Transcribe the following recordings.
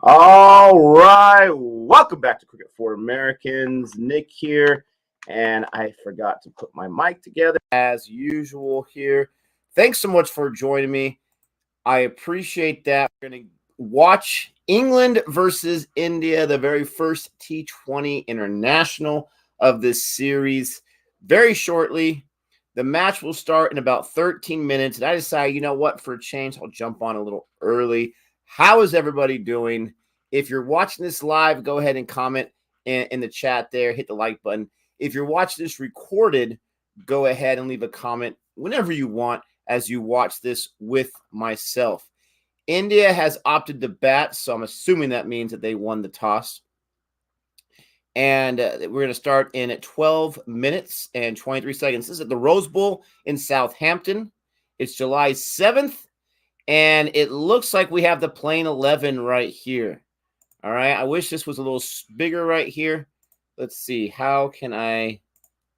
All right, welcome back to Cricket for Americans. Nick here, and I forgot to put my mic together as usual here. Thanks so much for joining me. I appreciate that. We're going to watch England versus India, the very first T20 international of this series, very shortly. The match will start in about 13 minutes, and I decided, you know what, for a change, I'll jump on a little early. How is everybody doing? If you're watching this live, go ahead and comment in the chat there. Hit the like button. If you're watching this recorded, go ahead and leave a comment whenever you want as you watch this with myself. India has opted to bat, so I'm assuming that means that they won the toss. And we're going to start in at 12 minutes and 23 seconds. This is at the Rose Bowl in Southampton. It's July 7th, and it looks like we have the plain 11 right here. All right, I wish this was a little bigger right here. Let's see. How can I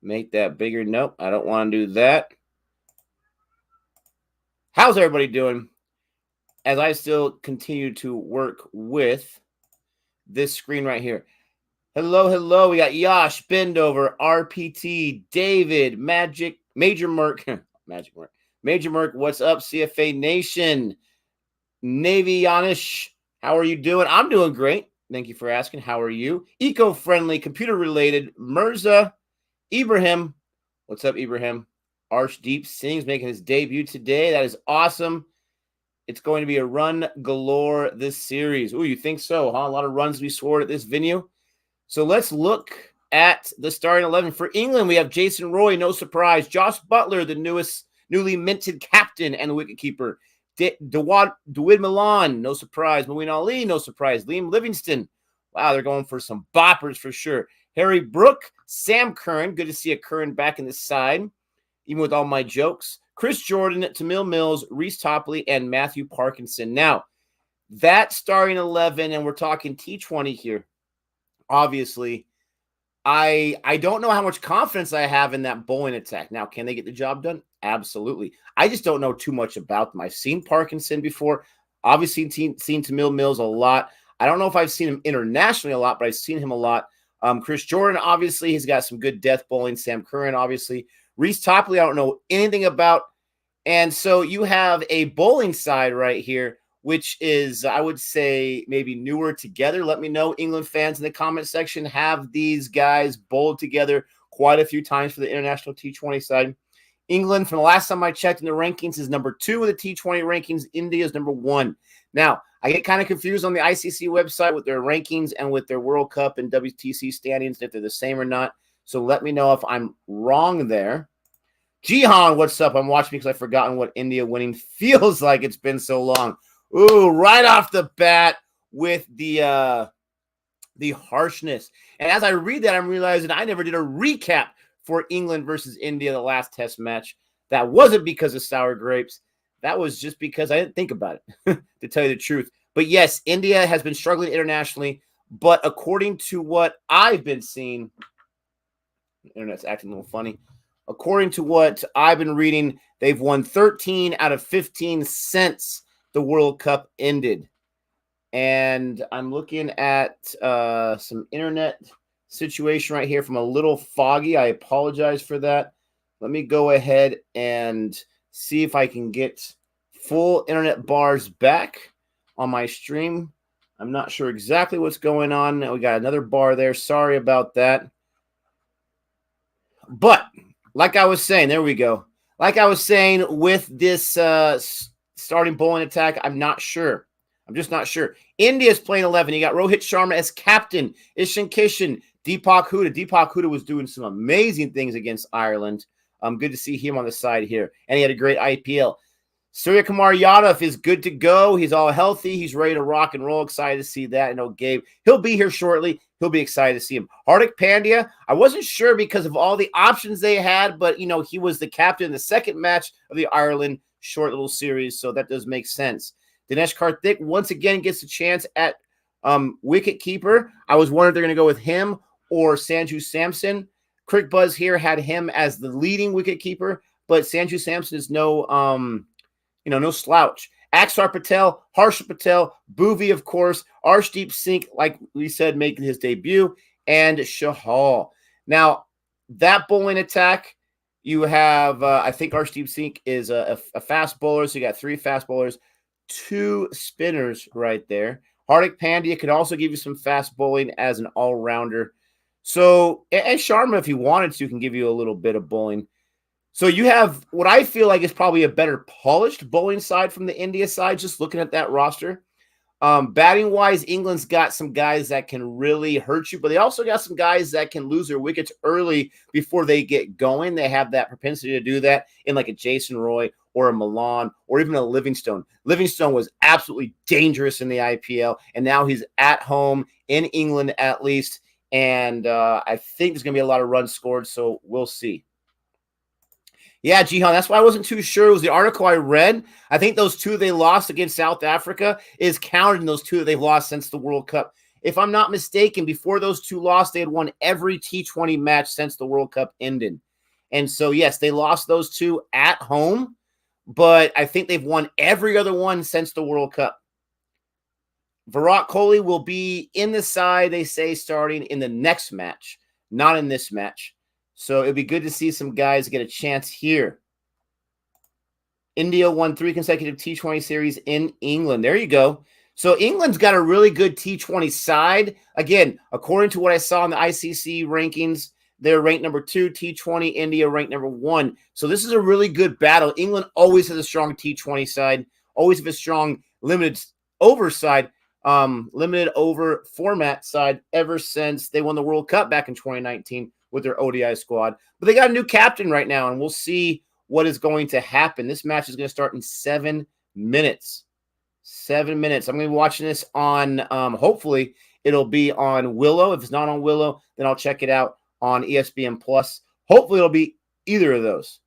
make that bigger? Nope, I don't want to do that. How's everybody doing? As I still continue to work with this screen right here. Hello. We got Yash, Bendover, RPT, David, Major Merc. Major Merc, what's up, CFA Nation? Navy Yanish, how are you doing? I'm doing great. Thank you for asking. How are you? Eco-friendly, computer-related, Mirza, Ibrahim. What's up, Ibrahim? Archdeep Singh's making his debut today. That is awesome. It's going to be a run galore this series. Ooh, you think so, huh? A lot of runs to be scored at this venue. So let's look at the starting 11. For England, we have Jason Roy, no surprise. Jos Butler, the newly minted captain and the wicketkeeper. Dawid Milan, no surprise. Moeen Ali, no surprise. Liam Livingston. Wow, they're going for some boppers for sure. Harry Brook, Sam Curran. Good to see a Curran back in the side, even with all my jokes. Chris Jordan, Tamil Mills, Reece Topley, and Matthew Parkinson. Now, that starting 11, and we're talking T20 here. Obviously, I don't know how much confidence I have in that bowling attack. Now, can they get the job done? Absolutely. I just don't know too much about them. I've seen Parkinson before. Obviously, seen Tamil Mills a lot. I don't know if I've seen him internationally a lot, but I've seen him a lot. Chris Jordan, obviously, he's got some good death bowling. Sam Curran, obviously. Reece Topley, I don't know anything about. And so you have a bowling side right here, which is, I would say, maybe newer together. Let me know, England fans in the comment section, have these guys bowled together quite a few times for the international T20 side. England, from the last time I checked in the rankings, is number 2 in the T20 rankings. India is number 1. Now, I get kind of confused on the ICC website with their rankings and with their World Cup and WTC standings, if they're the same or not. So let me know if I'm wrong there. Jihan, what's up? I'm watching because I've forgotten what India winning feels like. It's been so long. Ooh, right off the bat with the harshness. And as I read that, I'm realizing I never did a recap for England versus India, the last test match. That wasn't because of sour grapes. That was just because I didn't think about it, to tell you the truth. But yes, India has been struggling internationally. But according to what I've been seeing, the internet's acting a little funny. According to what I've been reading, they've won 13 out of 15 since the World Cup ended. And I'm looking at some internet situation right here from a little foggy. I apologize for that. Let me go ahead and see if I can get full internet bars back on my stream. I'm not sure exactly what's going on. We got another bar there. Sorry about that. But like I was saying, there we go. Like I was saying, with this starting bowling attack, I'm not sure. I'm just not sure. India's playing 11. You got Rohit Sharma as captain. Ishan Kishan, Deepak Huda. Deepak Huda was doing some amazing things against Ireland. Good to see him on the side here. And he had a great IPL. Surya Kumar Yadav is good to go. He's all healthy. He's ready to rock and roll. Excited to see that. I know Gabe, he'll be here shortly. He'll be excited to see him. Hardik Pandya, I wasn't sure because of all the options they had, but, you know, he was the captain in the second match of the Ireland short little series, so that does make sense. Dinesh Karthik once again gets a chance at wicket keeper. I was wondering if they're going to go with him or Sanju Samson. Crick Buzz here had him as the leading wicket keeper, but Sanju Samson is no slouch. Axar Patel, Harsha Patel, Bhuvi, of course, Arshdeep Singh, like we said, making his debut, and Shahal. Now, that bowling attack, you have, I think Arshdeep Singh is a fast bowler, so you got 3 fast bowlers, 2 spinners right there. Hardik Pandya could also give you some fast bowling as an all-rounder. So, and Sharma, if he wanted to, can give you a little bit of bowling. So you have what I feel like is probably a better polished bowling side from the India side, just looking at that roster. Batting-wise, England's got some guys that can really hurt you, but they also got some guys that can lose their wickets early before they get going. They have that propensity to do that in like a Jason Roy or a Milan or even a Livingstone. Livingstone was absolutely dangerous in the IPL, and now he's at home in England at least, and I think there's going to be a lot of runs scored, so we'll see. Yeah, Jihan, that's why I wasn't too sure. It was the article I read. I think those 2 they lost against South Africa is counted in those 2 that they've lost since the World Cup. If I'm not mistaken, before those 2 lost, they had won every T20 match since the World Cup ended. And so, yes, they lost those 2 at home, but I think they've won every other one since the World Cup. Virat Kohli will be in the side, they say, starting in the next match, not in this match. So it'd be good to see some guys get a chance here. India won 3 consecutive T20 series in England. There you go. So England's got a really good T20 side. Again, according to what I saw in the ICC rankings, they're ranked number 2, T20, India ranked number 1. So this is a really good battle. England always has a strong T20 side, always have a strong limited over side, limited over format side ever since they won the World Cup back in 2019. With their ODI squad. But they got a new captain right now, and we'll see what is going to happen. This match is going to start in 7 minutes. 7 minutes. I'm going to be watching this on, hopefully, it'll be on Willow. If it's not on Willow, then I'll check it out on ESPN+. Hopefully, it'll be either of those.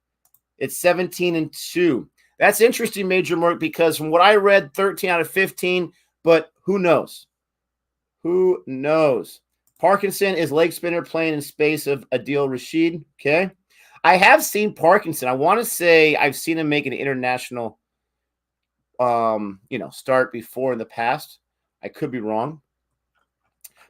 It's 17-2. That's interesting, Major Merck, because from what I read, 13 out of 15, but who knows? Who knows? Parkinson is leg spinner playing in space of Adil Rashid. Okay. I have seen Parkinson. I want to say I've seen him make an international, start before in the past. I could be wrong.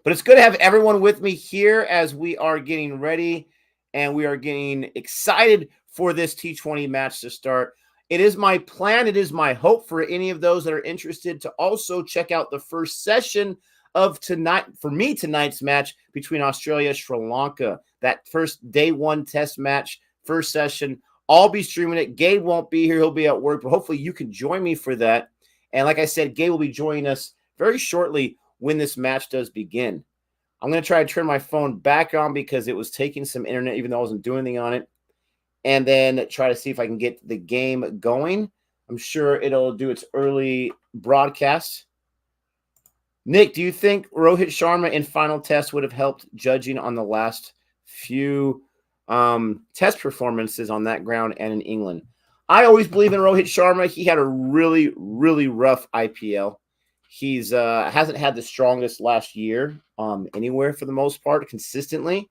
But it's good to have everyone with me here as we are getting ready and we are getting excited for this T20 match to start. It is my plan. It is my hope for any of those that are interested to also check out the first session of tonight's match between Australia and Sri Lanka. That first day 1 test match, first session. I'll be streaming it. Gabe won't be here. He'll be at work, but hopefully you can join me for that. And like I said, Gabe will be joining us very shortly when this match does begin. I'm going to try to turn my phone back on because it was taking some internet, even though I wasn't doing anything on it. And then try to see if I can get the game going. I'm sure it'll do its early broadcast. Nick, do you think Rohit Sharma in final test would have helped judging on the last few test performances on that ground and in England? I always believe in Rohit Sharma. He had a really, really rough IPL. He's hasn't had the strongest last year anywhere for the most part consistently.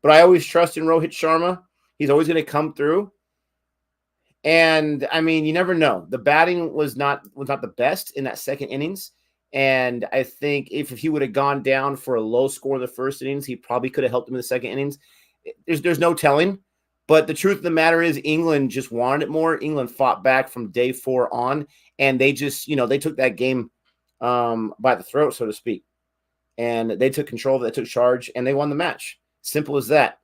But I always trust in Rohit Sharma. He's always going to come through. And, I mean, you never know. The batting was not the best in that second innings. And I think if he would have gone down for a low score in the first innings, he probably could have helped him in the second innings. There's no telling. But the truth of the matter is England just wanted it more. England fought back from day 4 on. And they just, they took that game by the throat, so to speak. And they took control of it. They took charge. And they won the match. Simple as that.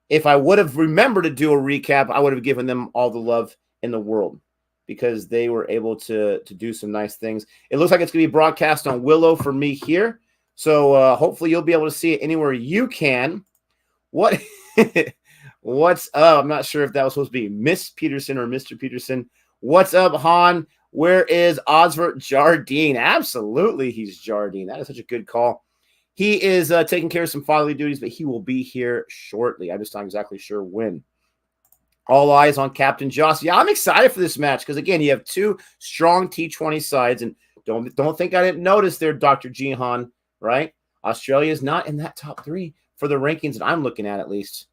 If I would have remembered to do a recap, I would have given them all the love in the world, because they were able to do some nice things. It looks like it's going to be broadcast on Willow for me here. So hopefully you'll be able to see it anywhere you can. What's up? I'm not sure if that was supposed to be Miss Peterson or Mr. Peterson. What's up, Han? Where is Osbert Jardine? Absolutely, he's Jardine. That is such a good call. He is taking care of some fatherly duties, but he will be here shortly. I'm just not exactly sure when. All eyes on Captain Jos. Yeah, I'm excited for this match because, again, you have 2 strong T20 sides. And don't think I didn't notice there, Dr. Jihan, right? Australia is not in that top 3 for the rankings that I'm looking at least.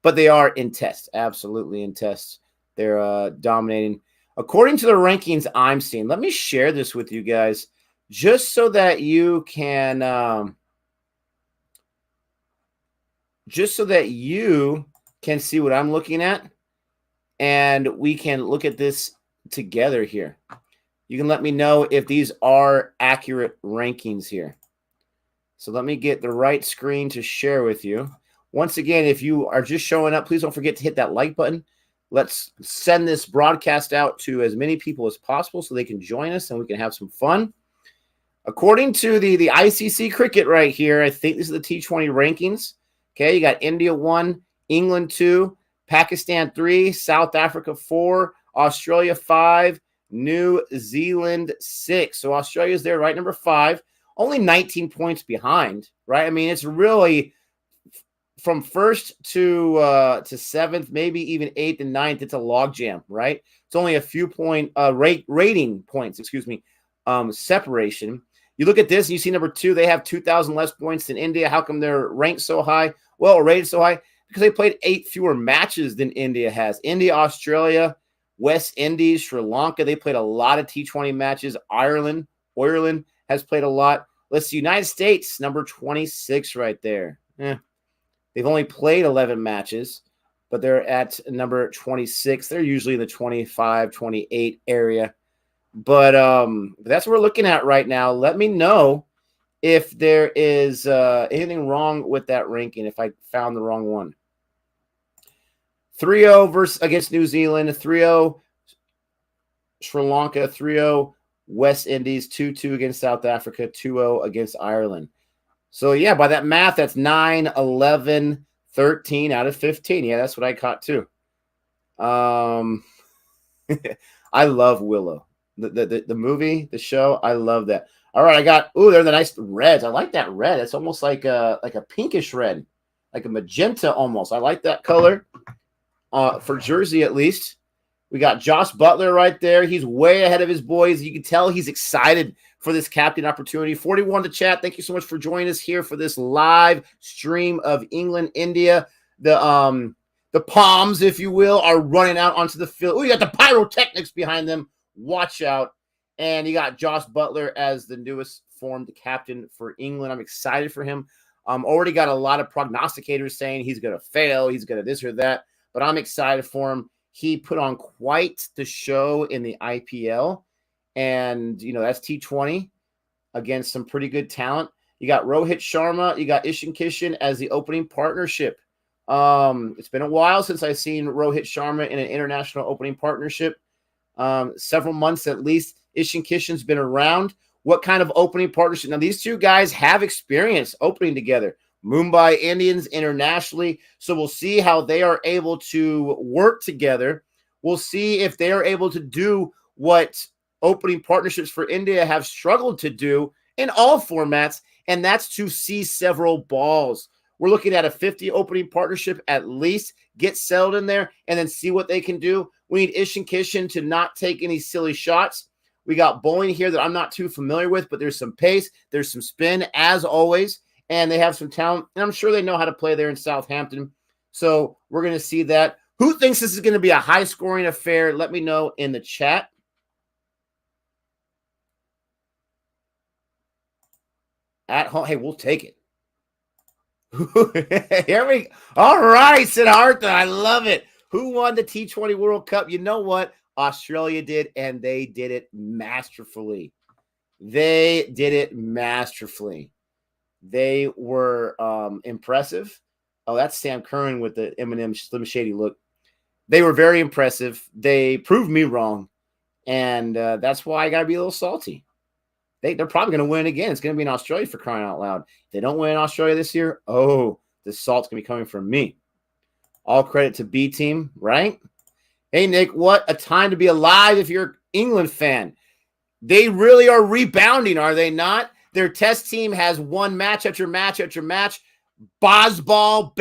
But they are in test. Absolutely in test. They're dominating. According to the rankings I'm seeing, let me share this with you guys just so that you can see what I'm looking at, and we can look at this together here. You can let me know if these are accurate rankings here. So let me get the right screen to share with you. Once again, if you are just showing up, please don't forget to hit that like button. Let's send this broadcast out to as many people as possible so they can join us and we can have some fun. According to the ICC cricket right here, I think this is the T20 rankings. Okay, you got India 1, England 2, Pakistan 3, South Africa 4, Australia 5, New Zealand 6. So Australia's there, right, number 5. Only 19 points behind, right? I mean, it's really from first to seventh, maybe even eighth and ninth. It's a logjam, right? It's only a few point rating points, separation. You look at this and you see number 2, they have 2,000 less points than India. How come they're ranked so high? Well, rated so high because they played 8 fewer matches than India has. India, Australia, West Indies, Sri Lanka, they played a lot of T20 matches. Ireland has played a lot. Let's see, United States, number 26 right there. They've only played 11 matches, but they're at number 26. They're usually in the 25, 28 area. But that's what we're looking at right now. Let me know if there is anything wrong with that ranking, if I found the wrong one. 3-0 versus against New Zealand, 3-0 Sri Lanka, 3-0 West Indies, 2-2 against South Africa, 2-0 against Ireland. So, yeah, by that math, that's 9, 11, 13 out of 15. Yeah, that's what I caught too. I love Willow. The movie, the show, I love that. All right, I got, they're the nice reds. I like that red. It's almost like a pinkish red, like a magenta almost. I like that color for jersey at least. We got Jos Butler right there. He's way ahead of his boys. You can tell he's excited for this captain opportunity. 41 to chat. Thank you so much for joining us here for this live stream of England, India. The Palms, if you will, are running out onto the field. You got the pyrotechnics behind them. Watch out. And you got Jos Butler as the newest formed captain for England. I'm excited for him. Already got a lot of prognosticators saying he's going to fail. He's going to this or that. But I'm excited for him. He put on quite the show in the IPL. And, that's T20 against some pretty good talent. You got Rohit Sharma. You got Ishan Kishan as the opening partnership. It's been a while since I've seen Rohit Sharma in an international opening partnership. Several months at least. Ishan Kishan's been around. What kind of opening partnership? Now, these two guys have experience opening together. Mumbai Indians internationally. So we'll see how they are able to work together. We'll see if they are able to do what opening partnerships for India have struggled to do in all formats, and that's to see several balls. We're looking at a 50 opening partnership at least. Get settled in there and then see what they can do. We need Ishan Kishan to not take any silly shots. We got bowling here that I'm not too familiar with, but there's some pace. There's some spin, as always. And they have some talent, and I'm sure they know how to play there in Southampton. So we're going to see that. Who thinks this is going to be a high-scoring affair? Let me know in the chat. At home, hey, we'll take it. Here we go. All right, Siddhartha, I love it. Who won the T20 World Cup? You know what? Australia did, and they did it masterfully. They were impressive. Oh, that's Sam Curran with the Eminem Slim Shady look. They were very impressive. They proved me wrong, and that's why I got to be a little salty. They're probably going to win again. It's going to be in Australia, for crying out loud. If they don't win in Australia this year, the salt's going to be coming from me. All credit to B team, right? Hey, Nick, what a time to be alive if you're an England fan. They really are rebounding, are they not? Their test team has won match after match after match. Baseball.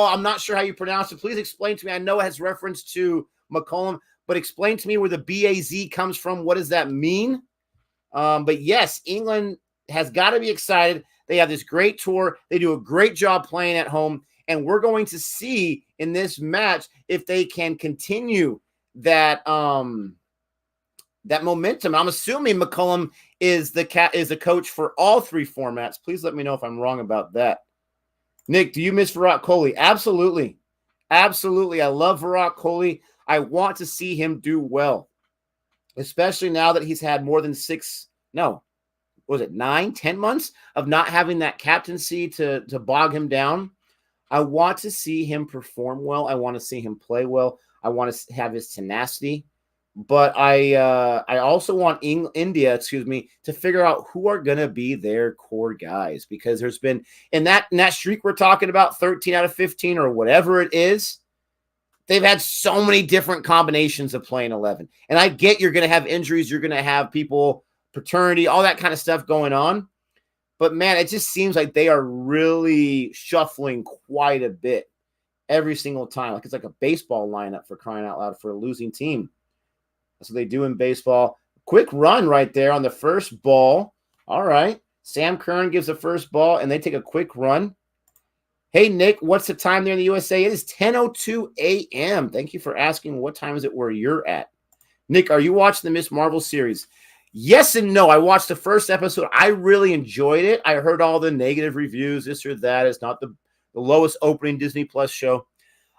I'm not sure how you pronounce it. Please explain to me. I know it has reference to McCollum, but explain to me where the BAZ comes from. What does that mean? But yes, England has got to be excited. They have this great tour. They do a great job playing at home. And we're going to see in this match if they can continue that that momentum. I'm assuming McCullum is the coach for all three formats. Please let me know if I'm wrong about that. Nick, do you miss Virat Kohli? Absolutely. Absolutely. I love Virat Kohli. I want to see him do well, especially now that he's had more than 9, 10 months of not having that captaincy to bog him down. I want to see him perform well. I want to see him play well. I want to have his tenacity. But I also want India, to figure out who are going to be their core guys, because there's been in that streak we're talking about, 13 out of 15 or whatever it is, they've had so many different combinations of playing 11. And I get you're going to have injuries, you're going to have people, paternity, all that kind of stuff going on. But man, it just seems like they are really shuffling quite a bit every single time. Like it's like a baseball lineup, for crying out loud, for a losing team. That's what they do in baseball. Quick run right there on the first ball. All right. Sam Curran gives the first ball, and they take a quick run. Hey, Nick, what's the time there in the USA? It is 10:02 a.m. Thank you for asking. What time is it where you're at? Nick, are you watching the Miss Marvel series? Yes and no. I watched the first episode. I really enjoyed it. I heard all the negative reviews, this or that. It's not the lowest opening Disney Plus show.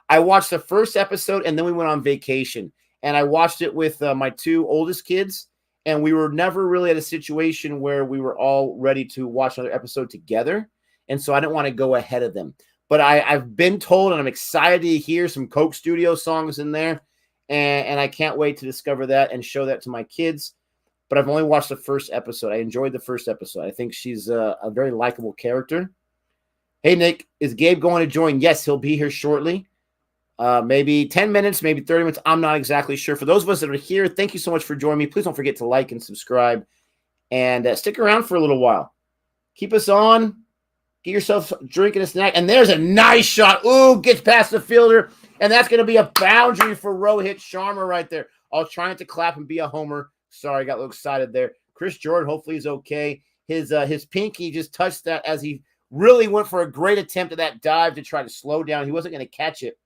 I watched the first episode, and then we went on vacation. And I watched it with my two oldest kids, and we were never really at a situation where we were all ready to watch another episode together. And so I didn't want to go ahead of them. But I've been told, and I'm excited to hear some Coke Studio songs in there. And I can't wait to discover that and show that to my kids. But I've only watched the first episode. I enjoyed the first episode. I think she's a very likable character. Hey, Nick, is Gabe going to join? Yes, he'll be here shortly. Maybe 10 minutes, maybe 30 minutes. I'm not exactly sure. For those of us that are here, thank you so much for joining me. Please don't forget to like and subscribe, and stick around for a little while. Keep us on. Get yourself a drink and a snack. And there's a nice shot. Ooh, gets past the fielder. And that's going to be a boundary for Rohit Sharma right there. I was trying to clap and be a homer. Sorry, got a little excited there. Chris Jordan, hopefully he's okay. His pinky just touched that as he really went for a great attempt at that dive to try to slow down. He wasn't going to catch it.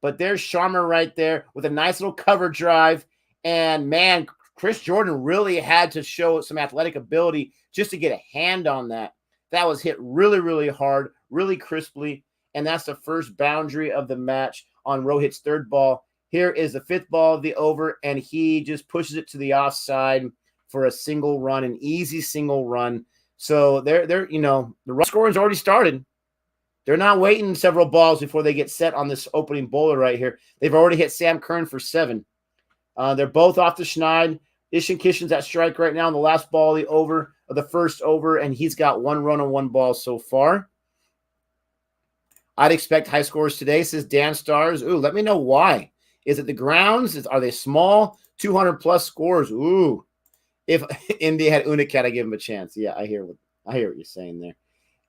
But there's Sharma right there with a nice little cover drive. And, man, Chris Jordan really had to show some athletic ability just to get a hand on that. That was hit really, really hard, really crisply. And that's the first boundary of the match on Rohit's third ball. Here is the fifth ball of the over, and he just pushes it to the offside for a single run, an easy single run. So the run scoring's already started. They're not waiting several balls before they get set on this opening bowler right here. They've already hit Sam Curran for 7. They're both off the schneid. Ishan Kishan's at strike right now on the last ball of the first over, and he's got 1 run on 1 ball so far. I'd expect high scores today, says Dan Stars. Ooh, let me know why. Is it the grounds? Are they small? 200-plus scores. Ooh. If India had Unicat, I'd give him a chance. Yeah, I hear what you're saying there.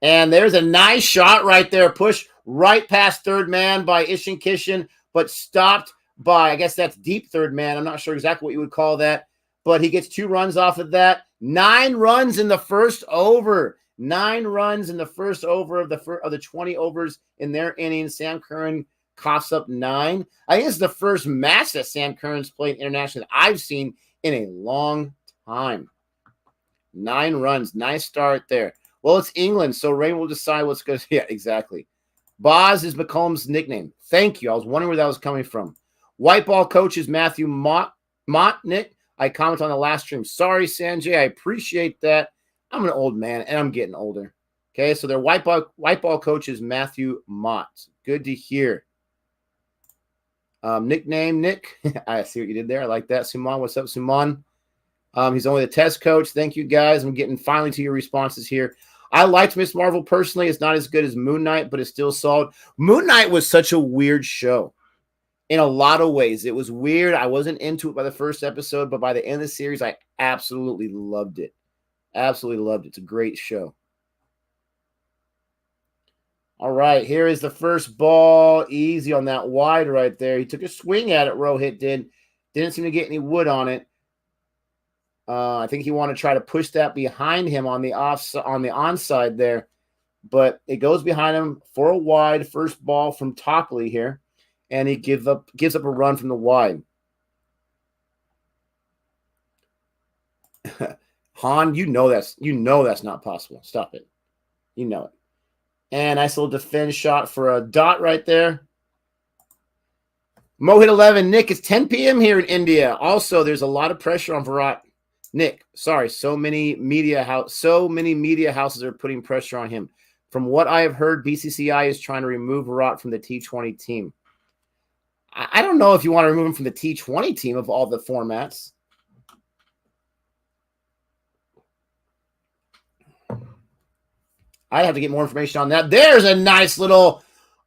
And there's a nice shot right there. Push right past third man by Ishan Kishan, but stopped by, I guess that's deep third man. I'm not sure exactly what you would call that. But he gets 2 runs off of that. 9 runs in the first over. 9 runs in the first over of the 20 overs in their innings. Sam Curran coughs up 9. I think it's the first match that Sam Curran's played internationally that I've seen in a long time. 9 runs. Nice start there. Well, it's England, so Rain will decide what's good. Yeah, exactly. Boz is McCollum's nickname. Thank you. I was wondering where that was coming from. White ball coach is Matthew Mott. Nick, I commented on the last stream. Sorry, Sanjay. I appreciate that. I'm an old man, and I'm getting older. Okay, so their white ball coach is Matthew Mott. Good to hear. Nickname, Nick. I see what you did there. I like that. Suman, what's up, Suman? He's only the test coach. Thank you, guys. I'm getting finally to your responses here. I liked Miss Marvel personally. It's not as good as Moon Knight, but it's still solid. Moon Knight was such a weird show in a lot of ways. It was weird. I wasn't into it by the first episode, but by the end of the series, I absolutely loved it. Absolutely loved it. It's a great show. All right, here is the first ball. Easy on that wide right there. He took a swing at it, Rohit did. Didn't seem to get any wood on it. I think he wanted to try to push that behind him on the onside there, but it goes behind him for a wide first ball from Tockley here, and he gives up a run from the wide. Han, you know that's not possible. Stop it. You know it. And nice little defense shot for a dot right there. Mo hit 11. Nick, it's 10 p.m. here in India. Also, there's a lot of pressure on Virat. Nick, sorry, so many media houses are putting pressure on him. From what I have heard, BCCI is trying to remove Virat from the T20 team. I don't know if you want to remove him from the T20 team of all the formats. I have to get more information on that. There's a nice little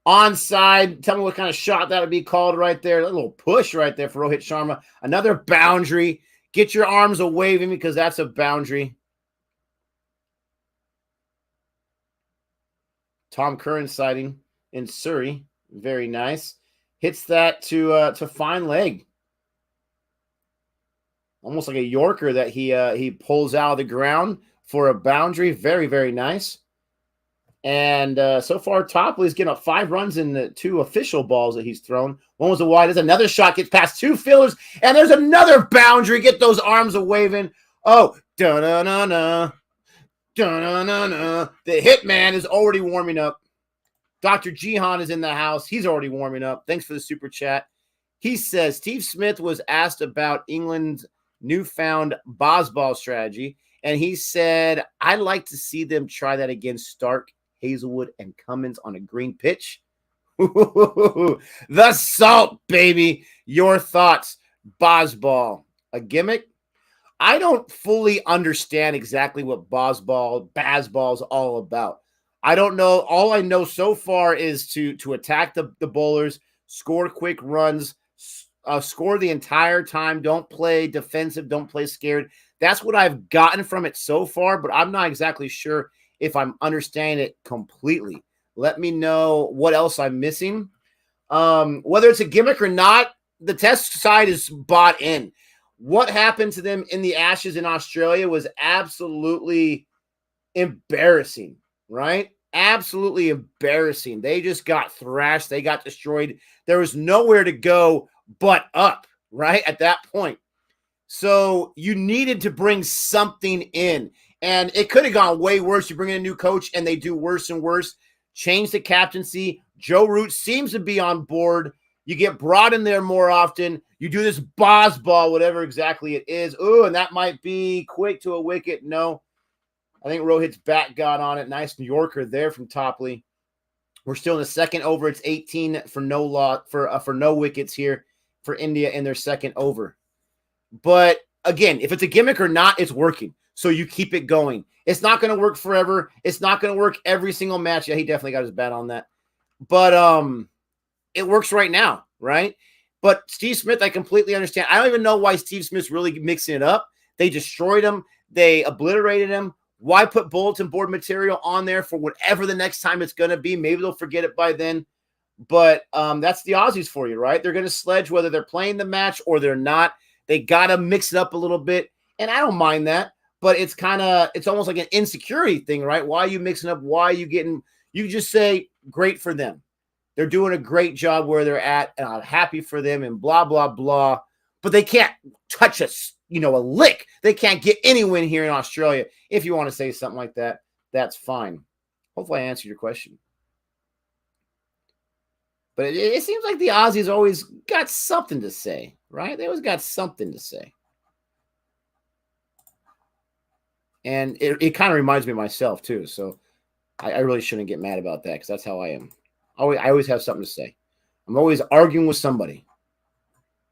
onside. Tell me what kind of shot that would be called right there. A little push right there for Rohit Sharma. Another boundary. Get your arms away from me because that's a boundary. Tom Curran sighting in Surrey. Very nice. Hits that to fine leg. Almost like a Yorker that he pulls out of the ground for a boundary. Very, very nice. And so far, Topley's getting 5 runs in the 2 official balls that he's thrown. One was a wide. There's another shot, gets past 2 fielders, and there's another boundary. Get those arms a waving. Oh, da-na-na-na, da-na-na-na. The hitman is already warming up. Dr. Jihan is in the house. He's already warming up. Thanks for the super chat. He says, Steve Smith was asked about England's newfound Bosball strategy, and he said, I'd like to see them try that against Stark, Hazelwood, and Cummins on a green pitch. The salt, baby. Your thoughts, Bosball. A gimmick? I don't fully understand exactly what Bazball is all about. I don't know. All I know so far is to attack the bowlers, score quick runs, score the entire time. Don't play defensive. Don't play scared. That's what I've gotten from it so far, but I'm not exactly sure if I'm understanding it completely. Let me know what else I'm missing. Whether it's a gimmick or not, the test side is bought in. What happened to them in the Ashes in Australia was absolutely embarrassing, right? Absolutely embarrassing. They just got thrashed. They got destroyed. There was nowhere to go but up, right, at that point. So you needed to bring something in. And it could have gone way worse. You bring in a new coach, and they do worse and worse. Change the captaincy. Joe Root seems to be on board. You get brought in there more often. You do this Bosball, whatever exactly it is. Ooh, and that might be quick to a wicket. No. I think Rohit's bat got on it. Nice Yorker there from Topley. We're still in the second over. It's 18 for no wickets here for India in their second over. But again, if it's a gimmick or not, it's working. So you keep it going. It's not going to work forever. It's not going to work every single match. Yeah, he definitely got his bat on that. But it works right now, right? But Steve Smith, I completely understand. I don't even know why Steve Smith's really mixing it up. They destroyed him. They obliterated him. Why put bulletin board material on there for whatever the next time it's going to be? Maybe they'll forget it by then. But that's the Aussies for you, right? They're going to sledge whether they're playing the match or they're not. They got to mix it up a little bit. And I don't mind that. But it's almost like an insecurity thing, right? Why are you mixing up? Why are you getting – you just say, great for them. They're doing a great job where they're at, and I'm happy for them and blah, blah, blah. But they can't touch us, a lick. They can't get any win here in Australia. If you want to say something like that, that's fine. Hopefully I answered your question. But it seems like the Aussies always got something to say, right? They always got something to say. And it kind of reminds me of myself, too. So I really shouldn't get mad about that because that's how I am. I always have something to say. I'm always arguing with somebody.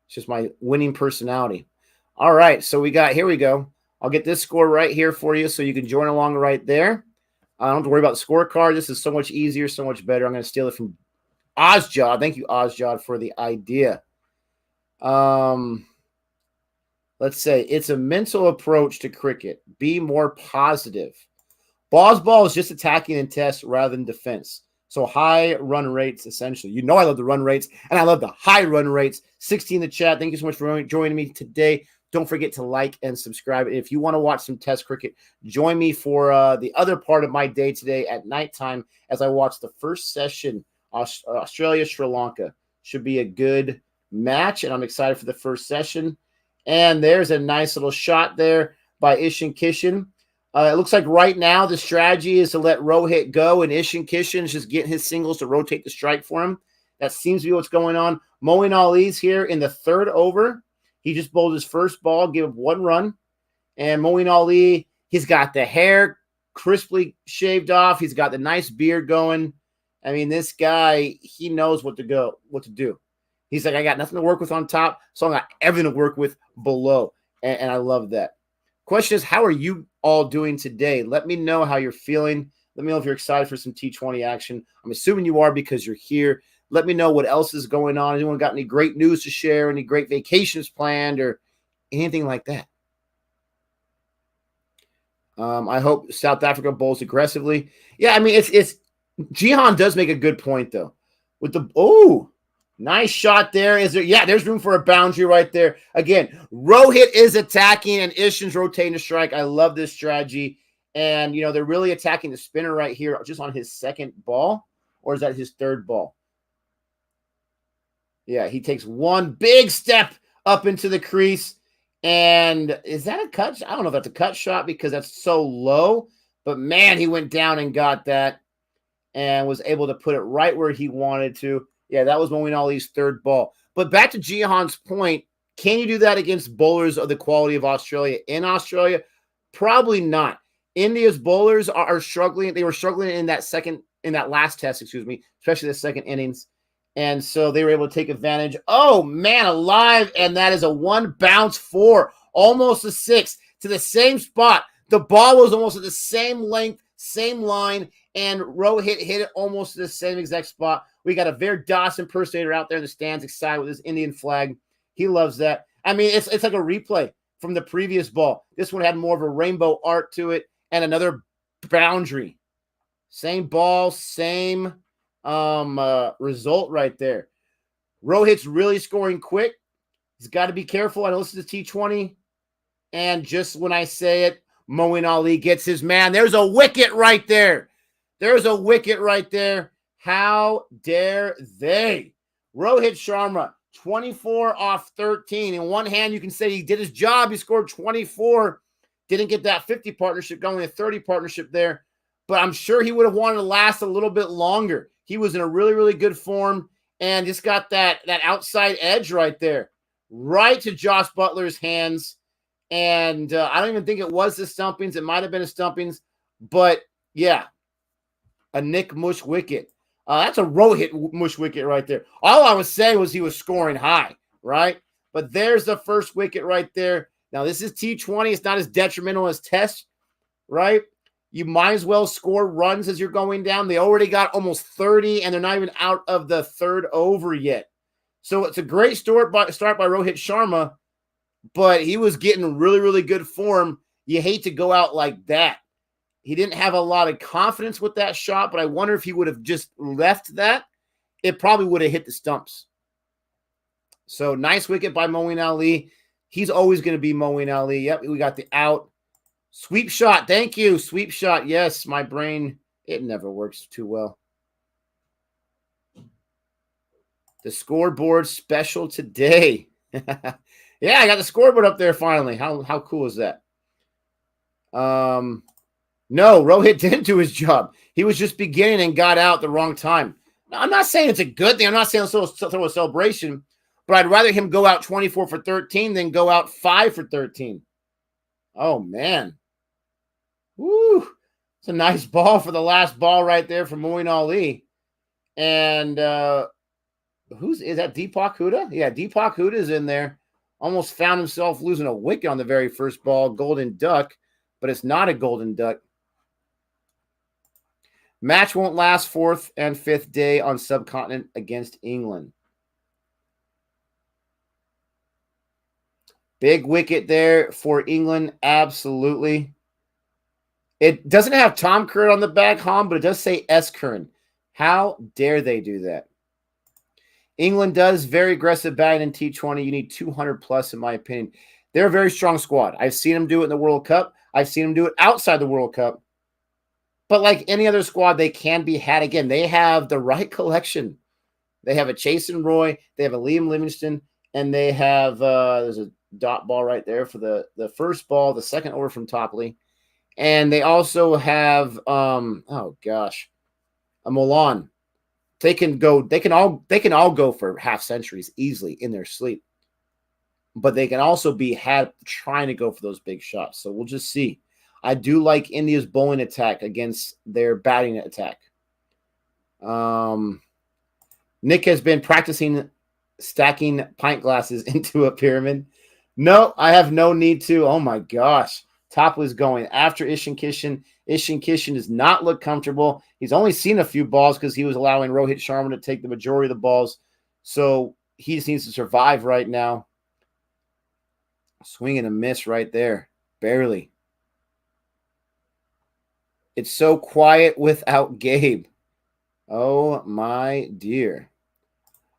It's just my winning personality. All right, so here we go. I'll get this score right here for you so you can join along right there. I don't have to worry about the scorecard. This is so much easier, so much better. I'm going to steal it from Ozjod. Thank you, Ozjod, for the idea. Let's say it's a mental approach to cricket. Be more positive. Bosball is just attacking and test rather than defense. So high run rates, essentially. I love the run rates, and I love the high run rates. 16 in the chat. Thank you so much for joining me today. Don't forget to like and subscribe. If you want to watch some test cricket, join me for the other part of my day today at nighttime as I watch the first session, Australia-Sri Lanka. Should be a good match, and I'm excited for the first session. And there's a nice little shot there. by Ishin Kishin. It looks like right now the strategy is to let Rohit go, and Ishin Kishin is just getting his singles to rotate the strike for him. That seems to be what's going on. Moeen Ali's here in the third over. He just bowled his first ball, gave up 1 run. And Moeen Ali, he's got the hair crisply shaved off. He's got the nice beard going. I mean, this guy, he knows what to do. He's like, I got nothing to work with on top, so I got everything to work with below. And I love that. Question is, how are you all doing today? Let me know how you're feeling. Let me know if you're excited for some T20 action. I'm assuming you are because you're here. Let me know what else is going on. Anyone got any great news to share, any great vacations planned, or anything like that? I hope South Africa bowls aggressively. Yeah, I mean, it's Jihan does make a good point, though. With the nice shot there. Is there? Yeah, there's room for a boundary right there. Again, Rohit is attacking and Ishin's rotating the strike. I love this strategy. And, they're really attacking the spinner right here just on his second ball. Or is that his third ball? Yeah, he takes one big step up into the crease. And is that a cut? I don't know if that's a cut shot because that's so low. But, man, he went down and got that and was able to put it right where he wanted to. Yeah, that was Moeen Ali's third ball. But back to Jihan's point, can you do that against bowlers of the quality of Australia? In Australia, probably not. India's bowlers are struggling. They were struggling in that last test, especially the second innings. And so they were able to take advantage. Oh, man, alive. And that is a 1 bounce 4, almost a 6 to the same spot. The ball was almost at the same length, same line, and Rohit hit it almost to the same exact spot. We got a Veer Das impersonator out there in the stands, excited with his Indian flag. He loves that. I mean, it's like a replay from the previous ball. This one had more of a rainbow art to it and another boundary. Same ball, same result right there. Rohit's really scoring quick. He's got to be careful. I listen to T20. And just when I say it, Moeen Ali gets his man. There's a wicket right there. There's a wicket right there. How dare they? Rohit Sharma, 24 off 13. In one hand, you can say he did his job. He scored 24. Didn't get that 50 partnership, got only a 30 partnership there. But I'm sure he would have wanted to last a little bit longer. He was in a really, really good form and just got that outside edge right there. Right to Jos Butler's hands. And I don't even think it was the stumpings. It might have been a stumpings. But, yeah, a Nick Mush wicket. That's a Rohit Mush wicket right there. All I was saying was he was scoring high, right? But there's the first wicket right there. Now, this is T20. It's not as detrimental as Test, right? You might as well score runs as you're going down. They already got almost 30, and they're not even out of the third over yet. So it's a great start by Rohit Sharma, but he was getting really, really good form. You hate to go out like that. He didn't have a lot of confidence with that shot, but I wonder if he would have just left that. It probably would have hit the stumps. So nice wicket by Moeen Ali. He's always going to be Moeen Ali. Yep, we got the out. Sweep shot. Thank you. Sweep shot. Yes, my brain, it never works too well. The scoreboard special today. Yeah, I got the scoreboard up there finally. How cool is that? No, Rohit didn't do his job. He was just beginning and got out the wrong time. Now, I'm not saying it's a good thing. I'm not saying throw a celebration, but I'd rather him go out 24 for 13 than go out 5 for 13. Oh, man. Woo. It's a nice ball for the last ball right there from Moeen Ali. And is that Deepak Huda? Yeah, Deepak Huda is in there. Almost found himself losing a wicket on the very first ball. Golden duck, but it's not a golden duck. Match won't last 4th and 5th day on subcontinent against England. Big wicket there for England, absolutely. It doesn't have Tom Curran on the back, Hom, but it does say S. Curran. How dare they do that? England does very aggressive batting in T20. You need 200 plus, in my opinion. They're a very strong squad. I've seen them do it in the World Cup. I've seen them do it outside the World Cup. But like any other squad, they can be had. Again, they have the right collection. They have a Chasen Roy. They have a Liam Livingston. And they have there's a dot ball right there for the first ball, the second over from Topley. And they also have oh gosh, a Milan. They can all go for half centuries easily in their sleep. But they can also be had trying to go for those big shots. So we'll just see. I do like India's bowling attack against their batting attack. Nick has been practicing stacking pint glasses into a pyramid. No, I have no need to. Oh my gosh. Topley's going after Ishan Kishan. Ishan Kishan does not look comfortable. He's only seen a few balls because he was allowing Rohit Sharma to take the majority of the balls. So he just needs to survive right now. Swing and a miss right there. Barely. It's so quiet without Gabe. Oh, my dear.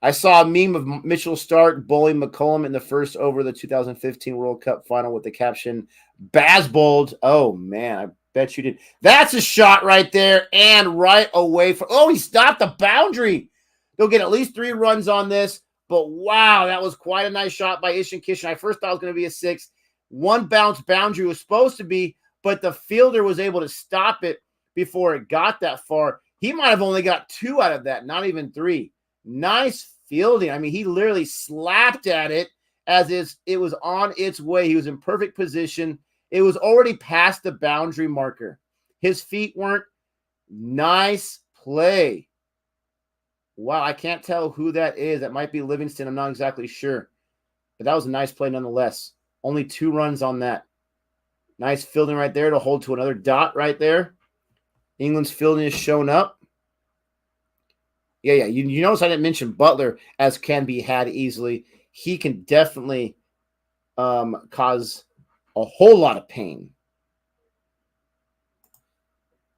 I saw a meme of Mitchell Stark bowling McCollum in the first over of the 2015 World Cup final with the caption, Baz bowled. Oh, man, I bet you did. That's a shot right there and right away from – oh, he stopped the boundary. They'll get at least 3 runs on this. But, wow, that was quite a nice shot by Ishan Kishan. I first thought it was going to be a 6. One bounce boundary was supposed to be, but the fielder was able to stop it before it got that far. He might have only got 2 out of that, not even 3. Nice fielding. I mean, he literally slapped at it as it was on its way. He was in perfect position. It was already past the boundary marker. His feet weren't. Nice play. Wow, I can't tell who that is. That might be Livingston. I'm not exactly sure. But that was a nice play nonetheless. Only 2 runs on that. Nice fielding right there to hold to another dot right there. England's fielding has shown up. Yeah. You notice I didn't mention Butler as can be had easily. He can definitely cause a whole lot of pain.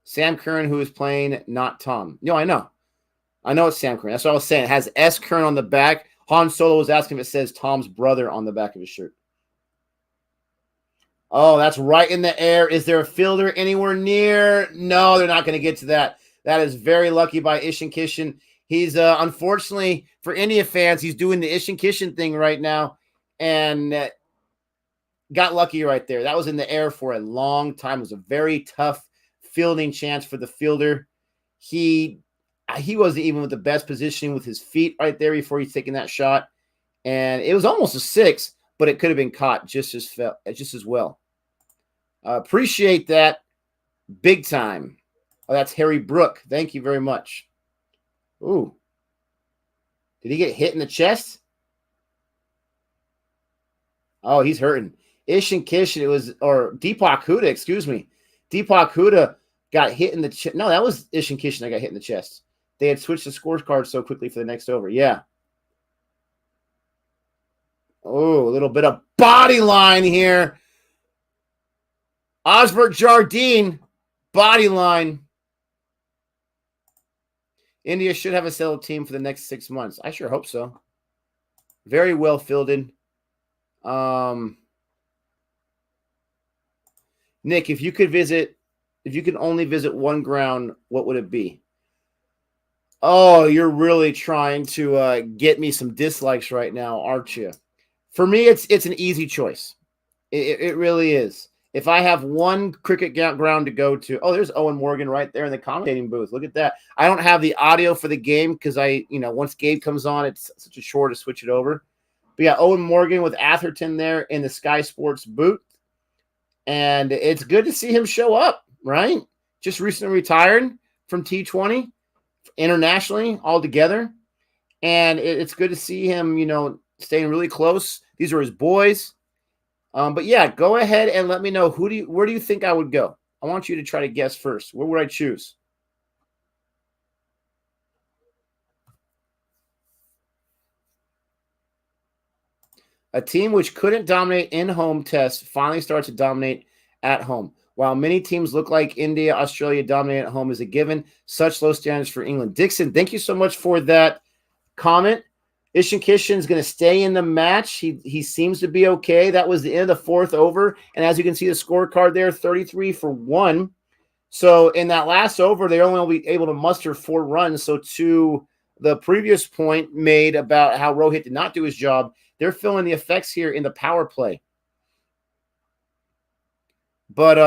Sam Curran, who is playing, not Tom. No, I know. I know it's Sam Curran. That's what I was saying. It has S. Curran on the back. Han Solo was asking if it says Tom's brother on the back of his shirt. Oh, that's right in the air. Is there a fielder anywhere near? No, they're not going to get to that. That is very lucky by Ishan Kishan. He's, unfortunately, for India fans, he's doing the Ishan Kishan thing right now and got lucky right there. That was in the air for a long time. It was a very tough fielding chance for the fielder. He wasn't even with the best positioning with his feet right there before he's taking that shot. And it was almost a 6, but it could have been caught just as well. Appreciate that big time. Oh, that's Harry Brook. Thank you very much. Ooh. Did he get hit in the chest? Oh, he's hurting. Ishan Kishan, or Deepak Huda, excuse me. Deepak Huda got hit in the chest. No, that was Ishan Kishan that got hit in the chest. They had switched the scorecard so quickly for the next over. Yeah. Oh, a little bit of body line here. Osbert Jardine, body line. India should have a settled team for the next 6 months. I sure hope so. Very well fielded. Nick, if you could only visit one ground, what would it be? Oh, you're really trying to get me some dislikes right now, aren't you? For me, it's an easy choice. It really is. If I have one cricket ground to go to, oh, there's Owen Morgan right there in the commentating booth. Look at that. I don't have the audio for the game because once Gabe comes on, it's such a chore to switch it over. But yeah, Owen Morgan with Atherton there in the Sky Sports booth. And it's good to see him show up, right? Just recently retired from T20 internationally altogether. And it's good to see him, staying really close. These are his boys. But yeah, go ahead and let me know where do you think I would go? I want you to try to guess first. Where would I choose? A team which couldn't dominate in home tests finally starts to dominate at home. While many teams look like India, Australia dominate at home is a given. Such low standards for England. Dixon, thank you so much for that comment. Ishan Kishan is going to stay in the match. He seems to be okay. That was the end of the 4th over. And as you can see the scorecard there, 33 for 1. So in that last over, they only will be able to muster 4 runs. So to the previous point made about how Rohit did not do his job, they're feeling the effects here in the power play. But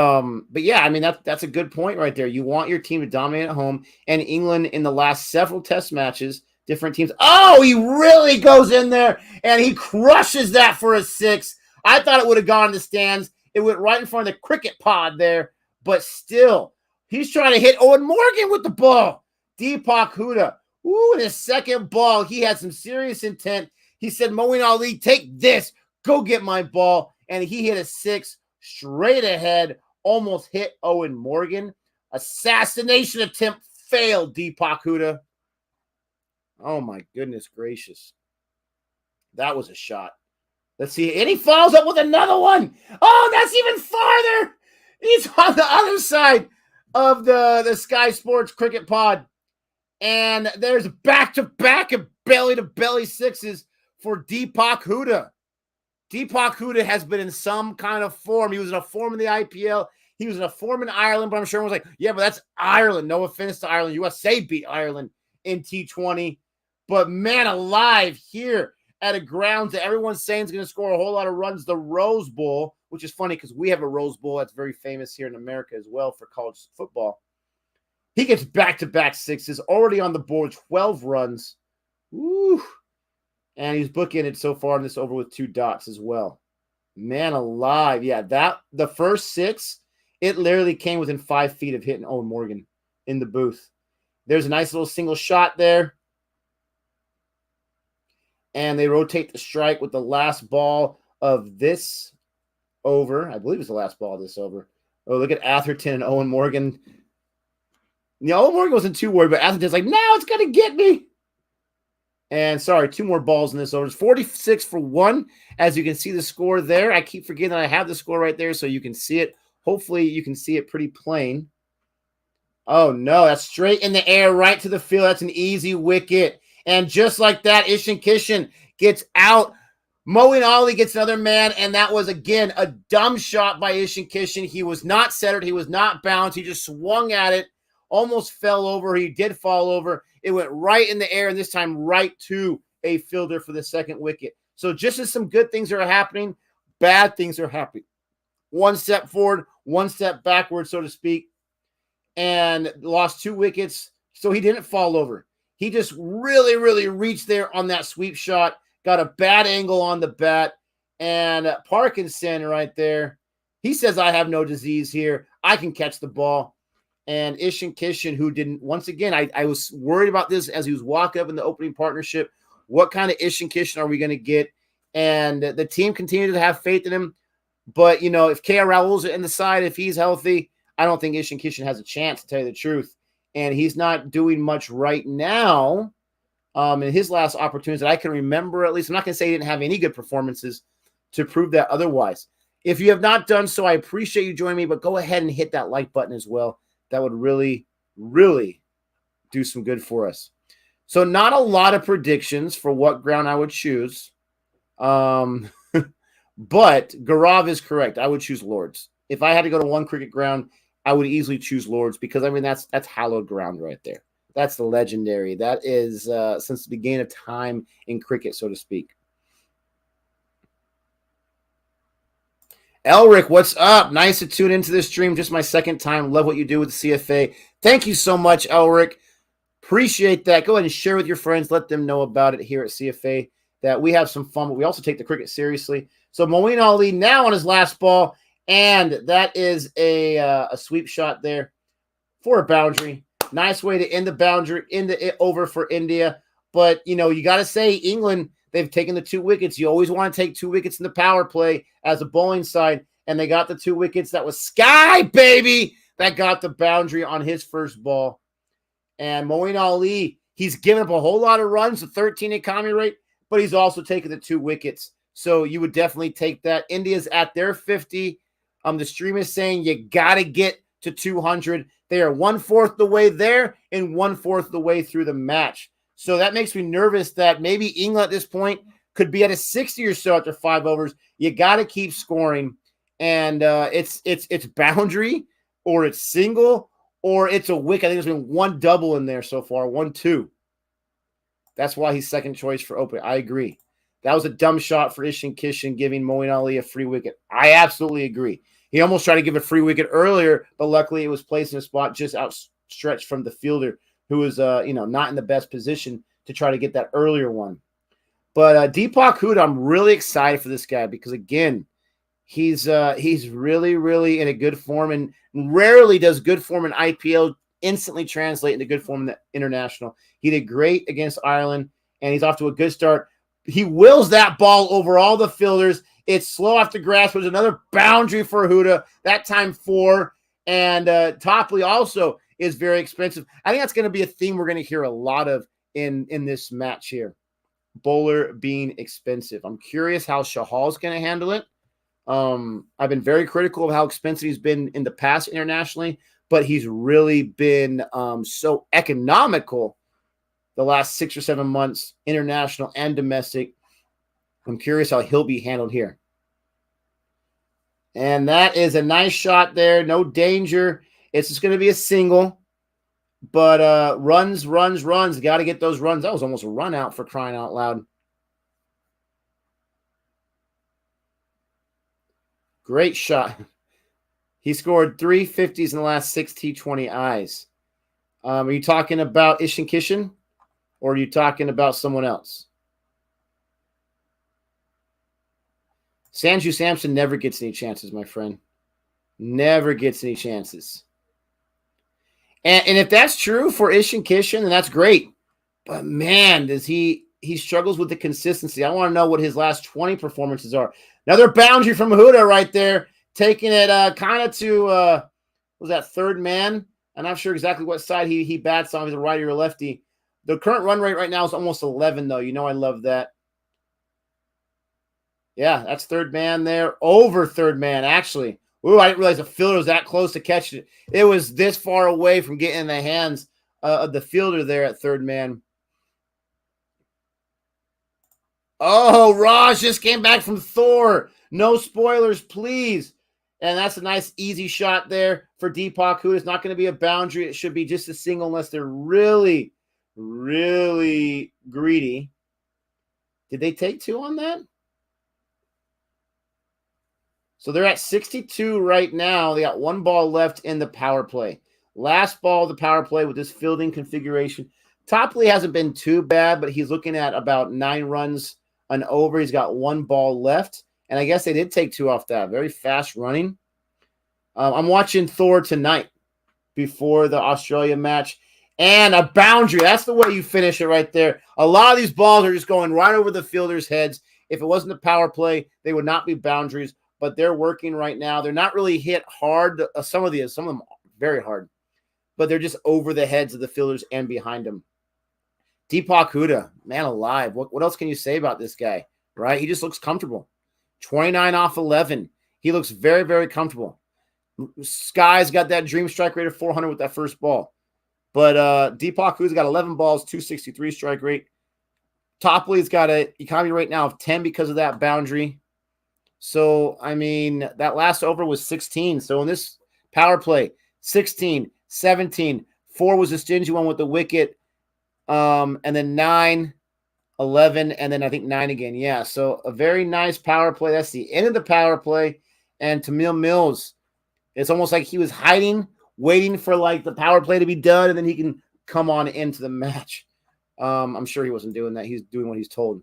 yeah, I mean that's a good point right there. You want your team to dominate at home, and England in the last several test matches, different teams. Oh, he really goes in there and he crushes that for a 6. I thought it would have gone in the stands. It went right in front of the cricket pod there, but still, he's trying to hit Owen Morgan with the ball. Deepak Huda, ooh, in his second ball, he had some serious intent. He said, Moeen Ali, take this, go get my ball, and he hit a 6. Straight ahead, almost hit Owen Morgan. Assassination attempt failed, Deepak Huda. Oh, my goodness gracious. That was a shot. Let's see. And he follows up with another one. Oh, that's even farther. He's on the other side of the Sky Sports cricket pod. And there's back-to-back and belly-to-belly 6s for Deepak Huda. Deepak Huda has been in some kind of form. He was in a form in the IPL. He was in a form in Ireland, but I'm sure everyone's like, yeah, but that's Ireland. No offense to Ireland. USA beat Ireland in T20. But man alive, here at a ground that everyone's saying is going to score a whole lot of runs, the Rose Bowl, which is funny because we have a Rose Bowl that's very famous here in America as well for college football. He gets back-to-back 6s, already on the board, 12 runs. Woo! And he's bookended so far in this over with 2 dots as well. Man alive. Yeah, the first 6, it literally came within 5 feet of hitting Owen Morgan in the booth. There's a nice little single shot there. And they rotate the strike with the last ball of this over. I believe it's the last ball of this over. Oh, look at Atherton and Owen Morgan. Owen Morgan wasn't too worried, but Atherton's like, now it's going to get me. And sorry, 2 more balls in this over. It's 46 for 1. As you can see the score there. I keep forgetting that I have the score right there so you can see it. Hopefully you can see it pretty plain. Oh, no. That's straight in the air, right to the field. That's an easy wicket. And just like that, Ishan Kishan gets out. Moeen Ali gets another man, and that was, again, a dumb shot by Ishan Kishan. He was not centered. He was not bounced. He just swung at it, almost fell over. He did fall over. It went right in the air, and this time right to a fielder for the second wicket. So just as some good things are happening, bad things are happening. 1 step forward, 1 step backward, so to speak, and lost 2 wickets. So he didn't fall over. He just really, really reached there on that sweep shot, got a bad angle on the bat, and Parkinson right there, he says, I have no disease here. I can catch the ball. And Ishan Kishan, who didn't, once again, I was worried about this as he was walking up in the opening partnership. What kind of Ishan Kishan are we going to get? And the team continued to have faith in him. But, if KR Raul's in the side, if he's healthy, I don't think Ishan Kishan has a chance, to tell you the truth. And he's not doing much right now in his last opportunities that I can remember, at least. I'm not going to say he didn't have any good performances to prove that otherwise. If you have not done so, I appreciate you joining me, but go ahead and hit that like button as well. That would really, really do some good for us. So not a lot of predictions for what ground I would choose. But Gaurav is correct. I would choose Lords. If I had to go to one cricket ground, I would easily choose Lords because, that's hallowed ground right there. That's the legendary. That is since the beginning of time in cricket, so to speak. Elric, what's up? Nice to tune into this stream. Just my second time. Love what you do with the CFA. Thank you so much, Elric. Appreciate that. Go ahead and share with your friends. Let them know about it here at CFA, that we have some fun, but we also take the cricket seriously. So Moeen Ali now on his last ball, and that is a sweep shot there for a boundary. Nice way to end the boundary, end it over for India. But, you got to say England, they've taken the 2 wickets. You always want to take 2 wickets in the power play as a bowling side, and they got the 2 wickets. That was Sky, baby, that got the boundary on his first ball. And Moeen Ali, he's given up a whole lot of runs, a 13 economy rate, but he's also taken the 2 wickets. So you would definitely take that. India's at their 50. The stream is saying you got to get to 200. They are 1/4 the way there and 1/4 the way through the match. So that makes me nervous that maybe England at this point could be at a 60 or so after 5 overs. You got to keep scoring. And it's boundary, or it's single, or it's a wicket. I think there's been 1 double in there so far, 1-2. That's why he's second choice for opening. I agree. That was a dumb shot for Ishan Kishan, giving Moeen Ali a free wicket. I absolutely agree. He almost tried to give a free wicket earlier, but luckily it was placed in a spot just outstretched from the fielder, who was not in the best position to try to get that earlier one. But Deepak Huda, I'm really excited for this guy because, again, he's really, really in a good form, and rarely does good form in IPL instantly translate into good form in the international. He did great against Ireland, and he's off to a good start. He wills that ball over all the fielders. It's slow off the grass, which is another boundary for Huda, that time 4. And Topley also is very expensive. I think that's going to be a theme we're going to hear a lot of in this match here. Bowler being expensive. I'm curious how Shahal's going to handle it. I've been very critical of how expensive he's been in the past internationally, but he's really been so economical the last 6 or 7 months, international and domestic. I'm curious how he'll be handled here. And that is a nice shot there. No danger. It's just going to be a single. But runs. Got to get those runs. That was almost a run out, for crying out loud. Great shot. He scored 3 50s in the last 6 T20Is. Are you talking about Ishan Kishan, or are you talking about someone else? Sanju Samson never gets any chances, my friend. Never gets any chances. And if that's true for Ishan Kishan, then that's great. But, man, he struggles with the consistency. I want to know what his last 20 performances are. Another boundary from Huda right there, taking it kind of to, was that third man? I'm not sure exactly what side he bats on. He's a righty or a lefty. The current run rate right now is almost 11, though. You know I love that. Yeah, that's third man there. Over third man, actually. Ooh, I didn't realize the fielder was that close to catching it. It was this far away from getting in the hands of the fielder there at third man. Oh, Raj just came back from Thor. No spoilers, please. And that's a nice, easy shot there for Deepak Huda. It's not going to be a boundary. It should be just a single unless they're really, really greedy. Did they take 2 on that? So they're at 62 right now. They got 1 ball left in the power play. Last ball of the power play with this fielding configuration. Topley hasn't been too bad, but he's looking at about 9 runs and over. He's got 1 ball left. And I guess they did take 2 off that. Very fast running. I'm watching Thor tonight before the Australia match. And a boundary. That's the way you finish it right there. A lot of these balls are just going right over the fielders' heads. If it wasn't the power play, they would not be boundaries. But they're working right now. They're not really hit hard. Some of them very hard. But they're just over the heads of the fielders and behind them. Deepak Huda, man alive. What else can you say about this guy, right? He just looks comfortable. 29 off 11. He looks very, very comfortable. Sky's got that dream strike rate of 400 with that first ball. But Deepak Huda's got 11 balls, 263 strike rate. Topley's got an economy rate now of 10 because of that boundary. So, I mean, that last over was 16. So, in this power play, 16, 17, 4 was a stingy one with the wicket, and then 9, 11, and then I think 9 again. Yeah, so a very nice power play. That's the end of the power play. And Tamil Mills, it's almost like he was hiding, waiting for, like, the power play to be done, and then he can come on into the match. I'm sure he wasn't doing that. He's doing what he's told.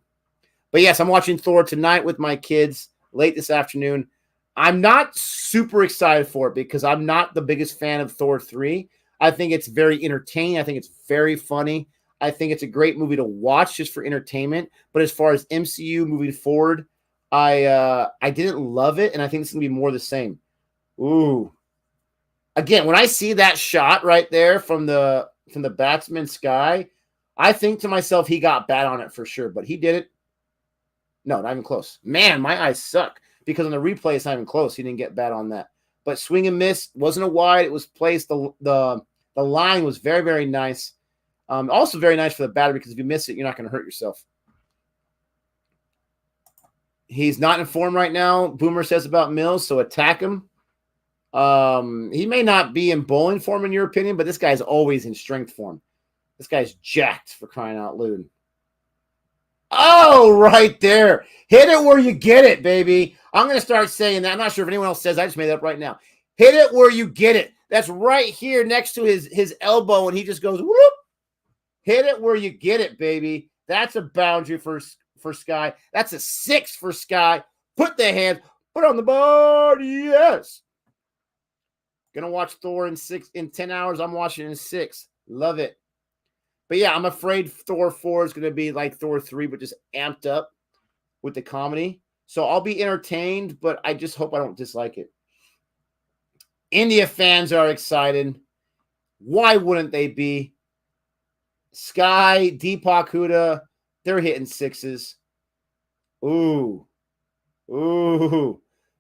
But, yes, I'm watching Thor tonight with my kids late this afternoon. I'm not super excited for it because I'm not the biggest fan of Thor 3. I think it's very entertaining. I think it's very funny. I think it's a great movie to watch just for entertainment. But as far as MCU moving forward, I didn't love it, and I think it's going to be more the same. Ooh. Again, when I see that shot right there from the batsman Sky, I think to myself he got bad on it for sure, but he did it. No, not even close. Man, my eyes suck because on the replay, it's not even close. He didn't get bad on that. But swing and miss, wasn't a wide. It was placed. The line was very, very nice. Also very nice for the batter because if you miss it, you're not going to hurt yourself. He's not in form right now, Boomer says about Mills, so attack him. He may not be in bowling form in your opinion, but this guy's always in strength form. This guy's jacked, for crying out loud. Oh, right there. Hit it where you get it, baby. I'm going to start saying that. I'm not sure if anyone else says. I just made that up right now. Hit it where you get it. That's right here next to his elbow, and he just goes, whoop. Hit it where you get it, baby. That's a boundary for Sky. That's a 6 for Sky. Put the hand, put on the board. Yes. Gonna watch Thor in 10 hours. I'm watching in 6. Love it. But yeah, I'm afraid Thor 4 is gonna be like Thor 3, but just amped up with the comedy. So I'll be entertained, but I just hope I don't dislike it. India fans are excited. Why wouldn't they be? Sky, Deepak Huda, they're hitting 6s. Ooh.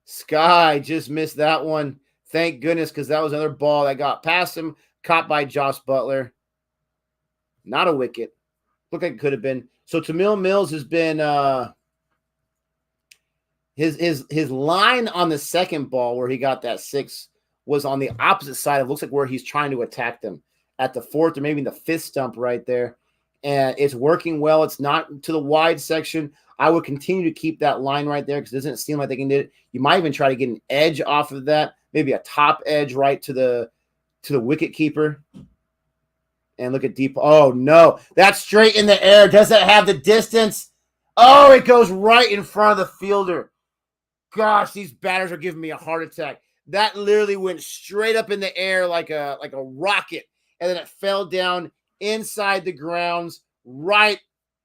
Sky just missed that one. Thank goodness, because that was another ball that got past him, caught by Jos Butler. Not a wicket. Looked like it could have been. So Tamil Mills has been his line on the second ball where he got that 6 was on the opposite side. It looks like where he's trying to attack them at the 4th or maybe the 5th stump right there. And it's working well. It's not to the wide section. I would continue to keep that line right there because it doesn't seem like they can do it. You might even try to get an edge off of that, maybe a top edge right to the wicket keeper. And look at deep. Oh, no. That's straight in the air. Does it have the distance? Oh, it goes right in front of the fielder. Gosh, these batters are giving me a heart attack. That literally went straight up in the air like a rocket. And then it fell down inside the grounds right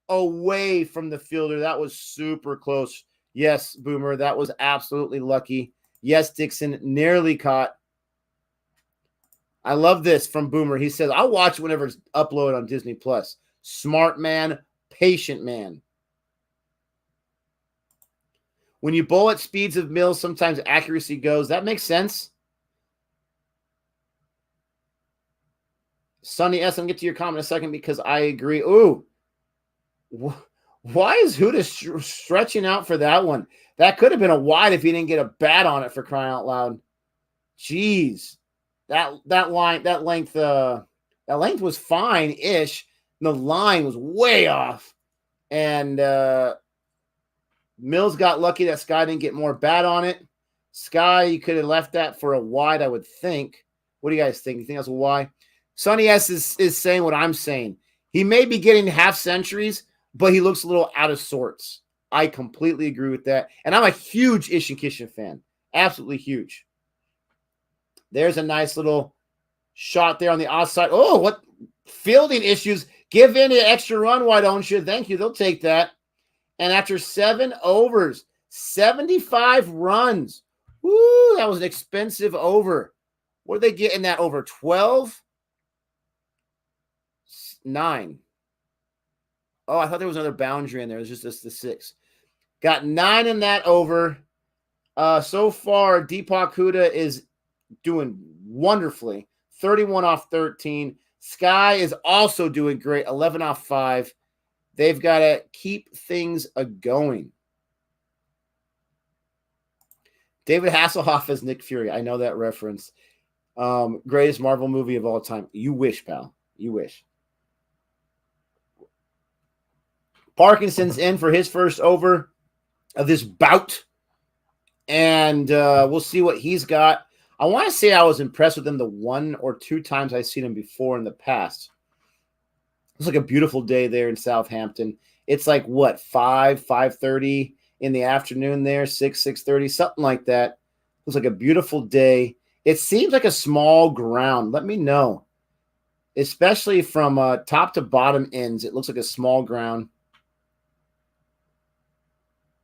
away from the fielder. That was super close. Yes, Boomer, that was absolutely lucky. Yes, Dixon, nearly caught. I love this from Boomer. He says, I'll watch it whenever it's uploaded on Disney+. Smart man, patient man. When you bowl at speeds of Mills, sometimes accuracy goes. That makes sense. Sonny S., I'll get to your comment in a second because I agree. Ooh. Why is Huda stretching out for that one? That could have been a wide if he didn't get a bat on it, for crying out loud. Jeez. That length was fine-ish. The line was way off. And Mills got lucky that Sky didn't get more bat on it. Sky, you could have left that for a wide, I would think. What do you guys think? You think that's a wide? Sonny S is saying what I'm saying. He may be getting half centuries, but he looks a little out of sorts. I completely agree with that. And I'm a huge Ishan Kishan fan. Absolutely huge. There's a nice little shot there on the outside. Oh, what fielding issues. Give in an extra run, why don't you? Thank you. They'll take that. And after 7 overs, 75 runs. Woo, that was an expensive over. What did they get in that over? 12? 9. Oh, I thought there was another boundary in there. It was just the 6. Got 9 in that over. So far, Deepak Huda is doing wonderfully. 31 off 13. Sky is also doing great. 11 off 5. They've got to keep things going. David Hasselhoff as Nick Fury. I know that reference. Greatest Marvel movie of all time. You wish, pal. You wish. Parkinson's in for his first over of this bout. And we'll see what he's got. I want to say I was impressed with him the 1 or 2 times I've seen him before in the past. It's like a beautiful day there in Southampton. It's like, what, 5:30 in the afternoon there, 6:30, something like that. It was like a beautiful day. It seems like a small ground. Let me know. Especially from top to bottom ends, it looks like a small ground.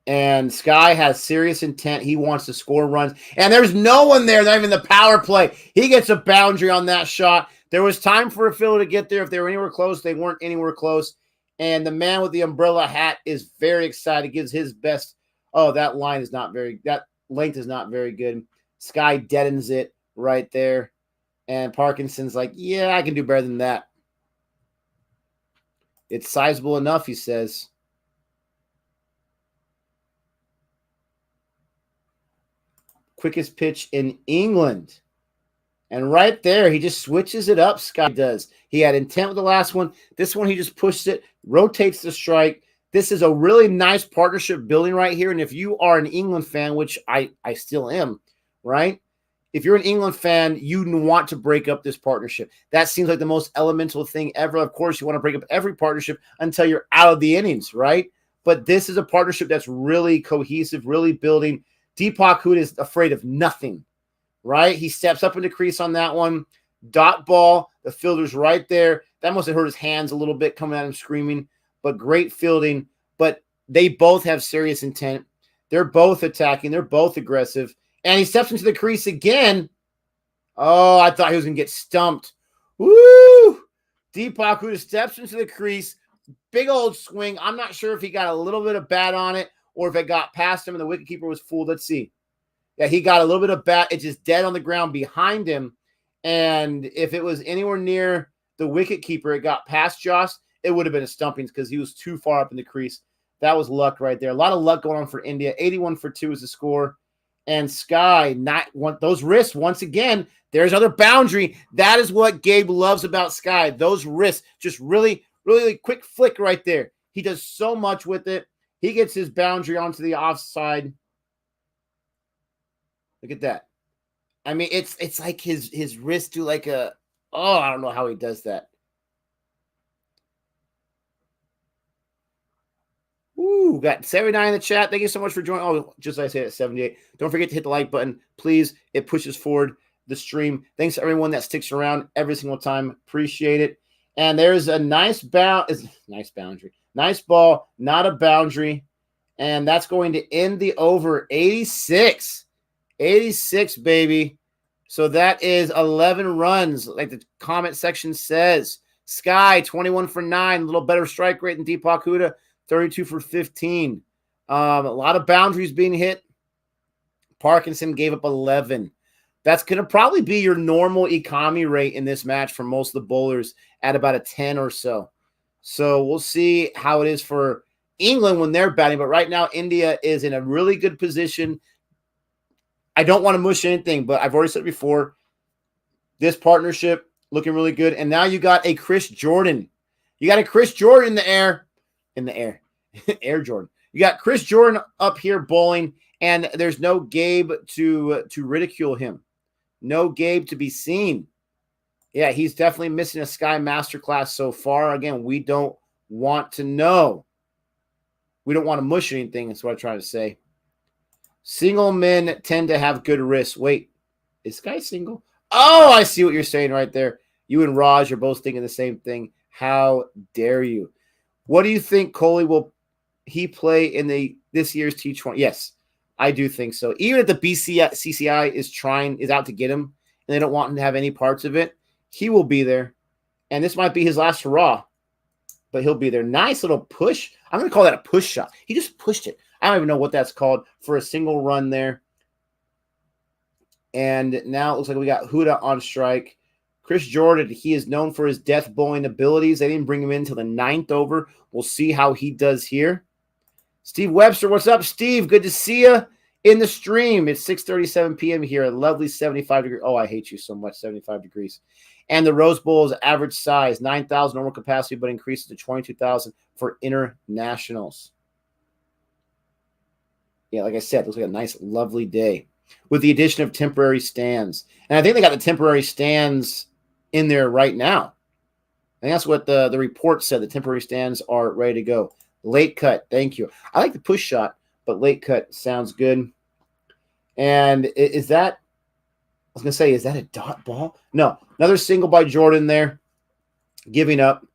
And Sky has serious intent. He wants to score runs. And there's no one there, not even the power play. He gets a boundary on that shot. There was time for a fielder to get there. If they were anywhere close, they weren't anywhere close. And the man with the umbrella hat is very excited, gives his best. Oh, that length is not very good. Sky deadens it right there. And Parkinson's like, yeah, I can do better than that. It's sizable enough, he says. Quickest pitch in England. And right there, he just switches it up, Sky does. He had intent with the last one. This one, he just pushes it, rotates the strike. This is a really nice partnership building right here. And if you are an England fan, which I still am, right? If you're an England fan, you want to break up this partnership. That seems like the most elemental thing ever. Of course, you want to break up every partnership until you're out of the innings, right? But this is a partnership that's really cohesive, really building. Deepak Huda is afraid of nothing, right? He steps up in the crease on that one. Dot ball. The fielder's right there. That must have hurt his hands a little bit coming at him screaming, but great fielding. But they both have serious intent. They're both attacking. They're both aggressive. And he steps into the crease again. Oh, I thought he was going to get stumped. Woo! Deepak Huda steps into the crease. Big old swing. I'm not sure if he got a little bit of bat on it or if it got past him and the wicketkeeper was fooled. Let's see. Yeah, he got a little bit of bat. It's just dead on the ground behind him. And if it was anywhere near the wicketkeeper, it got past Jos, it would have been a stumping because he was too far up in the crease. That was luck right there. A lot of luck going on for India. 81 for 2 is the score. And Sky, not one, those wrists, once again, there's other boundary. That is what Gabe loves about Sky. Those wrists, just really, really quick flick right there. He does so much with it. He gets his boundary onto the offside. Look at that. I mean, it's like his wrist do like a, oh, I don't know how he does that. Ooh, got 79 in the chat. Thank you so much for joining. Oh, just like I said, at 78. Don't forget to hit the like button. Please, it pushes forward the stream. Thanks to everyone that sticks around every single time. Appreciate it. And there's a nice boundary. Nice ball, not a boundary. And that's going to end the over. 86. 86, baby. So that is 11 runs, like the comment section says. Sky, 21 for 9. A little better strike rate than Deepak Huda. 32 for 15. A lot of boundaries being hit. Parkinson gave up 11. That's going to probably be your normal economy rate in this match for most of the bowlers at about a 10 or so. So we'll see how it is for England when they're batting. But right now, India is in a really good position. I don't want to mush anything, but I've already said it before. This partnership looking really good. And now you got a Chris Jordan. You got a Chris Jordan in the air. Air Jordan. You got Chris Jordan up here bowling, and there's no Gabe to ridicule him. No Gabe to be seen. Yeah, he's definitely missing a Sky Masterclass so far. Again, we don't want to know. We don't want to mush anything. That's what I'm trying to say. Single men tend to have good wrists. Wait, is Sky single? Oh, I see what you're saying right there. You and Raj are both thinking the same thing. How dare you? What do you think Kohli will he play in this year's T20? Yes, I do think so. Even if the CCI is out to get him and they don't want him to have any parts of it, he will be there. And this might be his last hurrah, but he'll be there. Nice little push. I'm going to call that a push shot. He just pushed it. I don't even know what that's called for a single run there. And now it looks like we got Huda on strike. Chris Jordan, he is known for his death bowling abilities. They didn't bring him in until the 9th over. We'll see how he does here. Steve Webster, what's up, Steve? Good to see you in the stream. It's 6:37 p.m. here. A lovely 75 degrees. Oh, I hate you so much, 75 degrees. And the Rose Bowl is average size, 9,000 normal capacity, but increases to 22,000 for internationals. Yeah, like I said, it looks like a nice, lovely day with the addition of temporary stands. And I think they got the temporary stands in there right now. I think that's what the report said. The temporary stands are ready to go. Late cut. Thank you. I like the push shot, but late cut sounds good. And is that, I was going to say, is that a dot ball? No. Another single by Jordan there, giving up.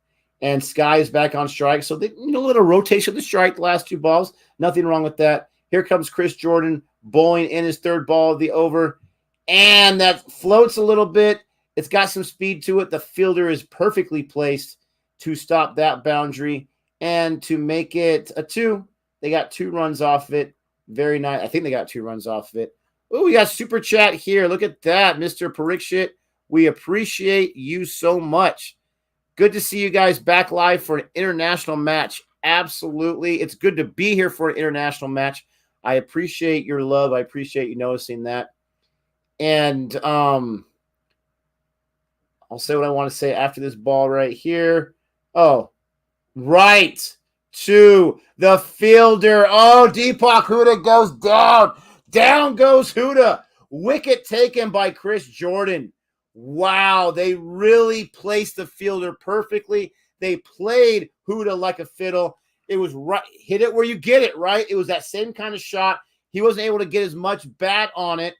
And Sky is back on strike. So, a little rotation of the strike, the last 2 balls. Nothing wrong with that. Here comes Chris Jordan bowling in his 3rd ball of the over. And that floats a little bit. It's got some speed to it. The fielder is perfectly placed to stop that boundary and to make it a 2. They got 2 runs off it. Very nice. I think they got 2 runs off of it. Oh, we got super chat here. Look at that, Mr. Parikshit. We appreciate you so much. Good to see you guys back live for an international match. Absolutely. It's good to be here for an international match. I appreciate your love. I appreciate you noticing that. And I'll say what I want to say after this ball right here. Oh, right. to the fielder. Oh, Deepak Huda goes down. Down goes Huda. Wicket taken by Chris Jordan. Wow, they really placed the fielder perfectly. They played Huda like a fiddle. It was right. Hit it where you get it, right? It was that same kind of shot. He wasn't able to get as much bat on it.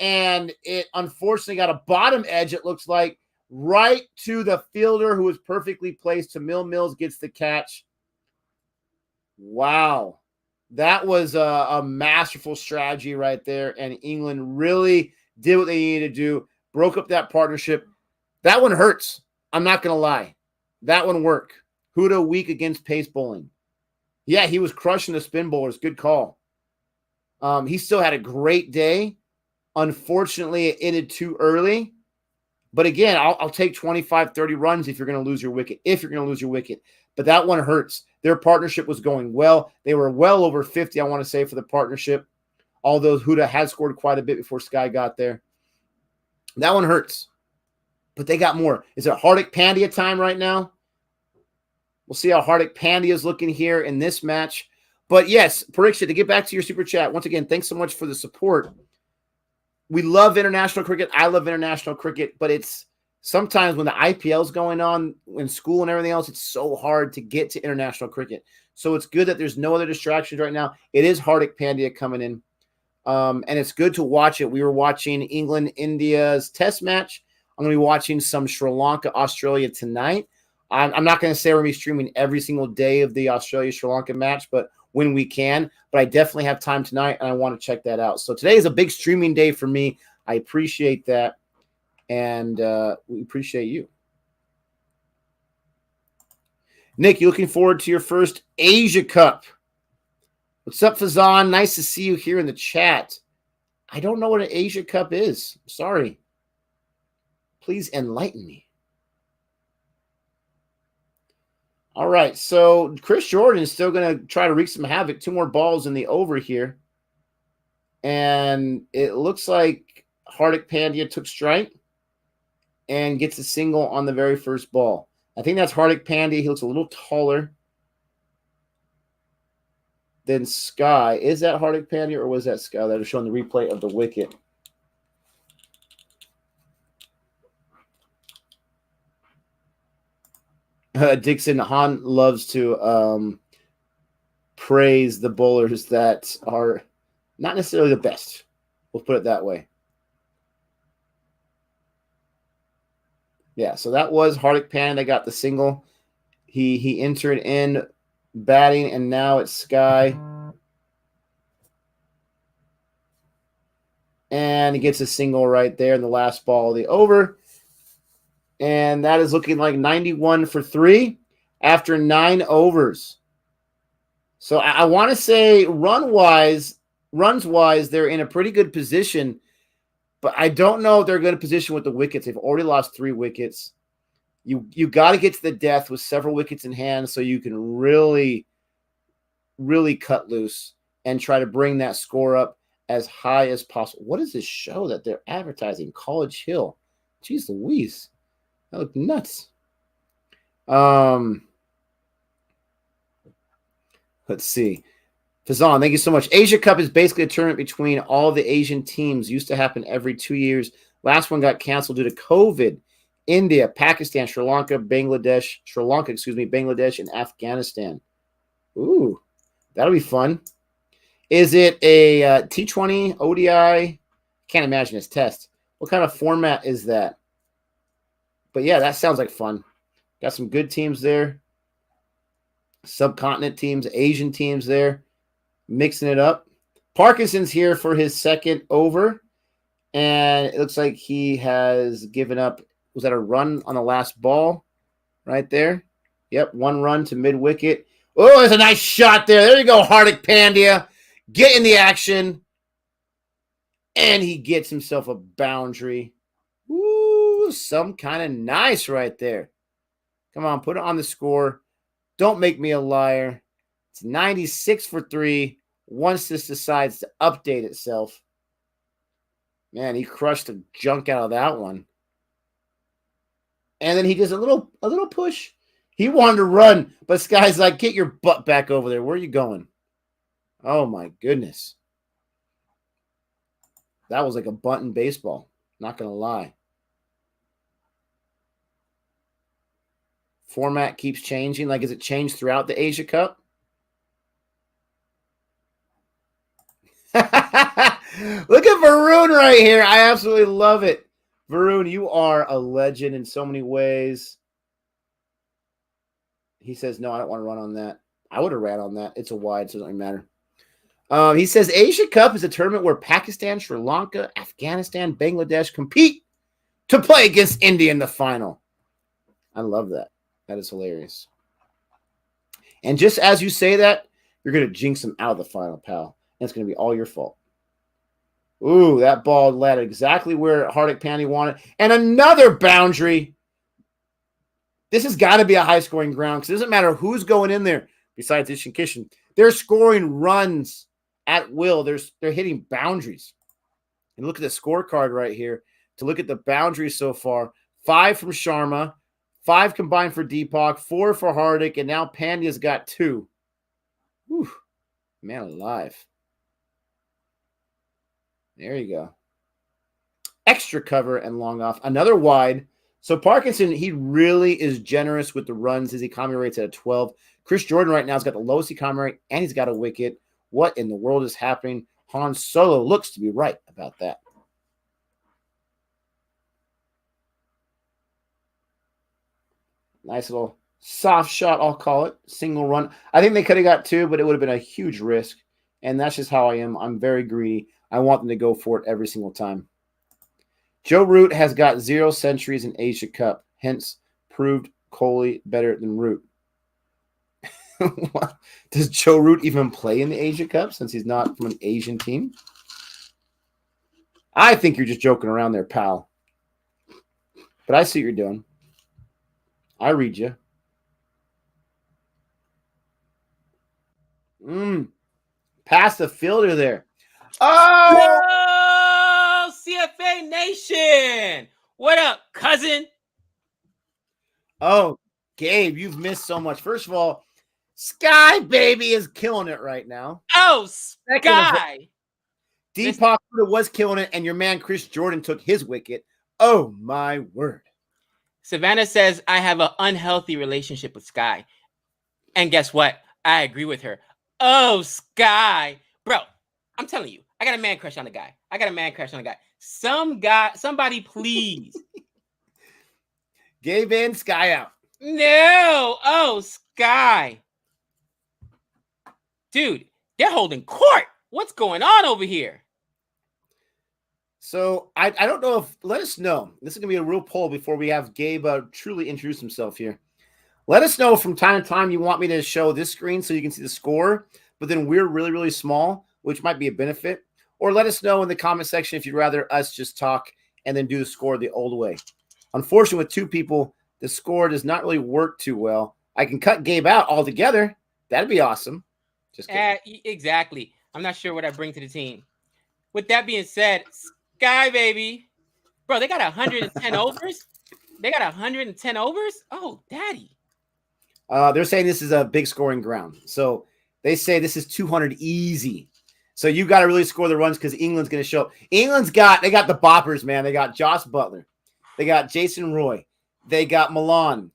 And it unfortunately got a bottom edge, it looks like, right to the fielder who was perfectly placed. Tamil Mills gets the catch. Wow. That was a masterful strategy right there. And England really did what they needed to do, broke up that partnership. That one hurts. I'm not going to lie. That one worked. Huda weak against pace bowling. Yeah, he was crushing the spin bowlers. Good call. He still had a great day. Unfortunately, it ended too early. But again, I'll take 25, 30 runs if you're going to lose your wicket. But that one hurts. Their partnership was going well. They were well over 50, I want to say, for the partnership. Although Huda had scored quite a bit before Sky got there. That one hurts. But they got more. Is it Hardik Pandya time right now? We'll see how Hardik Pandya is looking here in this match. But yes, Pariksha, to get back to your super chat, once again, thanks so much for the support. We love international cricket. I love international cricket, but it's sometimes when the IPL is going on in school and everything else, it's so hard to get to international cricket. So it's good that there's no other distractions right now. It is Hardik Pandya coming in, and it's good to watch it. We were watching England-India's test match. I'm going to be watching some Sri Lanka-Australia tonight. I'm not going to say we're going to be streaming every single day of the Australia-Sri Lanka match, but when we can. But I definitely have time tonight, and I want to check that out. So today is a big streaming day for me. I appreciate that, and we appreciate you. Nick, you looking forward to your first Asia Cup? What's up, Fazan? Nice to see you here in the chat. I don't know what an Asia Cup is. Sorry. Please enlighten me. All right, so Chris Jordan is still going to try to wreak some havoc. 2 more balls in the over here. And it looks like Hardik Pandya took strike and gets a single on the very first ball. I think that's Hardik Pandya. He looks a little taller than Sky. Is that Hardik Pandya or was that Sky? That was showing the replay of the wicket. Dixon Hahn loves to praise the bowlers that are not necessarily the best. We'll put it that way. Yeah, so that was Hardik Pandya that got the single. He entered in batting, and now it's Sky. And he gets a single right there in the last ball of the over. And that is looking like 91 for 3 after 9 overs. So I want to say runs-wise, they're in a pretty good position. But I don't know if they're in a good position with the wickets. They've already lost 3 wickets. You got to get to the death with several wickets in hand so you can really, really cut loose and try to bring that score up as high as possible. What is this show that they're advertising? College Hill. Jeez Louise. That looked nuts. Let's see. Fazan, thank you so much. Asia Cup is basically a tournament between all the Asian teams. Used to happen every 2 years. Last one got canceled due to COVID. India, Pakistan, Bangladesh, and Afghanistan. Ooh, that'll be fun. Is it a T20 ODI? Can't imagine it's test. What kind of format is that? But yeah, that sounds like fun. Got some good teams there. Subcontinent teams, Asian teams there. Mixing it up. Parkinson's here for his second over. And it looks like he has given up. Was that a run on the last ball? Right there. Yep, 1 run to mid-wicket. Oh, there's a nice shot there. There you go, Hardik Pandya. Get in the action. And he gets himself a boundary. Ooh, some kind of nice right there. Come on, put it on the score. Don't make me a liar. It's 96 for 3 once this decides to update itself. Man, he crushed the junk out of that one. And then he does a little push He wanted to run, but Sky's like, get your butt back over there. Where are you going? Oh, my goodness. That was like a bunt in baseball. Not going to lie. Format keeps changing. Like, has it changed throughout the Asia Cup? Look at Varun right here. I absolutely love it. Varun, you are a legend in so many ways. He says, no, I don't want to run on that. I would have ran on that. It's a wide, so it doesn't matter. He says Asia Cup is a tournament where Pakistan, Sri Lanka, Afghanistan, Bangladesh compete to play against India in the final. I love that. That is hilarious. And just as you say that, you're going to jinx them out of the final, pal. And it's going to be all your fault. Ooh, that ball landed exactly where Hardik Pandya wanted. And another boundary. This has got to be a high-scoring ground because it doesn't matter who's going in there besides Ishan Kishan. They're scoring runs at will. They're hitting boundaries. And look at the scorecard right here. To look at the boundaries so far, 5 from Sharma, 5 combined for Deepak, 4 for Hardik, and now Pandya's got 2. Whew, man alive. There you go. Extra cover and long off. Another wide. So Parkinson, he really is generous with the runs. His economy rate's at a 12. Chris Jordan right now has got the lowest economy rate, and he's got a wicket. What in the world is happening? Han Solo looks to be right about that. Nice little soft shot, I'll call it. Single run. I think they could have got 2, but it would have been a huge risk. And that's just how I am. I'm very greedy. I want them to go for it every single time. Joe Root has got 0 centuries in Asia Cup. Hence, proved Kohli better than Root. Does Joe Root even play in the Asia Cup since he's not from an Asian team? I think you're just joking around there, pal. But I see what you're doing. I read you. Past the fielder there. Oh, CFA Nation. What up, cousin? Oh, Gabe, you've missed so much. First of all, Sky Baby is killing it right now. Oh, Sky. Deepak was killing it, and your man Chris Jordan took his wicket. Oh, my word. Savannah says, I have an unhealthy relationship with Sky. And guess what? I agree with her. Oh, Sky. Bro, I'm telling you, I got a man crush on the guy. Somebody please. Gabe in, Sky out. No. Oh, Sky. Dude, they're holding court. What's going on over here? So I don't know if, let us know. This is going to be a real poll before we have Gabe truly introduce himself here. Let us know from time to time you want me to show this screen so you can see the score, but then we're really, really small, which might be a benefit. Or let us know in the comment section if you'd rather us just talk and then do the score the old way. Unfortunately, with 2 people, the score does not really work too well. I can cut Gabe out altogether. That'd be awesome. Just kidding. Exactly. I'm not sure what I bring to the team. With that being said, Sky Baby. Bro, they got 110 overs? They got 110 overs? Oh, daddy. They're saying this is a big scoring ground. So they say this is 200 easy. So you got to really score the runs because England's going to show up. They got the boppers, man. They got Jos Butler. They got Jason Roy. They got Milan.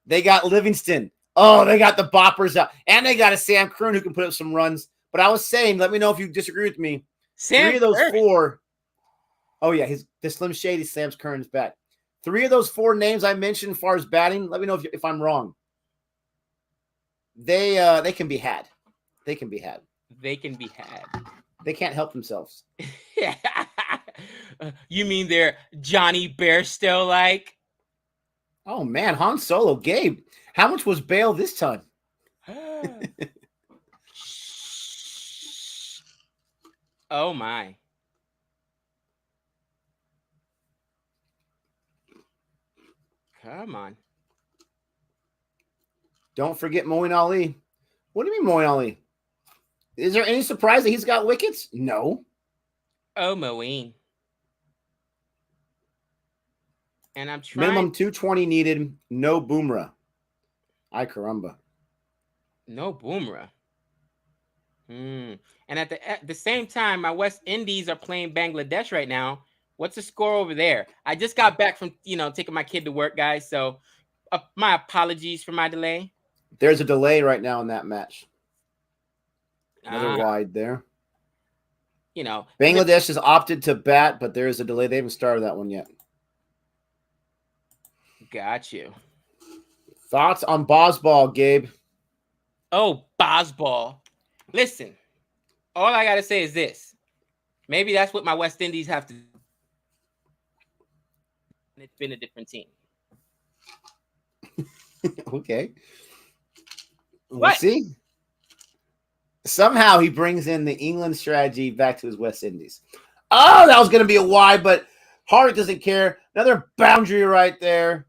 They got Livingston. Oh, they got the boppers out. And they got a Sam Curran who can put up some runs. But I was saying, let me know if you disagree with me. Sam 3 of those Curran. 4. Oh, yeah, the Slim Shady Sam Curran's back. 3 of those 4 names I mentioned as far as batting, let me know if I'm wrong. They can be had. They can be had. They can be had. They can't help themselves. You mean they're Johnny Bairstow like? Oh, man, Han Solo. Gabe, how much was bail this time? Oh, my. Come on. Don't forget Moeen Ali. What do you mean Moeen Ali? Is there any surprise that he's got wickets? No. Oh, Moeen. And I'm trying. Minimum 220 needed. No Boomerang. Ay caramba. No Boomerang. And at the same time, my West Indies are playing Bangladesh right now. What's the score over there? I just got back from taking my kid to work, guys. So my apologies for my delay. There's a delay right now in that match. Another Ah, wide there. It's Bangladesh has opted to bat, but there is a delay. They haven't started that one yet. got you. Thoughts on Bosball, Gabe? Oh, Bosball. Listen, all I gotta say is this. Maybe that's what my West Indies have to do. It's been a different team. Okay. We'll What? see. Somehow he brings in the England strategy back to his West Indies. Oh, that was going to be a wide, but Hart doesn't care. Another boundary right there.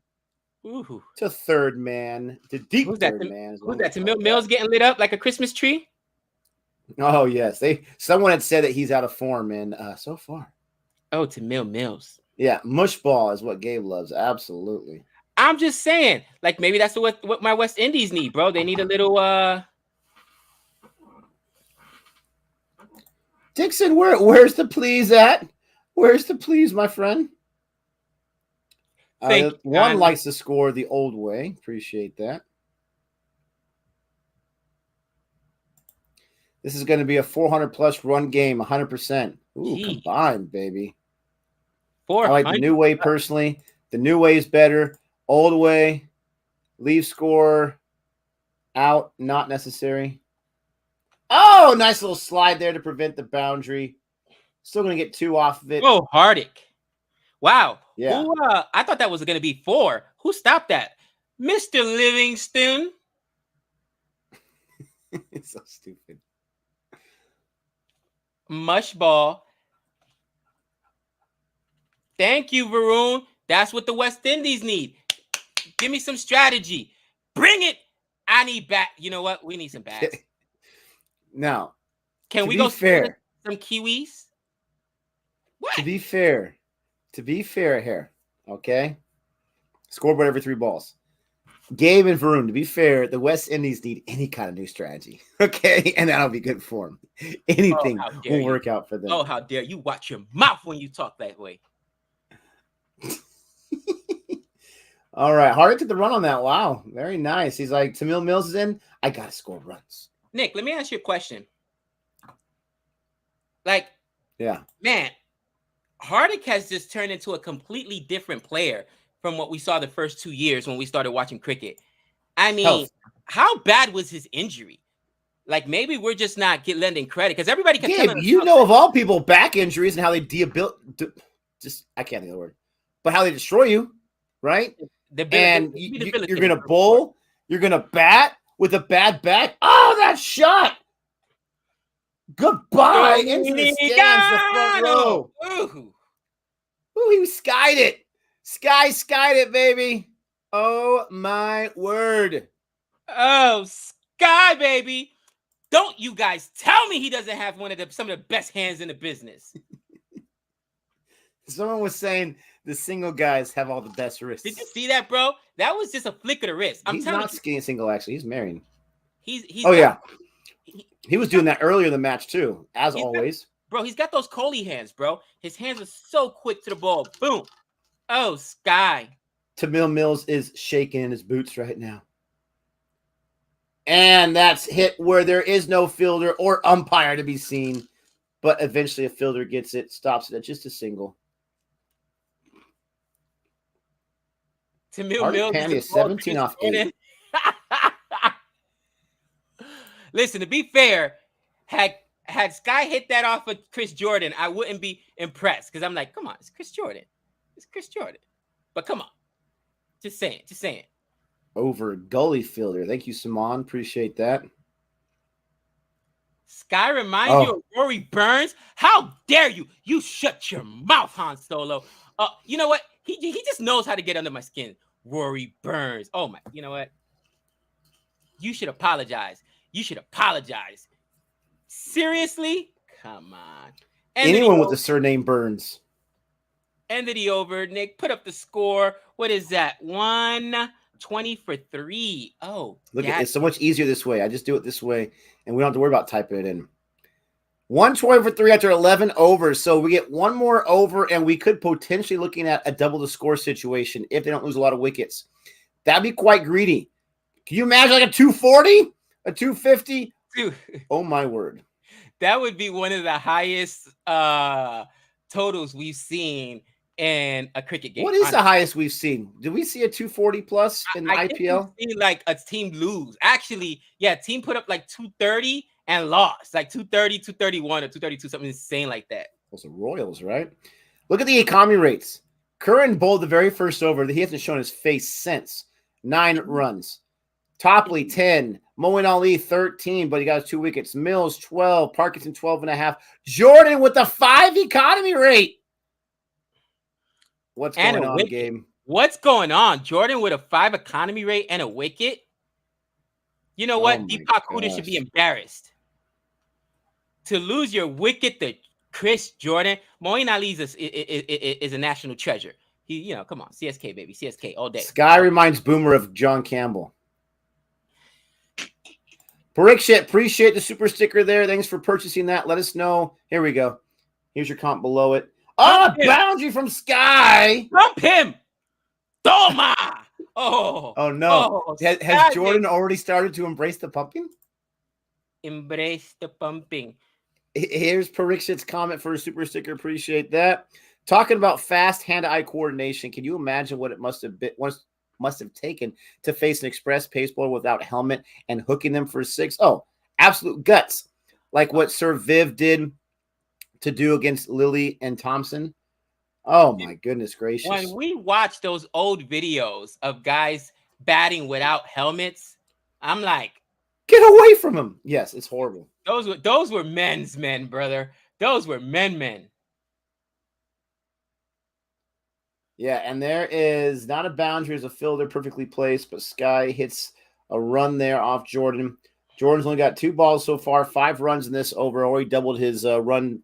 Ooh. To third man. To deep Who's third that? man. Who's that? Tamil Mills getting lit up like a Christmas tree? Oh, yes. Someone had said that he's out of form, and so far. Oh, Tamil Mills. Yeah, mush ball is what Gabe loves. Absolutely. I'm just saying, like maybe that's what my West Indies need, bro. They need a little Dixon, where's the please at? Where's the please, my friend? One likes to score the old way. Appreciate that. This is going to be a 400-plus run game, 100%. Ooh, combined, baby. I like the new way personally. The new way is better. Old way, leave score, out, not necessary. Oh, nice little slide there to prevent the boundary. Still going to get 2 off of it. Oh, Hardick. Wow. Yeah. I thought that was going to be 4. Who stopped that? Mr. Livingston. It's so stupid. Mush ball. Thank you, Varun. That's what the West Indies need. Give me some strategy. Bring it. I need bat. You know what? We need some bats. Now, can we go fair? Some Kiwis? What? To be fair here, okay? Scoreboard every 3 balls. Gabe and Varun, to be fair, the West Indies need any kind of new strategy, okay? And that'll be good for them. Anything will work out for them. Oh, how dare you watch your mouth when you talk that way. All right, Hart took the run on that. Wow, very nice. He's like, Tamil Mills is in. I got to score runs. Nick, let me ask you a question. Like, yeah, man, Hardick has just turned into a completely different player from what we saw the first 2 years when we started watching cricket. I mean, how bad was his injury? Like, maybe we're just not lending credit because everybody can tell him. You know, of all people, back injuries and how they I can't think of the word, but how they destroy you, right? And you're going to bowl, you're going to bat with a bad back. Oh, that shot! Goodbye into the stands, the front row. Ooh, he skied it. Skied it, baby. Oh, my word. Oh, Sky, baby. Don't you guys tell me he doesn't have some of the best hands in the business. Someone was saying the single guys have all the best wrists. Did you see that, bro? That was just a flick of the wrist. He's not single, actually. He's married. He's yeah. He was doing that earlier in the match, too, as always. Bro, he's got those Coley hands, bro. His hands are so quick to the ball. Boom. Oh, Sky. Tamil Mills is shaking in his boots right now. And that's hit where there is no fielder or umpire to be seen. But eventually a fielder gets it, stops it at just a single. Tamil Mills is 17 off 8. Listen, to be fair, had Sky hit that off of Chris Jordan, I wouldn't be impressed because I'm like, come on, it's Chris Jordan. It's Chris Jordan. But come on. Just saying. Over gully fielder. Thank you, Simon. Appreciate that. Sky reminds you of Rory Burns? How dare you? You shut your mouth, Han Solo. You know what? He just knows how to get under my skin. Rory Burns. Oh, my. You know what? You should apologize. Seriously? Come on. Anyone with the surname Burns. End of the over, Nick. Put up the score. What is that? 1 20 for 3. Oh, Look, it's so much easier this way. I just do it this way, and we don't have to worry about typing it in. 120 for 3 after 11 overs. So we get one more over, and we could potentially looking at a double the score situation if they don't lose a lot of wickets. That'd be quite greedy. Can you imagine like a 240, a 250? Dude, oh my word. That would be one of the highest totals we've seen in a cricket game. What is the highest we've seen? Did we see a 240 plus in the IPL? Think we've seen like a team lose. Actually, yeah, team put up like 230 and lost, like 230, 231, or 232, something insane like that. Those are Royals, right? Look at the economy rates. Curran bowled the very first over. He hasn't shown his face since. 9 runs. Topley, 10. Moeen Ali, 13, but he got his 2 wickets. Mills, 12. Parkinson, 12.5. Jordan with the 5 economy rate. What's going on, game? What's going on? Jordan with a 5 economy rate and a wicket? You know what? Deepak Huda should be embarrassed. To lose your wicket to Chris Jordan, Moeen Ali is a national treasure. He, come on, CSK, baby. CSK all day. Sky reminds Boomer of John Campbell. Parikshit, appreciate the super sticker there. Thanks for purchasing that. Let us know. Here we go. Here's your comp below it. Oh, boundary from Sky. Dump him. Toma. Oh no. Has Jordan already started to embrace the pumping? Embrace the pumping. Here's Parikshit's comment for a super sticker. Appreciate that. Talking about fast hand-eye coordination. Can you imagine what it must have taken to face an express pace bowler without helmet and hooking them for 6? Oh, absolute guts. Like what Sir Viv did to do against Lilly and Thompson. Oh, my goodness gracious. When we watch those old videos of guys batting without helmets, I'm like, get away from him. Yes, it's horrible. Those were men's men, brother. Those were men. Yeah, and there is not a boundary as a fielder perfectly placed, but Sky hits a run there off Jordan. Jordan's only got 2 balls so far, 5 runs in this over, already doubled his run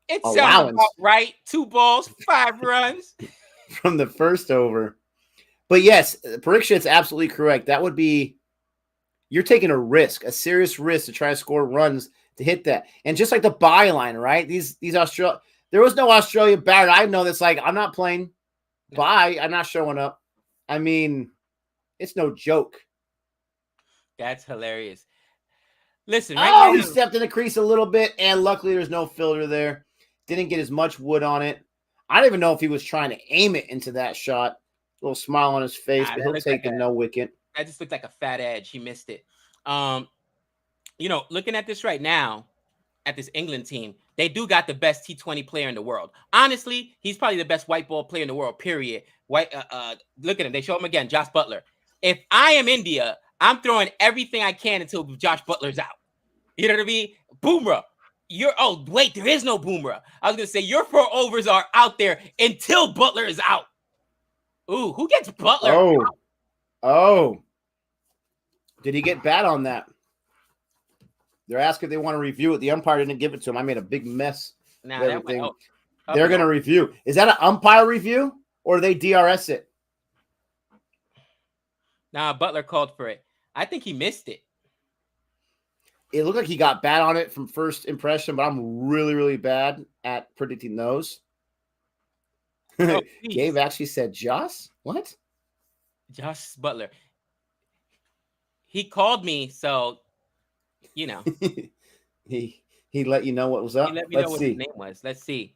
allowance. Sounds about right. 2 balls, 5 runs. From the first over. But yes, Parikshit's absolutely correct. That would be, you're taking a risk, a serious risk to try to score runs to hit that. And just like the byline, right? These Australia. There was no Australia batter. I know that's like, I'm not playing. Bye. I'm not showing up. I mean, it's no joke. That's hilarious. Listen, he stepped in the crease a little bit, and luckily there's no filter there. Didn't get as much wood on it. I don't even know if he was trying to aim it into that shot. A little smile on his face, but he'll take the no wicket. That just looked like a fat edge. He missed it. Looking at this right now, at this England team, they do got the best T20 player in the world. Honestly, he's probably the best white ball player in the world, period. Look at him. They show him again, Jos Butler. If I am India, I'm throwing everything I can until Jos Butler's out. You know what I mean? Boomerang. There is no Boomerang. I was going to say, your 4 overs are out there until Butler is out. Ooh, who gets Butler out? Oh. Did he get bad on that? They're asking if they want to review it. The umpire didn't give it to him. I made a big mess. They're going to review. Is that an umpire review, or do they DRS it? Nah, Butler called for it. I think he missed it. It looked like he got bad on it from first impression, but I'm really, really bad at predicting those. Gabe actually said, Jos? What? Jos Butler. He called me, so... he let you know what was up. He let me know what his name was. Let's see.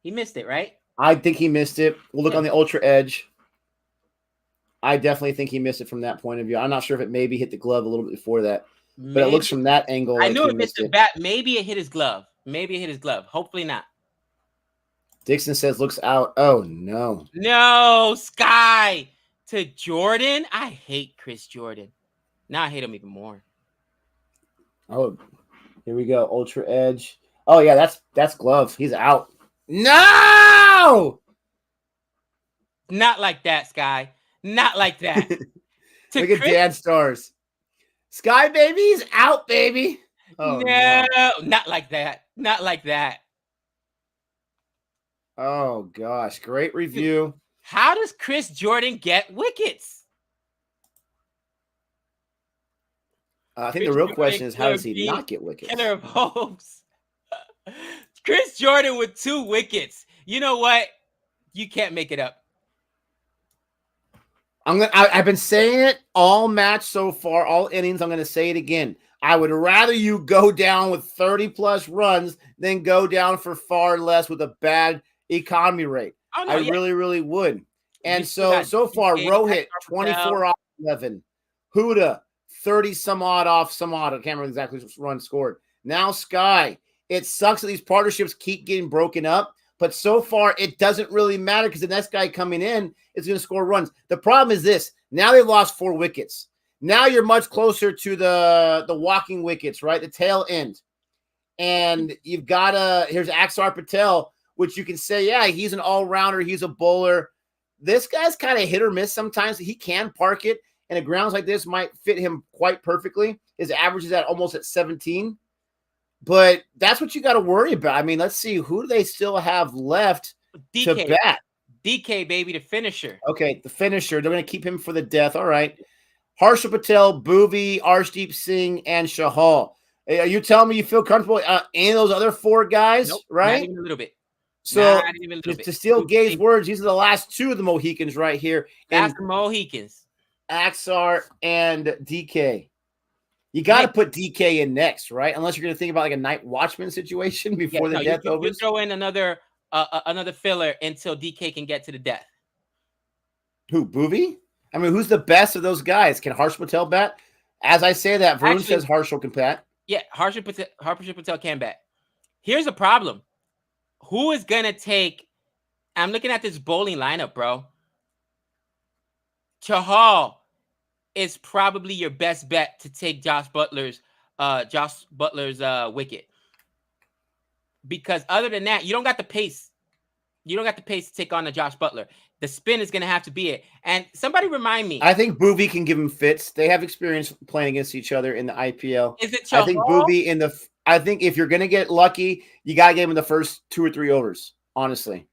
He missed it, right? I think he missed it. We'll look on the ultra edge. I definitely think he missed it from that point of view. I'm not sure if it maybe hit the glove a little bit before that, but it looks from that angle. I knew it missed the bat. Maybe it hit his glove. Hopefully not. Dixon says looks out. Oh no. No, Sky to Jordan. I hate Chris Jordan. Now I hate him even more. Oh, here we go. Ultra edge. Oh yeah, that's glove. He's out. No! Not like that, Sky. Not like that. Look at Dan Stars. Sky baby's out, baby. Oh, no, not like that. Not like that. Oh gosh, great review. How does Chris Jordan get wickets? I think the Chris real Jordan, question is how killer does he beast, not get wickets? killer of hopes. Chris Jordan with 2 wickets. You know what? You can't make it up. I've been saying it all match so far, all innings. I'm gonna say it again. I would rather you go down with 30 plus runs than go down for far less with a bad economy rate. Oh I no, yeah. really would. You And still so got far, DK, Rohit Axar 24 Patel. off 11, Huda 30 some odd off some odd. I can't remember exactly which run scored. Now Sky. It sucks that these partnerships keep getting broken up. But so far, it doesn't really matter because the next guy coming in is going to score runs. The problem is this. Now they've lost 4 wickets. Now you're much closer to the walking wickets, right? The tail end. And you've got here's Axar Patel, which you can say, yeah, he's an all-rounder. He's a bowler. This guy's kind of hit or miss sometimes. He can park it, and a grounds like this might fit him quite perfectly. His average is almost at 17. But that's what you got to worry about. I mean, let's see. Who do they still have left to DK, bat? DK, baby, the finisher. Okay, the finisher. They're going to keep him for the death. All right. Harshal Patel, Bhuvi, Arshdeep Singh, and Shahal. Are you telling me you feel comfortable any of those other 4 guys, Nope, right? not even a little bit. So Not even a little bit. to steal Gay's words, these are the last 2 of the Mohicans right here. That's the Mohicans. Axar and DK. You got to put DK in next, right? Unless you're going to think about like a night watchman situation before the death overs. You throw in another filler until DK can get to the death. Who, Bhuvi? I mean, who's the best of those guys? Can Harshal Patel bat? As I say that, Varun says Harshal can bat. Yeah, Harshal Patel can bat. Here's a problem. Who is going to take... I'm looking at this bowling lineup, bro. Chahal is probably your best bet to take Jos Butler's wicket. Because other than that, you don't got the pace. You don't got the pace to take on the Jos Butler. The spin is going to have to be it. And somebody remind me. I think Bhuvi can give him fits. They have experience playing against each other in the IPL. Is it Chahal? I think Bhuvi I think if you're going to get lucky, you got to give him the first 2 or 3 overs, honestly.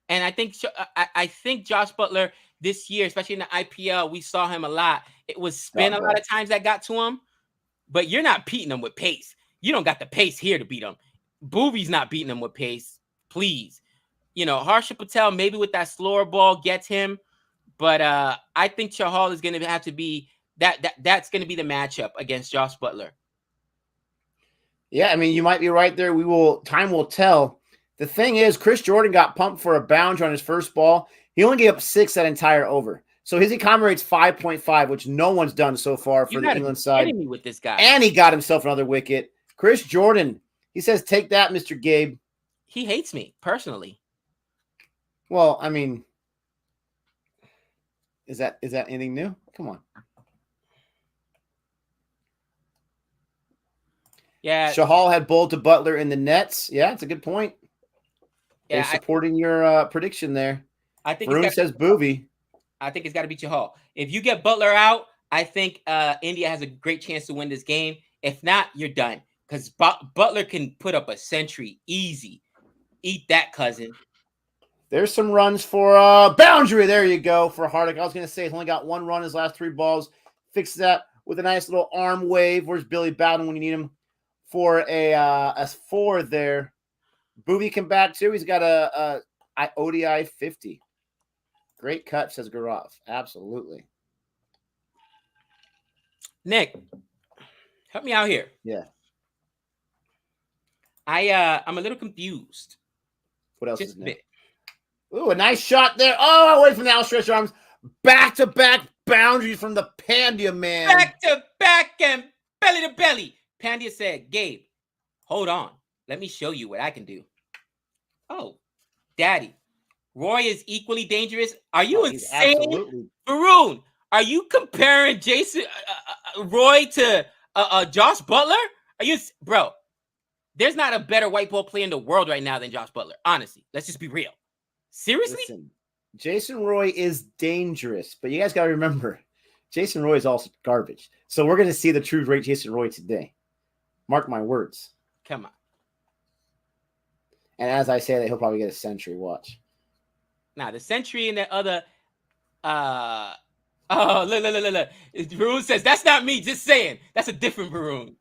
And I think Jos Butler this year, especially in the IPL, we saw him a lot. It was spin a lot of times that got to him. But you're not beating him with pace. You don't got the pace here to beat him. Bhuvi's not beating him with pace. Please. You know, Harshal Patel maybe with that slower ball gets him. But I think Chahal is going to have to be that's going to be the matchup against Jos Butler. Yeah, I mean, you might be right there. Time will tell. The thing is, Chris Jordan got pumped for a boundary on his first ball. He only gave up 6 that entire over. So his economy rate's 5.5, which no one's done so far for the England side. Me with this guy. And he got himself another wicket. Chris Jordan, he says, take that, Mr. Gabe. He hates me, personally. Well, I mean, is that anything new? Come on. Yeah. Shahal had bowled to Butler in the nets. Yeah, it's a good point. Yeah, they're supporting your prediction there. I think Varun says Bhuvi. I think it's got to be Chahal. If you get Butler out, I think India has a great chance to win this game. If not, you're done. Because Butler can put up a century easy. Eat that, cousin. There's some runs for boundary. There you go for Hardik. I was going to say he's only got 1 run in his last 3 balls. Fix that with a nice little arm wave. Where's Billy Bowden when you need him for a 4 there? Bhuvi can bat too. He's got a ODI 50. Great cut, says Gaurav. Absolutely. Nick, help me out here. Yeah. I'm a little confused. What else Just is a new? bit. Ooh, a nice shot there. Oh, away from the outstretched arms. Back-to-back boundaries from the Pandya man. Back-to-back and belly to belly. Pandya said, Gabe, hold on. Let me show you what I can do. Oh, Daddy. Roy is equally dangerous. Are you insane? Absolutely. Varun, are you comparing Roy to Jos Butler? Are you, bro? There's not a better white ball player in the world right now than Jos Butler. Honestly, let's just be real. Seriously? Listen, Jason Roy is dangerous, but you guys got to remember, Jason Roy is also garbage. So we're going to see the true rate Jason Roy today. Mark my words. Come on. And as I say that, he'll probably get a century. Watch. Now, the century and the other Oh, look. Varun says, that's not me, just saying. That's a different Varun.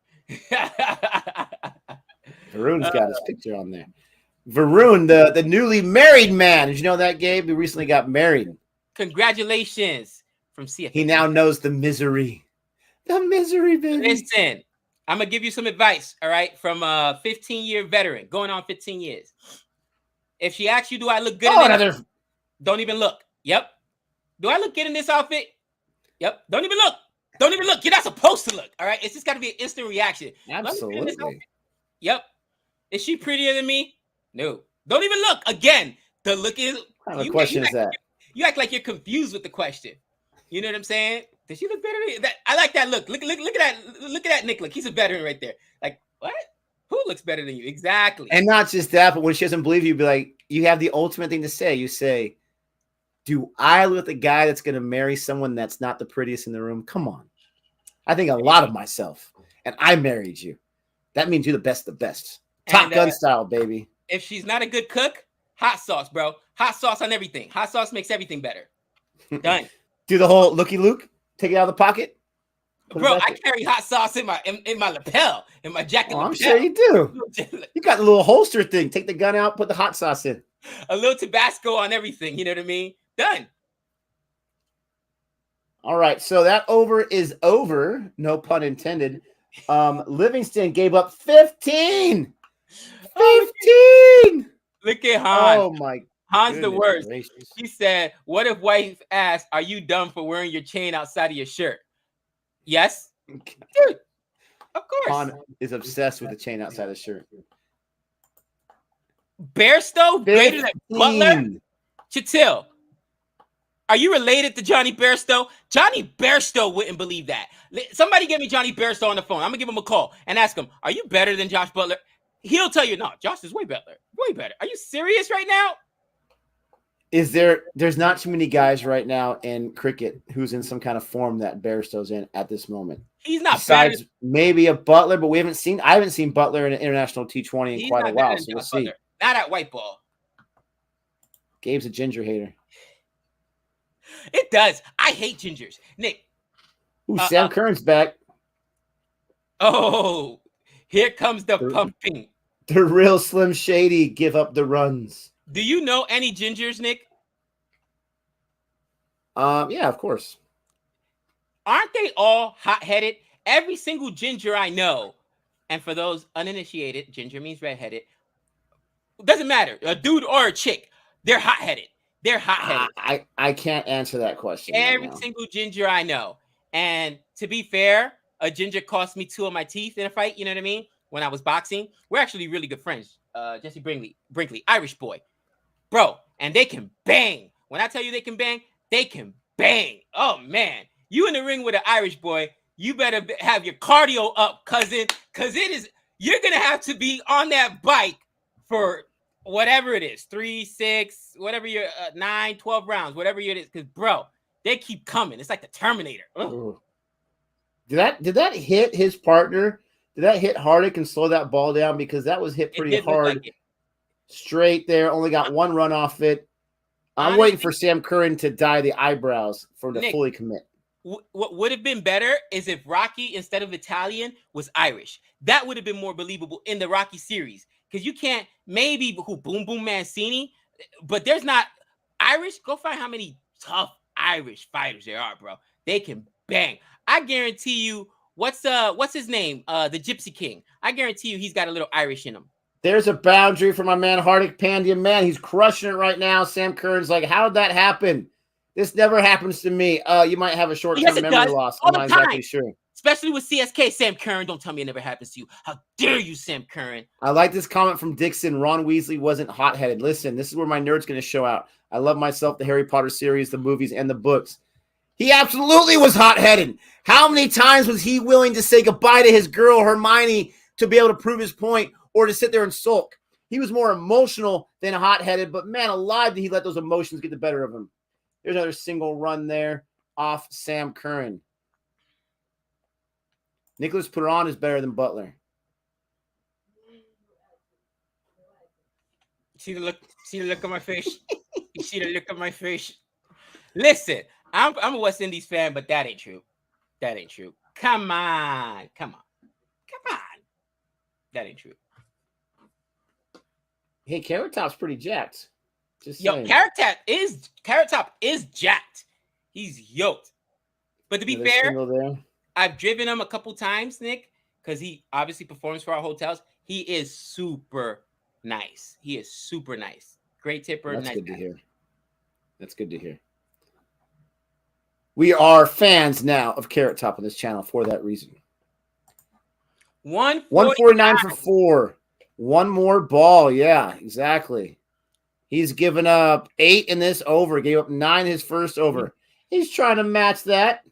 Varun's got his picture on there. Varun, the newly married man. Did you know that, Gabe? He recently got married. Congratulations from CFA. He now knows the misery. The misery, baby. Listen, I'm going to give you some advice, all right, from a 15-year veteran, going on 15 years. If she asks you, do I look good in this? Don't even look. Yep. Do I look good in this outfit? Yep. Don't even look. Don't even look. You're not supposed to look, all right? It's just got to be an instant reaction. Absolutely. Yep. Is she prettier than me? No. Don't even look. Again, the look is... What kind of question is that? You act like you're confused with the question. You know what I'm saying? Does she look better than me? I like that look. Look at that. Look at that Nick look. He's a veteran right there. Like, what? Who looks better than you? Exactly. And not just that, but when she doesn't believe you, be like, you have the ultimate thing to say. You say, do I look like the guy that's going to marry someone that's not the prettiest in the room? Come on. I think a lot of myself, and I married you. That means you're the best of the best. Top Gun style, baby. If she's not a good cook, hot sauce, bro. Hot sauce on everything. Hot sauce makes everything better. Done. Do the whole looky Luke. Take it out of the pocket. Bro, I carry hot sauce in my lapel, in my jacket. Oh, I'm sure you do. You got the little holster thing. Take the gun out, put the hot sauce in. A little Tabasco on everything. You know what I mean? Done. All right, so that over is over. No pun intended. Livingston gave up 15. 15. Look at Hans. Oh my. Hans the worst. Gracious. He said, "What if wife asked, are you dumb for wearing your chain outside of your shirt?" Yes. Dude, of course. Han is obsessed with the chain outside his shirt. Bairstow greater than Butler? Chitil. Are you related to Johnny Bairstow? Johnny Bairstow wouldn't believe that. Somebody give me Johnny Bairstow on the phone. I'm going to give him a call and ask him, are you better than Josh Butler? He'll tell you, no, Josh is way better. Way better. Are you serious right now? There's not too many guys right now in cricket who's in some kind of form that Bairstow's in at this moment. He's not besides maybe a Butler, but I haven't seen Butler in an international T20 in quite a while, so we'll see. Butler. Not at white ball. Gabe's a ginger hater. It does. I hate gingers. Nick. Ooh, Sam Curran's back. Oh, here comes the pumping. The real Slim Shady give up the runs. Do you know any gingers, Nick? Yeah, of course. Aren't they all hot-headed? Every single ginger I know, and for those uninitiated, ginger means redheaded. Doesn't matter, a dude or a chick. They're hot-headed. They're hot-headed. I can't answer that question. Every single ginger I know. And to be fair, a ginger cost me 2 of my teeth in a fight, you know what I mean? When I was boxing. We're actually really good friends. Jesse Brinkley, Irish boy. Bro, and they can bang. When I tell you they can bang, they can bang. Oh, man. You in the ring with an Irish boy, you better have your cardio up, cousin, because you're going to have to be on that bike for whatever it is, 3, 6, whatever you're, 9, 12 rounds, whatever it is, because, bro, they keep coming. It's like the Terminator. Did that hit his partner? Did that hit Hardick and slow that ball down? Because that was hit pretty hard. Straight there. Only got one run off it. I'm waiting for Sam Curran to dye the eyebrows for him to fully commit. What would have been better is if Rocky, instead of Italian, was Irish. That would have been more believable in the Rocky series. Because you can't, maybe Boom Boom Mancini, but there's not Irish. Go find how many tough Irish fighters there are, bro. They can bang. I guarantee you, what's his name? The Gypsy King. I guarantee you he's got a little Irish in him. There's a boundary for my man Hardick Pandya. Man, he's crushing it right now. Sam Curran's like, how did that happen? This never happens to me. You might have a short-term memory loss. I'm not exactly sure. Especially with CSK, Sam Curran. Don't tell me it never happens to you. How dare you, Sam Curran? I like this comment from Dixon. Ron Weasley wasn't hot-headed. Listen, this is where my nerd's going to show out. I love myself, the Harry Potter series, the movies, and the books. He absolutely was hot-headed. How many times was he willing to say goodbye to his girl, Hermione, to be able to prove his point or to sit there and sulk? He was more emotional than hot-headed, but man alive, did he let those emotions get the better of him. There's another single run there off Sam Curran. Nicholas Perron is better than Butler. See the look on my face? You see the look on my face? Listen, I'm a West Indies fan, but that ain't true. That ain't true. Come on. That ain't true. Hey, Carrot Top's pretty jacked. Just Yo, saying. Carrot Top is jacked. He's yoked. But to be Another fair, single there. I've driven him a couple times, Nick, because he obviously performs for our hotels. He is super nice. Great tipper. That's nice good guy. to hear. That's good to hear. We are fans now of Carrot Top on this channel for that reason. 149 for 4. One more ball. Yeah, exactly. He's given up 8 in this over. Gave up 9 his first over. He's trying to match that.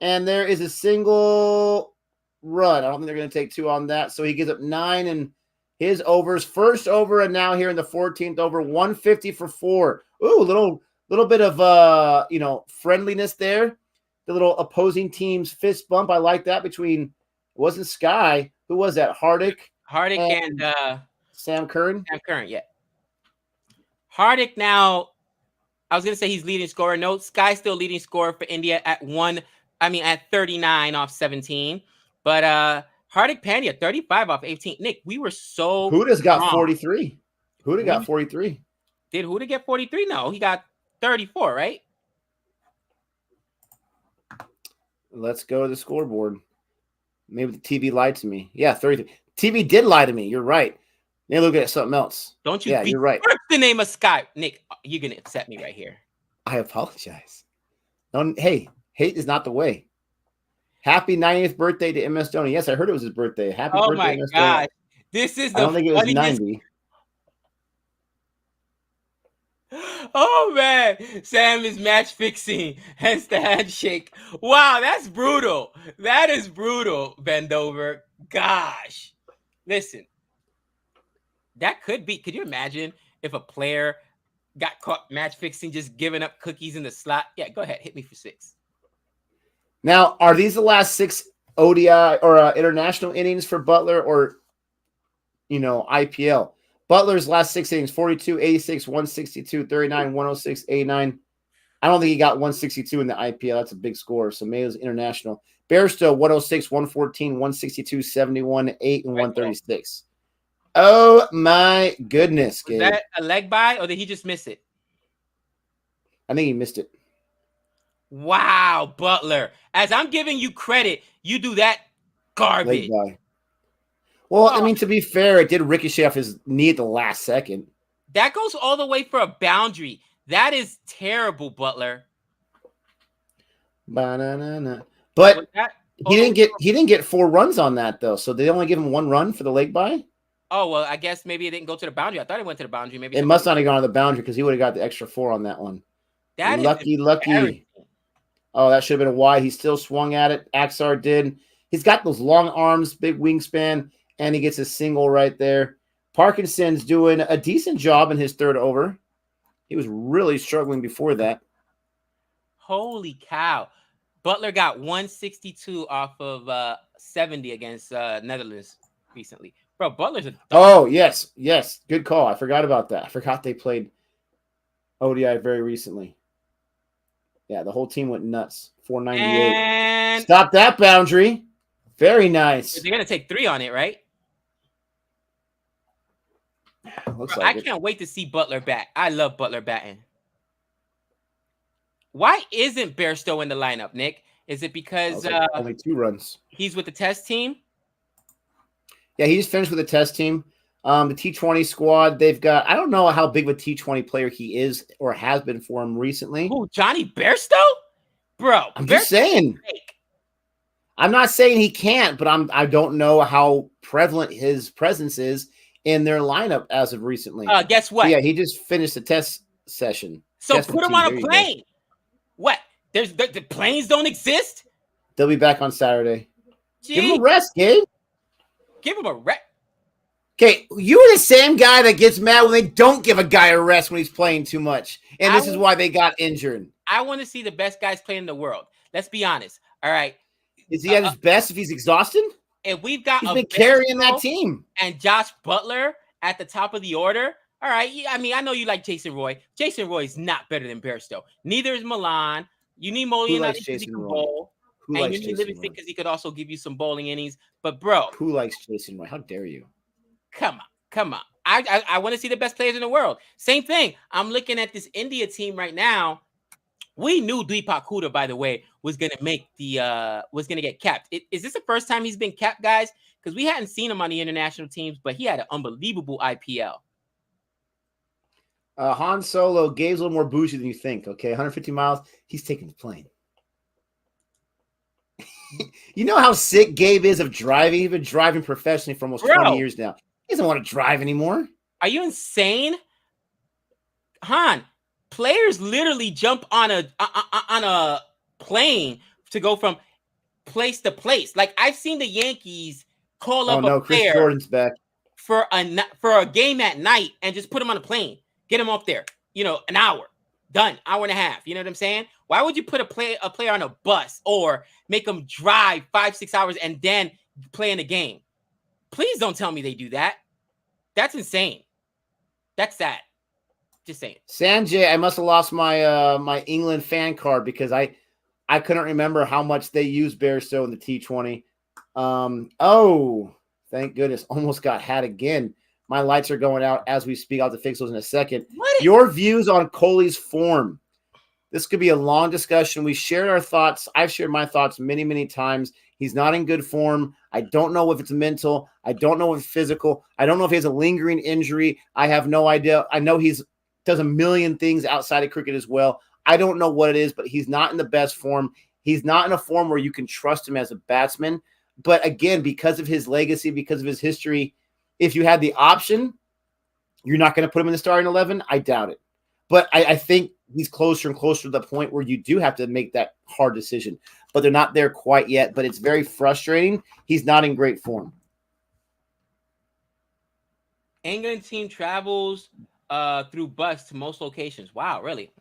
And there is a single run. I don't think they're going to take 2 on that. So he gives up 9 in his overs. First over, and now here in the 14th over, 150 for 4. Ooh, little bit of friendliness there. The little opposing team's fist bump. I like that between, it wasn't Sky. Who was that? Hardick and Sam Curran. Yeah. Hardick now, I was gonna say he's leading scorer. No, Sky's still leading scorer for India at 39 off 17. But Hardik Pandya, 35 off 18. Nick, we were so Huda's got wrong. 43. Huda got 43. Did Huda get 43? No, he got 34, right? Let's go to the scoreboard. Maybe the TV lied to me. Yeah, 33. TV did lie to me. You're right. They look at something else. Don't you? Yeah, you're right. What's the name of Sky? Nick, you're gonna upset me right here. I apologize. No, hey, hate is not the way. Happy 90th birthday to MS Dhoni. Yes, I heard it was his birthday. Happy birthday, MS God. Dhoni. This is the I don't think it was 90. Oh man, Sam is match fixing. Hence the handshake. Wow, that's brutal. That is brutal, Bendover. Gosh. Listen. That could be. Could you imagine if a player got caught match fixing, just giving up cookies in the slot? Yeah, go ahead. Hit me for 6. Now, are these the last 6 ODI or international innings for Butler or, IPL? Butler's last 6 innings, 42, 86, 162, 39, 106, 89. I don't think he got 162 in the IPL. That's a big score. So maybe it was international. Bairstow, 106, 114, 162, 71, 8, and 136. Oh, my goodness, Gabe. Was that a leg by, or did he just miss it? I think he missed it. Wow, Butler. As I'm giving you credit, you do that garbage. Leg by. Well, I mean, to be fair, it did ricochet off his knee at the last second. That goes all the way for a boundary. That is terrible, Butler. Ba-na-na-na. But he didn't get 4 runs on that though. So they only give him 1 run for the leg by. Oh well, I guess maybe it didn't go to the boundary. I thought it went to the boundary. Maybe it must not have gone to the boundary because he would have got the extra 4 on that one. That lucky. Oh, that should have been a wide. He still swung at it. Axar did. He's got those long arms, big wingspan, and he gets a single right there. Parkinson's doing a decent job in his 3rd over. He was really struggling before that. Holy cow. Butler got 162 off of 70 against Netherlands recently. Bro, Butler's a... Oh, yes. Good call. I forgot about that. I forgot they played ODI very recently. Yeah, the whole team went nuts. 498. And... Stop that boundary. Very nice. They're going to take 3 on it, right? Looks Bro, like I can't wait to see Butler bat. I love Butler batting. Why isn't Bairstow in the lineup, Nick? Is it because only 2 runs? He's with the test team? Yeah, he just finished with the test team. The T20 squad, they've got, I don't know how big of a T20 player he is or has been for him recently. Who, Johnny Bairstow? Bro, I'm just saying. I'm not saying he can't, but I don't know how prevalent his presence is in their lineup as of recently. Guess what? So yeah, he just finished the test session. So test put him on a plane. What? The planes don't exist? They'll be back on Saturday. Gee. Give him a rest, Gabe. Give him a rest. Okay, you're the same guy that gets mad when they don't give a guy a rest when he's playing too much. And this is why they got injured. I want to see the best guys play in the world. Let's be honest. All right. Is he at his best if he's exhausted? If we've got he's been carrying that team. And Jos Butler at the top of the order, All right. I mean, I know you like Jason Roy. Jason Roy is not better than Bairstow. Neither is Milan. You need Who Molian likes because he Jason can Roy? bowl. Who And likes you need Jason Livingston Roy? because he could also give you some bowling innings. But, bro, Who likes Jason Roy? How dare you? come on. Come on. I want to see the best players in the world. Same thing. I'm looking at this India team right now. We knew Deepak Huda, by the way, was gonna get capped. Is this the first time he's been capped, guys? Because we hadn't seen him on the international teams, but he had an unbelievable IPL. Han Solo, Gabe's a little more bougie than you think. Okay, 150 miles. He's taking the plane. You know how sick Gabe is of driving? He's been driving professionally for almost 20 years now. He doesn't want to drive anymore. Are you insane? Han, players literally jump on a plane to go from place to place. Like I've seen the Yankees call up a Chris player Jordan's back for a game at night and just put him on a plane, get him up there. An hour, done, hour and a half. You know what I'm saying? Why would you put a player on a bus or make them drive 5-6 hours and then play in a game? Please don't tell me they do that. That's insane. That's sad. Just saying. Sanjay, I must have lost my my England fan card because I couldn't remember how much they used Bairstow in the T20. Oh, thank goodness. Almost got had again. My lights are going out as we speak. I'll have to fix those in a second. Your views on Kohli's form. This could be a long discussion. We shared our thoughts. I've shared my thoughts many, many times. He's not in good form. I don't know if it's mental. I don't know if it's physical. I don't know if he has a lingering injury. I have no idea. I know he's does a million things outside of cricket as well. I don't know what it is, but he's not in the best form. He's not in a form where you can trust him as a batsman. But again, because of his legacy, because of his history, if you had the option, you're not going to put him in the starting 11? I doubt it. But I think he's closer and closer to the point where you do have to make that hard decision. But they're not there quite yet. But it's very frustrating. He's not in great form. England team travels through bus to most locations. Wow, really?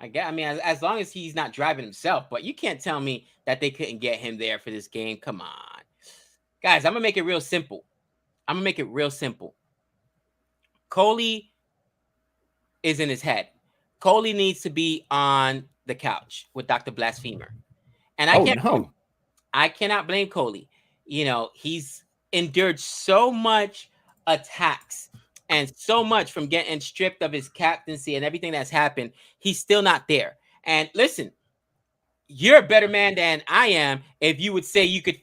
Okay. I mean, as long as he's not driving himself, but you can't tell me that they couldn't get him there for this game. Come on. Guys, I'm going to make it real simple. Kohli is in his head. Kohli needs to be on the couch with Dr. Blasphemer. And I cannot blame Kohli. He's endured so much attacks and so much from getting stripped of his captaincy and everything that's happened. He's still not there. And listen, you're a better man than I am if you would say you could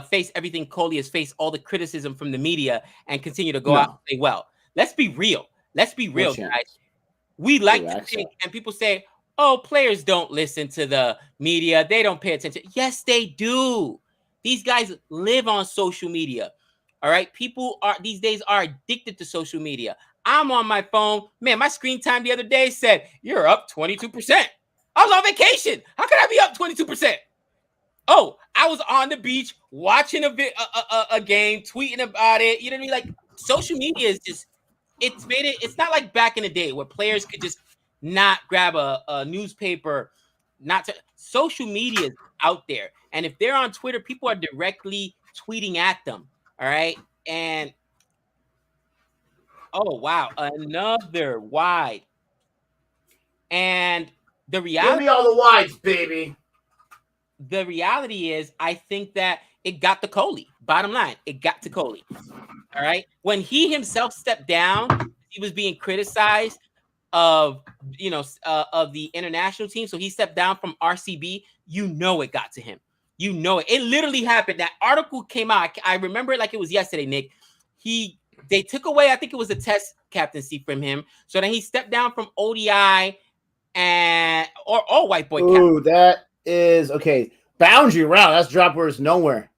face everything Kohli has faced, all the criticism from the media, and continue to go out and play well. Let's be real. Guys. We like to think, and people say, oh, players don't listen to the media. They don't pay attention. Yes, they do. These guys live on social media. All right. People these days are addicted to social media. I'm on my phone. Man, my screen time the other day said, you're up 22%. I was on vacation. How could I be up 22%? Oh, I was on the beach watching a game, tweeting about it. You know what I mean? Like, social media is just, it's not like back in the day where players could just not grab a newspaper. Social media is out there. And if they're on Twitter, people are directly tweeting at them. All right. And, oh, wow. Another wide. And the reality. Give me all the wides, baby. The reality is, I think that it got to Kohli. Bottom line, it got to Kohli. All right. When he himself stepped down, he was being criticized of the international team. So he stepped down from RCB. It got to him. It literally happened. That article came out. I remember it like it was yesterday, Nick. They took away, I think it was a test captaincy from him. So then he stepped down from ODI or all white boy. Ooh, that is okay. Boundary round. That's drop words nowhere.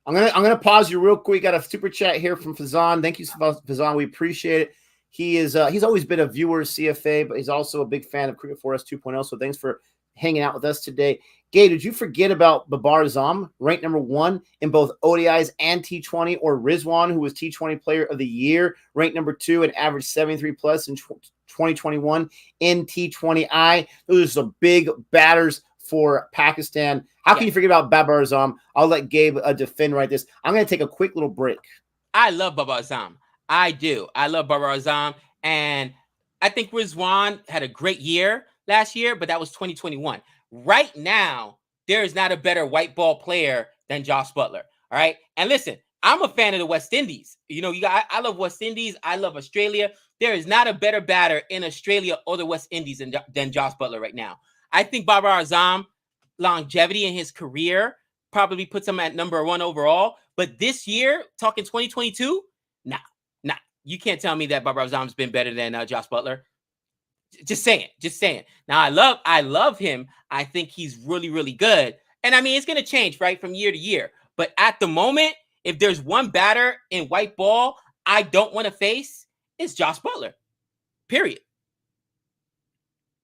I'm gonna pause you real quick. Got a super chat here from Fazan. Thank you, Fazan. We appreciate it. He's always been a viewer of CFA, but he's also a big fan of Cricket 4S 2.0. So thanks for hanging out with us today. Gabe, did you forget about Babar Azam, ranked number 1 in both ODIs and T20, or Rizwan, who was T20 Player of the Year, ranked number 2 and averaged 73 plus in 2021 in T20I? Those are some big batters for Pakistan. How can you forget about Babar Azam? I'll let Gabe defend right this. I'm going to take a quick little break. I love Babar Azam. I do. I love Babar Azam, and I think Rizwan had a great year last year, but that was 2021. Right now, there is not a better white ball player than Jos Butler. All right, and listen, I'm a fan of the West Indies. You know, I love West Indies. I love Australia. There is not a better batter in Australia or the West Indies than Jos Butler right now. I think Babar Azam longevity in his career probably puts him at number 1 overall. But this year, talking 2022, nah. You can't tell me that Babar Azam's been better than Jos Butler. Just saying. Now I love him. I think he's really, really good. And I mean, it's gonna change, right, from year to year. But at the moment, if there's one batter in white ball I don't want to face, it's Jos Butler. Period.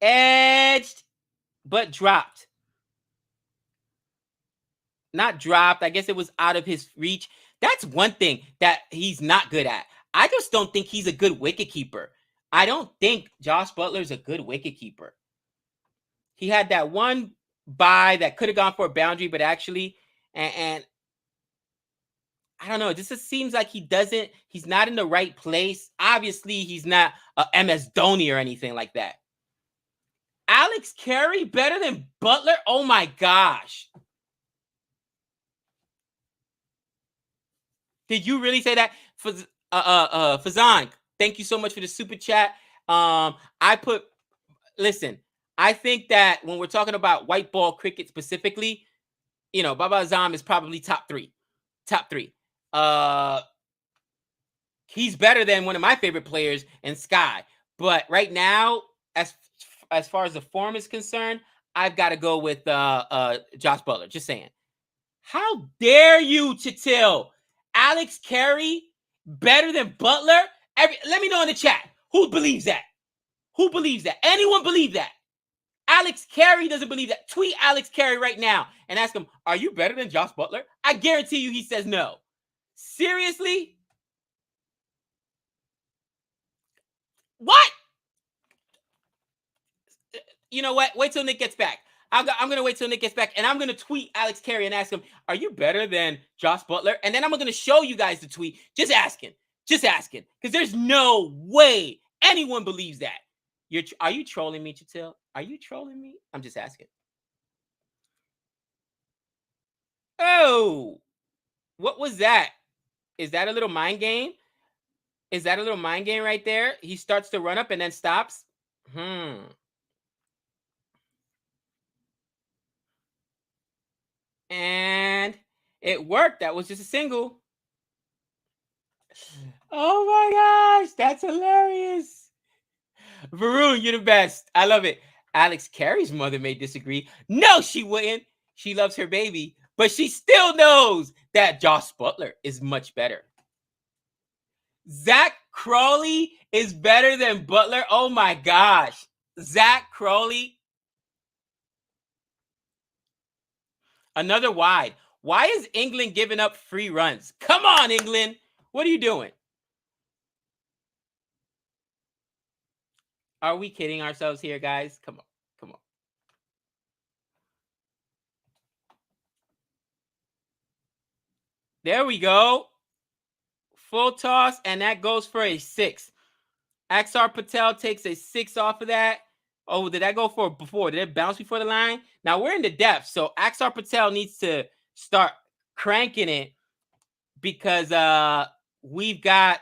Edged, but dropped. Not dropped. I guess it was out of his reach. That's one thing that he's not good at. I just don't think he's a good wicket keeper. I don't think Jos Butler's a good wicket keeper. He had that one bye that could have gone for a boundary, but actually, and I don't know. It just seems like he's not in the right place. Obviously, he's not a MS Dhoni or anything like that. Alex Carey better than Butler? Oh my gosh. Did you really say that? Fazan, thank you so much for the super chat. Listen, I think that when we're talking about white ball cricket specifically, you know, Babar Azam is probably top three. He's better than one of my favorite players in Sky. But right now, as far as the form is concerned, I've got to go with Jos Butler. Just saying. How dare you, Chitil? Alex Carey better than Butler? Let me know in the chat. Who believes that? Who believes that? Anyone believe that? Alex Carey doesn't believe that. Tweet Alex Carey right now and ask him, are you better than Jos Butler? I guarantee you he says no. Seriously? What? You know what? Wait till Nick gets back. I'm going to wait till Nick gets back, and I'm going to tweet Alex Carey and ask him, are you better than Jos Butler? And then I'm going to show you guys the tweet. Just asking. Because there's no way anyone believes that. Are you trolling me, Chitil? Are you trolling me? I'm just asking. Oh, what was that? Is that a little mind game? Is that a little mind game right there? He starts to run up and then stops. And it worked. That was just a single. Oh my gosh, that's hilarious. Varun, you're the best. I love it. Alex Carey's mother may disagree. No, she wouldn't. She loves her baby, but she still knows that Jos Butler is much better. Zach Crawley is better than Butler. Oh my gosh. Zach Crawley. Another wide. Why is England giving up free runs? Come on, England. What are you doing? Are we kidding ourselves here, guys? Come on. There we go. Full toss, and that goes for a 6. Axar Patel takes a 6 off of that. Oh, did that go for before? Did it bounce before the line? Now we're in the depth, so Axar Patel needs to start cranking it because we've got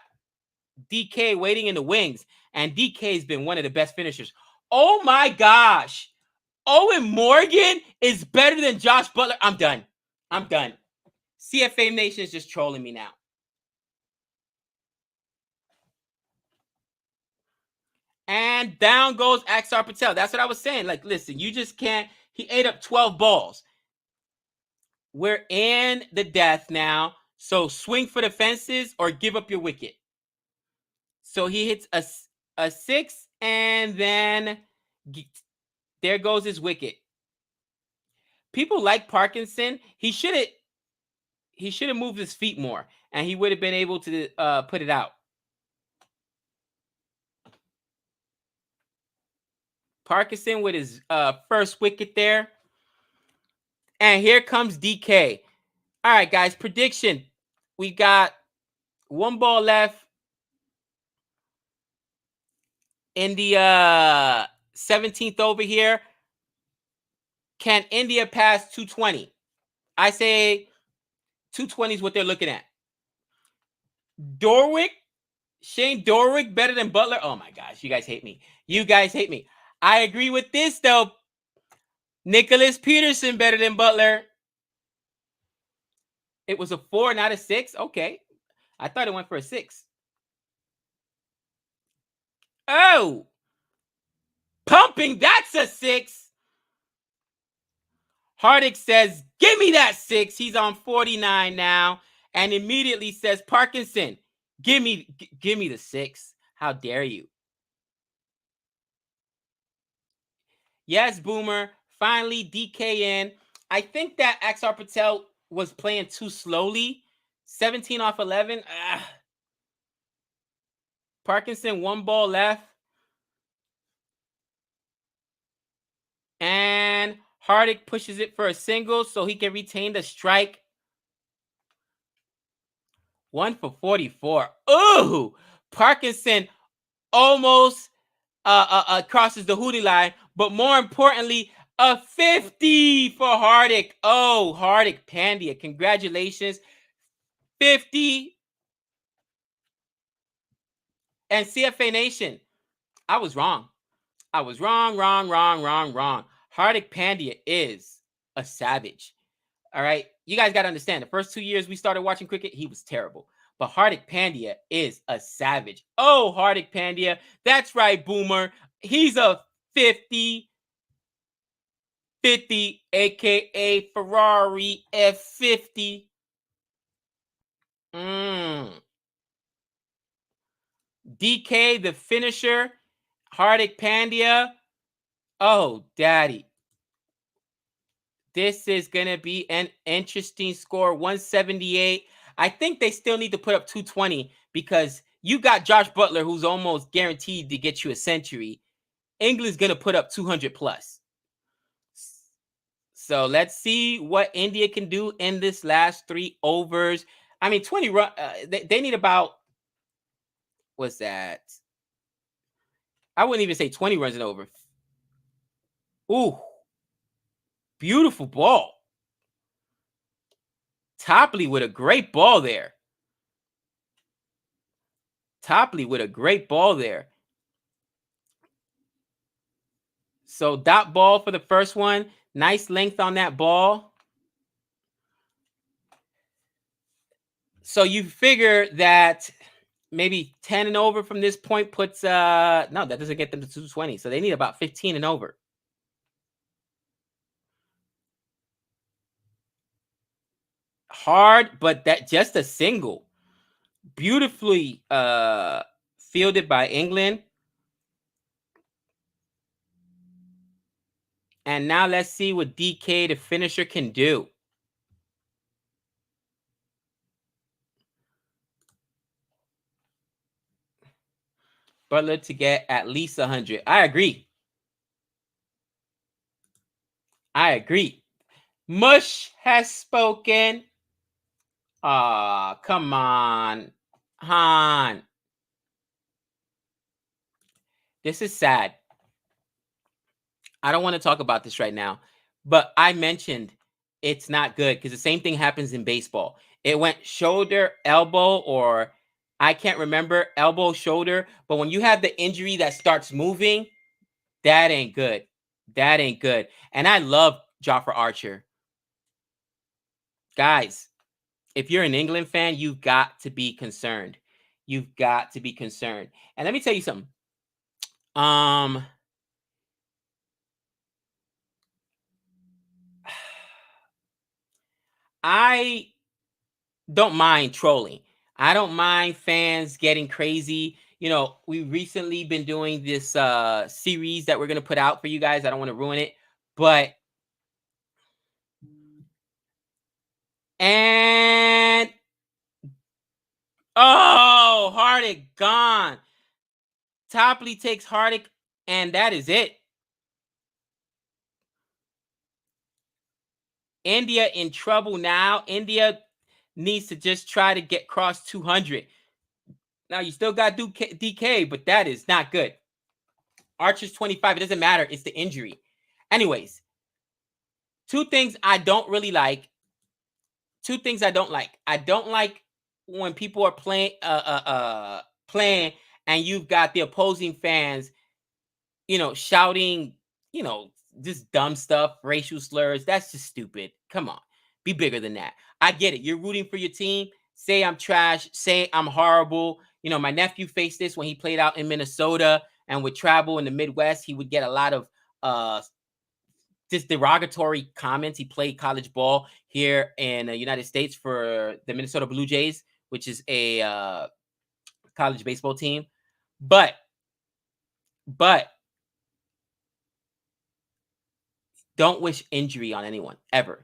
DK waiting in the wings, and DK has been one of the best finishers. Oh my gosh. Owen Morgan is better than Jos Butler. I'm done. CFA Nation is just trolling me now. And down goes Axar Patel. That's what I was saying. Like, listen, you just can't. He ate up 12 balls. We're in the death now. So swing for the fences or give up your wicket. So he hits a 6, and then there goes his wicket. People like Parkinson. He should have moved his feet more, and he would have been able to put it out. Parkinson with his first wicket there. And here comes DK. All right, guys, prediction. We got 1 ball left. India 17th over here. Can India pass 220? I say 220 is what they're looking at. Shane Dorwick better than Butler? Oh my gosh, you guys hate me. I agree with this though. Nicholas Peterson better than Butler. It was a 4, not a 6. Okay. I thought it went for a 6. Oh. Pumping, that's a 6. Hardick says, give me that 6. He's on 49 now. And immediately says, Parkinson, give me the 6. How dare you? Yes, Boomer. Finally, DK in. I think that Axar Patel was playing too slowly. 17 off 11. Parkinson, 1 ball left. And Hardick pushes it for a single so he can retain the strike. 1 for 44. Ooh! Parkinson almost crosses the Hootie line, but more importantly, a 50 for Hardick. Oh, Hardick Pandya, congratulations. 50. And CFA Nation, I was wrong. Wrong. Hardick Pandya is a savage. All right. You guys got to understand, the first 2 years we started watching cricket, he was terrible. But Hardick Pandya is a savage. Oh, Hardick Pandya. That's right, Boomer. He's a 50, a.k.a. Ferrari F50. DK, the finisher. Hardick Pandya. Oh, daddy. This is going to be an interesting score. 178. I think they still need to put up 220 because you got Josh Butler, who's almost guaranteed to get you a century. England's going to put up 200 plus. So let's see what India can do in this last 3 overs. I mean, 20 run. They need about, what's that? I wouldn't even say 20 runs and over. Ooh. Beautiful ball. Topley with a great ball there. So dot ball for the first one. Nice length on that ball. So you figure that maybe 10 and over from this point puts no, that doesn't get them to 220. So they need about 15 and over. Hard, but that just a single. Beautifully fielded by England. And now let's see what DK, the finisher, can do. Butler to get at least 100. I agree. Mush has spoken. Come on, Han. This is sad. I don't want to talk about this right now, but I mentioned it's not good because the same thing happens in baseball. It went shoulder, elbow, or I can't remember, elbow, shoulder. But when you have the injury that starts moving, that ain't good. And I love Jofra Archer. Guys, if you're an England fan, you've got to be concerned. And let me tell you something. I don't mind trolling. I don't mind fans getting crazy. You know, we've recently been doing this series that we're going to put out for you guys. I don't want to ruin it. And Hardick gone. Topley takes Hardick, and that is it. India in trouble now. India needs to just try to get across 200. Now, you still got DK, but that is not good. Archer's 25. It doesn't matter. It's the injury. Anyways, two things I don't really like. Two things I don't like. I don't like when people are playing and you've got the opposing fans, shouting, just dumb stuff, racial slurs. That's just stupid. Come on. Be bigger than that. I get it. You're rooting for your team. Say I'm trash. Say I'm horrible. My nephew faced this when he played out in Minnesota and would travel in the Midwest. He would get a lot of just derogatory comments. He played college ball here in the United States for the Minnesota Blue Jays, which is a college baseball team. But don't wish injury on anyone ever,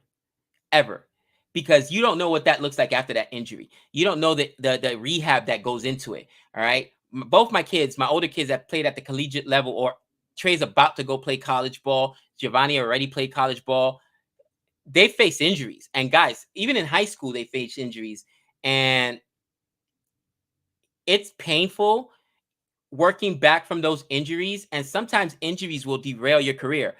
because you don't know what that looks like after that injury. You don't know the rehab that goes into it. All right. Both my kids, my older kids that played at the collegiate level, or Trey's about to go play college ball. Giovanni already played college ball. They face injuries. And guys, even in high school, they face injuries. And it's painful working back from those injuries. And sometimes injuries will derail your career.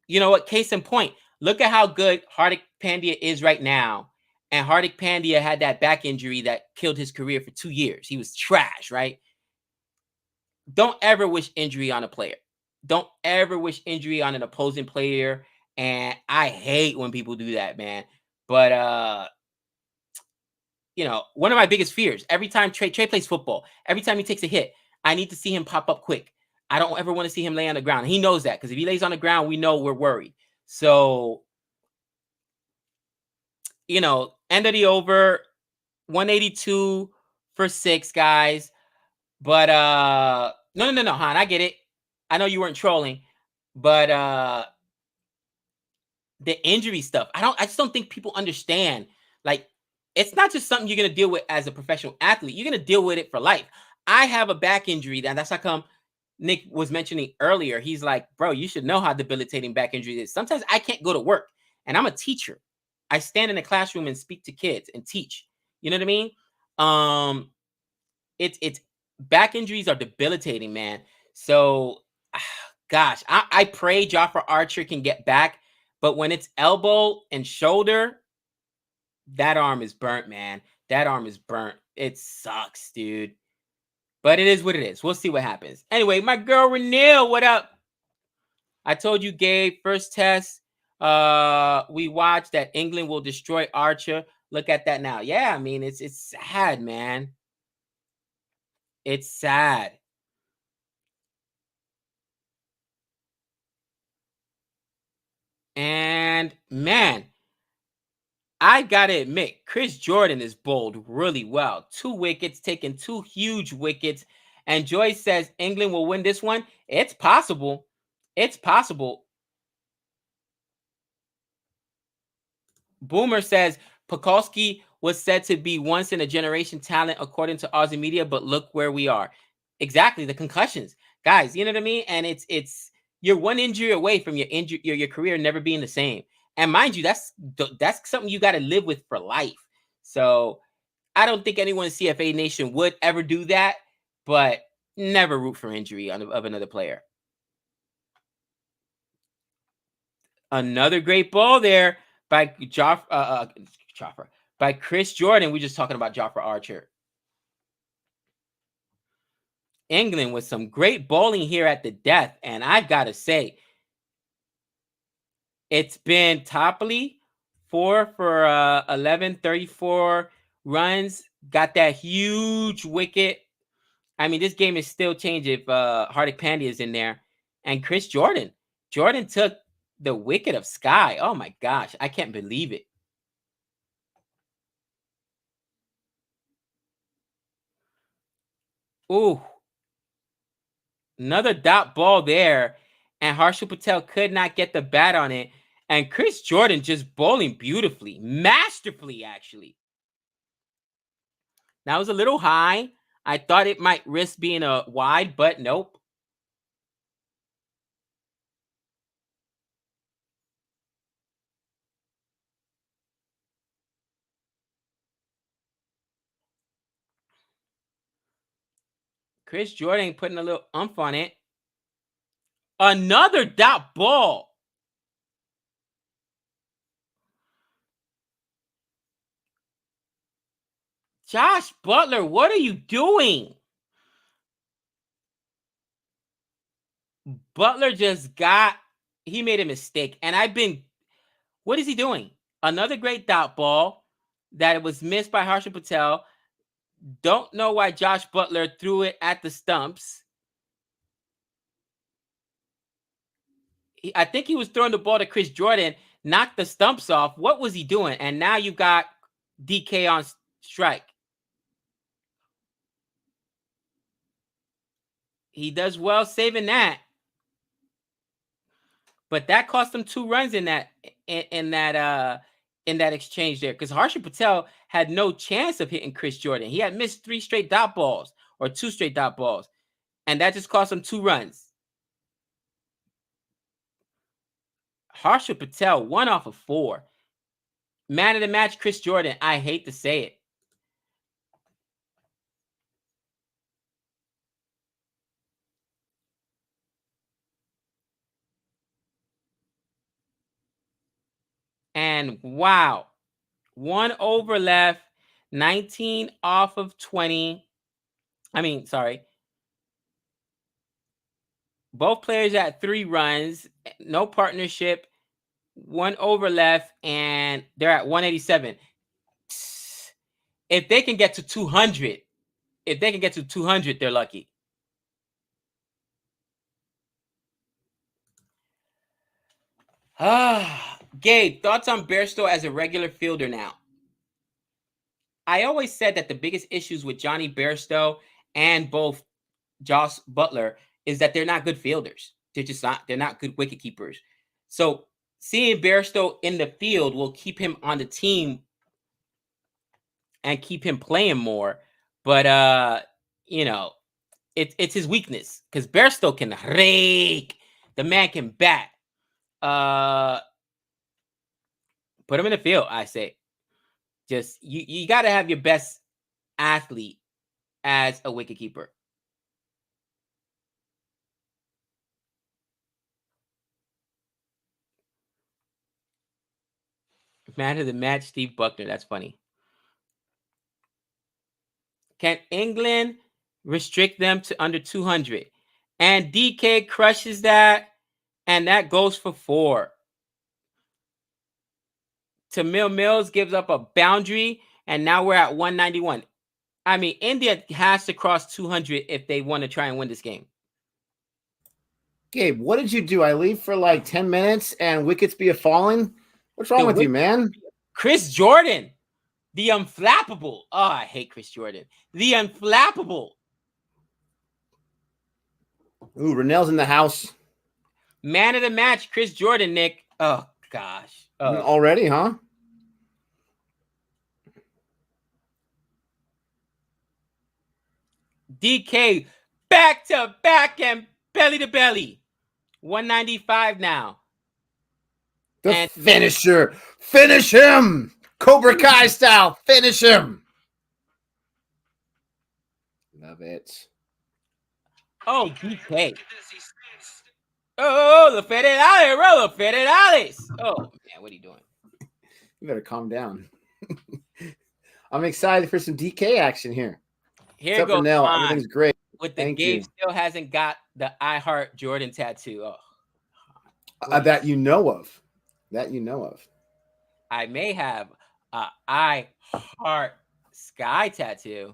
You know what? Case in point, look at how good Hardik Pandya is right now. And Hardik Pandya had that back injury that killed his career for 2 years. He was trash, right? Don't ever wish injury on a player. Don't ever wish injury on an opposing player. And I hate when people do that, man. But one of my biggest fears, every time Trey plays football, every time he takes a hit, I need to see him pop up quick. I don't ever want to see him lay on the ground. He knows that, because if he lays on the ground, we know we're worried. So, end of the over, 182 for 6, guys. But no, Han, I get it. I know you weren't trolling, but the injury stuff, I just don't think people understand. Like, it's not just something you're gonna deal with as a professional athlete. You're gonna deal with it for life. I have a back injury, that's how come Nick was mentioning earlier. He's like, bro, you should know how debilitating back injury is. Sometimes I can't go to work, and I'm a teacher. I stand in a classroom and speak to kids and teach. You know what I mean? It's back injuries are debilitating, man. So, gosh, I pray Jofra Archer can get back, but when it's elbow and shoulder, that arm is burnt, man. That arm is burnt. It sucks, dude. But it is what it is. We'll see what happens. Anyway, my girl Renelle, what up? I told you, Gabe, first test. We watched that England will destroy Archer. Look at that now. Yeah, I mean, it's sad, man. It's sad. And man, I gotta admit, Chris Jordan is bowled really well. 2 wickets, taking 2 huge wickets. And Joyce says England will win this one. It's possible. It's possible. Boomer says Pekulski was said to be once in a generation talent according to Aussie media, but look where we are. Exactly, the concussions, guys. You know what I mean? And it's you're one injury away from your career never being the same. And mind you, that's something you got to live with for life. So I don't think anyone in CFA Nation would ever do that, but never root for injury of another player. Another great ball there by by Chris Jordan. We're just talking about Jofra Archer. England with some great bowling here at the death, and I've got to say, it's been Topley 4 for 11, 34 runs. Got that huge wicket. I mean, this game is still changing if Hardik Pandya is in there. And Chris Jordan. Jordan took the wicket of Sky. Oh my gosh, I can't believe it. Ooh. Another dot ball there. And Harshal Patel could not get the bat on it. And Chris Jordan just bowling beautifully. Masterfully, actually. That was a little high. I thought it might risk being a wide, but nope. Chris Jordan putting a little umph on it. Another dot ball. Jos Butler, what are you doing? Butler he made a mistake. And what is he doing? Another great dot ball that was missed by Harshal Patel. Don't know why Jos Butler threw it at the stumps. I think he was throwing the ball to Chris Jordan, knocked the stumps off. What was he doing? And now you've got DK on strike. He does well saving that. But that cost him 2 runs in that exchange there, because Harshal Patel had no chance of hitting Chris Jordan. He had missed 3 straight dot balls or 2 straight dot balls, and that just cost him 2 runs. Harshal Patel 1 off of 4. Man of the match, Chris Jordan. I hate to say it. And wow, 1 over left, 19 off of 20. Both players at 3 runs, no partnership, 1 over left, and they're at 187. If they can get to 200, they're lucky. Gabe, thoughts on Bairstow as a regular fielder now? I always said that the biggest issues with Johnny Bairstow and both Jos Butler is that they're not good fielders. They're not good wicket keepers. So seeing Bairstow in the field will keep him on the team and keep him playing more. But it's his weakness, because Bairstow can rake. The man can bat. Put him in the field, I say. Just you got to have your best athlete as a wicketkeeper. Man of the match, Steve Buckner. That's funny. Can England restrict them to under 200? And DK crushes that, and that goes for 4. Tamil Mills gives up a boundary, and now we're at 191. I mean, India has to cross 200 if they want to try and win this game. Gabe, what did you do? I leave for like 10 minutes and wickets be a falling? What's wrong with you, man? Chris Jordan, the unflappable. Oh, I hate Chris Jordan. The unflappable. Ooh, Renell's in the house. Man of the match, Chris Jordan, Nick. Oh, gosh. Already, huh? DK, back to back and belly to belly. 195 now. The finisher. Finish him. Cobra Kai style. Finish him. Love it. Oh, DK. Oh, the Federales, bro. The Federales. Oh, man, what are you doing? You better calm down. I'm excited for some DK action here. Here goes Renell. Everything's great. With the Gabe still hasn't got the I Heart Jordan tattoo. Oh, that you know of. I may have a I Heart Sky tattoo.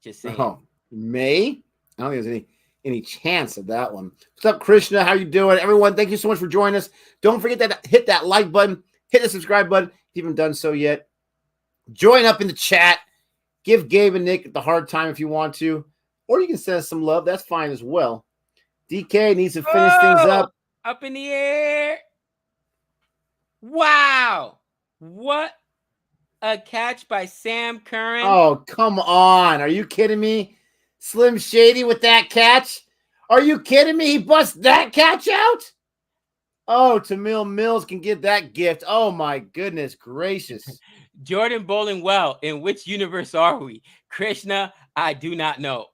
Just saying. Oh, may? I don't think there's any chance of that one. What's up, Krishna? How you doing? Everyone, thank you so much for joining us. Don't forget to hit that like button. Hit the subscribe button if you haven't done so yet. Join up in the chat. Give Gabe and Nick the hard time if you want to. Or you can send us some love. That's fine as well. DK needs to finish things up. Up in the air. Wow. What a catch by Sam Curran. Oh, come on. Are you kidding me? Slim Shady with that catch? Are you kidding me? He busts that catch out? Oh, Tamil Mills can get that gift. Oh, my goodness gracious. Jordan bowling well. In which universe are we? Krishna, I do not know.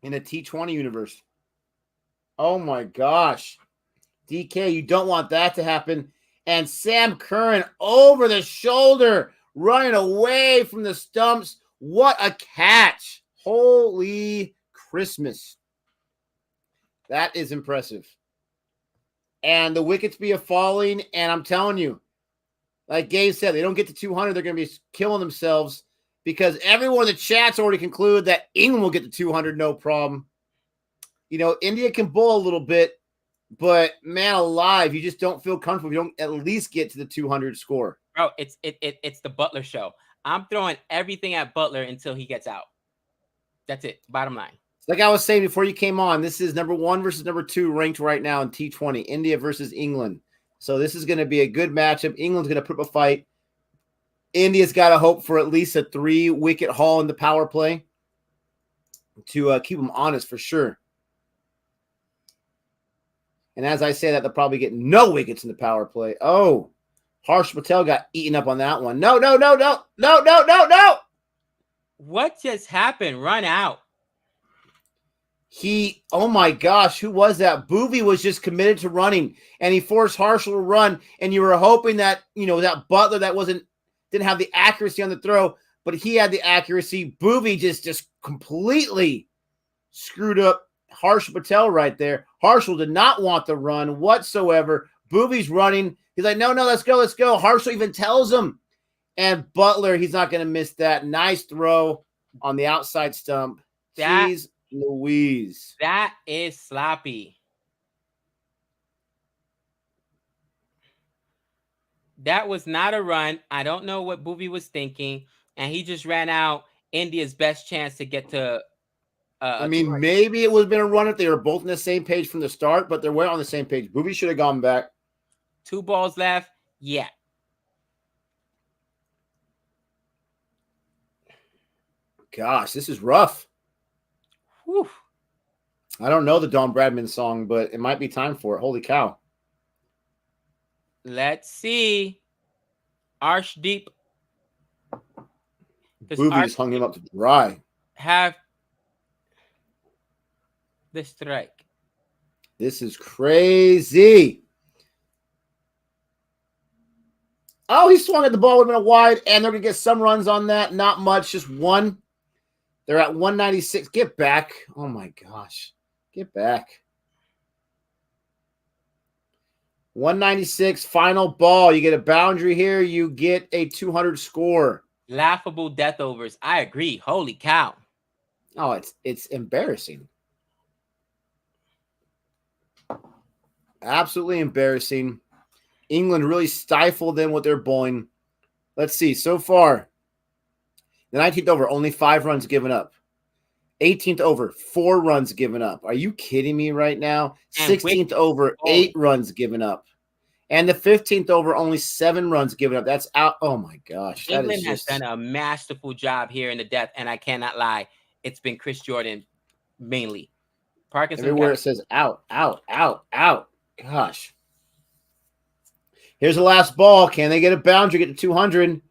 in the T20 universe. Oh my gosh. DK, you don't want that to happen. And Sam Curran over the shoulder, running away from the stumps. What a catch. Holy Christmas. That is impressive. And the wickets be a falling, and I'm telling you, like Gabe said, they don't get to 200, they're going to be killing themselves because everyone in the chat's already concluded that England will get to 200 no problem. You know, India can bowl a little bit, but man alive, you just don't feel comfortable. You don't at least get to the 200 score. Bro, it's the Butler show. I'm throwing everything at Butler until he gets out. That's it. Bottom line. Like I was saying before you came on, this is number 1 versus number 2 ranked right now in T20, India versus England. So this is going to be a good matchup. England's going to put up a fight. India's got to hope for at least a 3-wicket haul in the power play to keep them honest for sure. And as I say that, they'll probably get no wickets in the power play. Oh, Harsh Patel got eaten up on that one. No. What just happened? Run out. Oh my gosh, who was that? Boovie was just committed to running, and he forced Harshal to run, and you were hoping that, that Butler didn't have the accuracy on the throw, but he had the accuracy. Boovie just completely screwed up Harshal Patel right there. Harshal did not want the run whatsoever. Boovie's running. He's like, no, let's go. Harshal even tells him. And Butler, he's not going to miss that. Nice throw on the outside stump. Jeez Louise. That is sloppy. That was not a run. I don't know what Boovie was thinking. And he just ran out India's best chance to get to maybe it would have been a run if they were both on the same page from the start, but they weren't on the same page. Boovie should have gone back. 2 balls left. Yeah. Gosh, this is rough. Whew. I don't know the Don Bradman song, but it might be time for it. Holy cow. Let's see. Arshdeep. Boovie's hung him up to dry. Have the strike. This is crazy. Oh, he swung at the ball, would have been a wide, and they're going to get some runs on that. Not much, just one. They're at 196. Get back. Oh, my gosh. Get back. 196, final ball. You get a boundary here. You get a 200 score. Laughable death overs. I agree. Holy cow. Oh, it's embarrassing. Absolutely embarrassing. England really stifled them with their bowling. Let's see. So far, the 19th over, only 5 runs given up. 18th over, 4 runs given up. Are you kidding me right now? 16th over, 8 runs given up. And the 15th over, only 7 runs given up. That's out. Oh, my gosh. England has done a masterful job here in the death, and I cannot lie. It's been Chris Jordan mainly. Parkinson. Everywhere it says out. Gosh. Here's the last ball. Can they get a boundary, get to 200?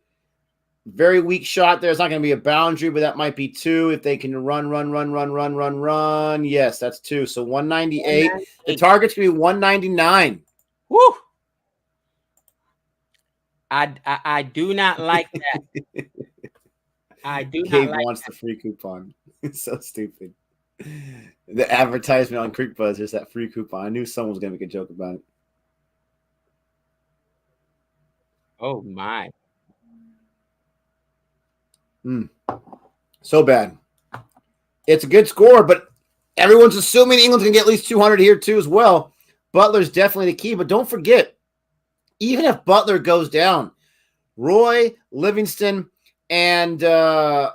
Very weak shot there. It's not going to be a boundary, but that might be 2 if they can run. Yes, that's 2. So 198. The target's going to be 199. Woo! I do not like that. I do not Gabe like wants the free coupon. It's so stupid. The advertisement on Creek Buzz, there's that free coupon. I knew someone was going to make a joke about it. Oh, my. So bad. It's a good score, but everyone's assuming England's going to get at least 200 here too as well. Butler's definitely the key, but don't forget, even if Butler goes down, Roy, Livingston, and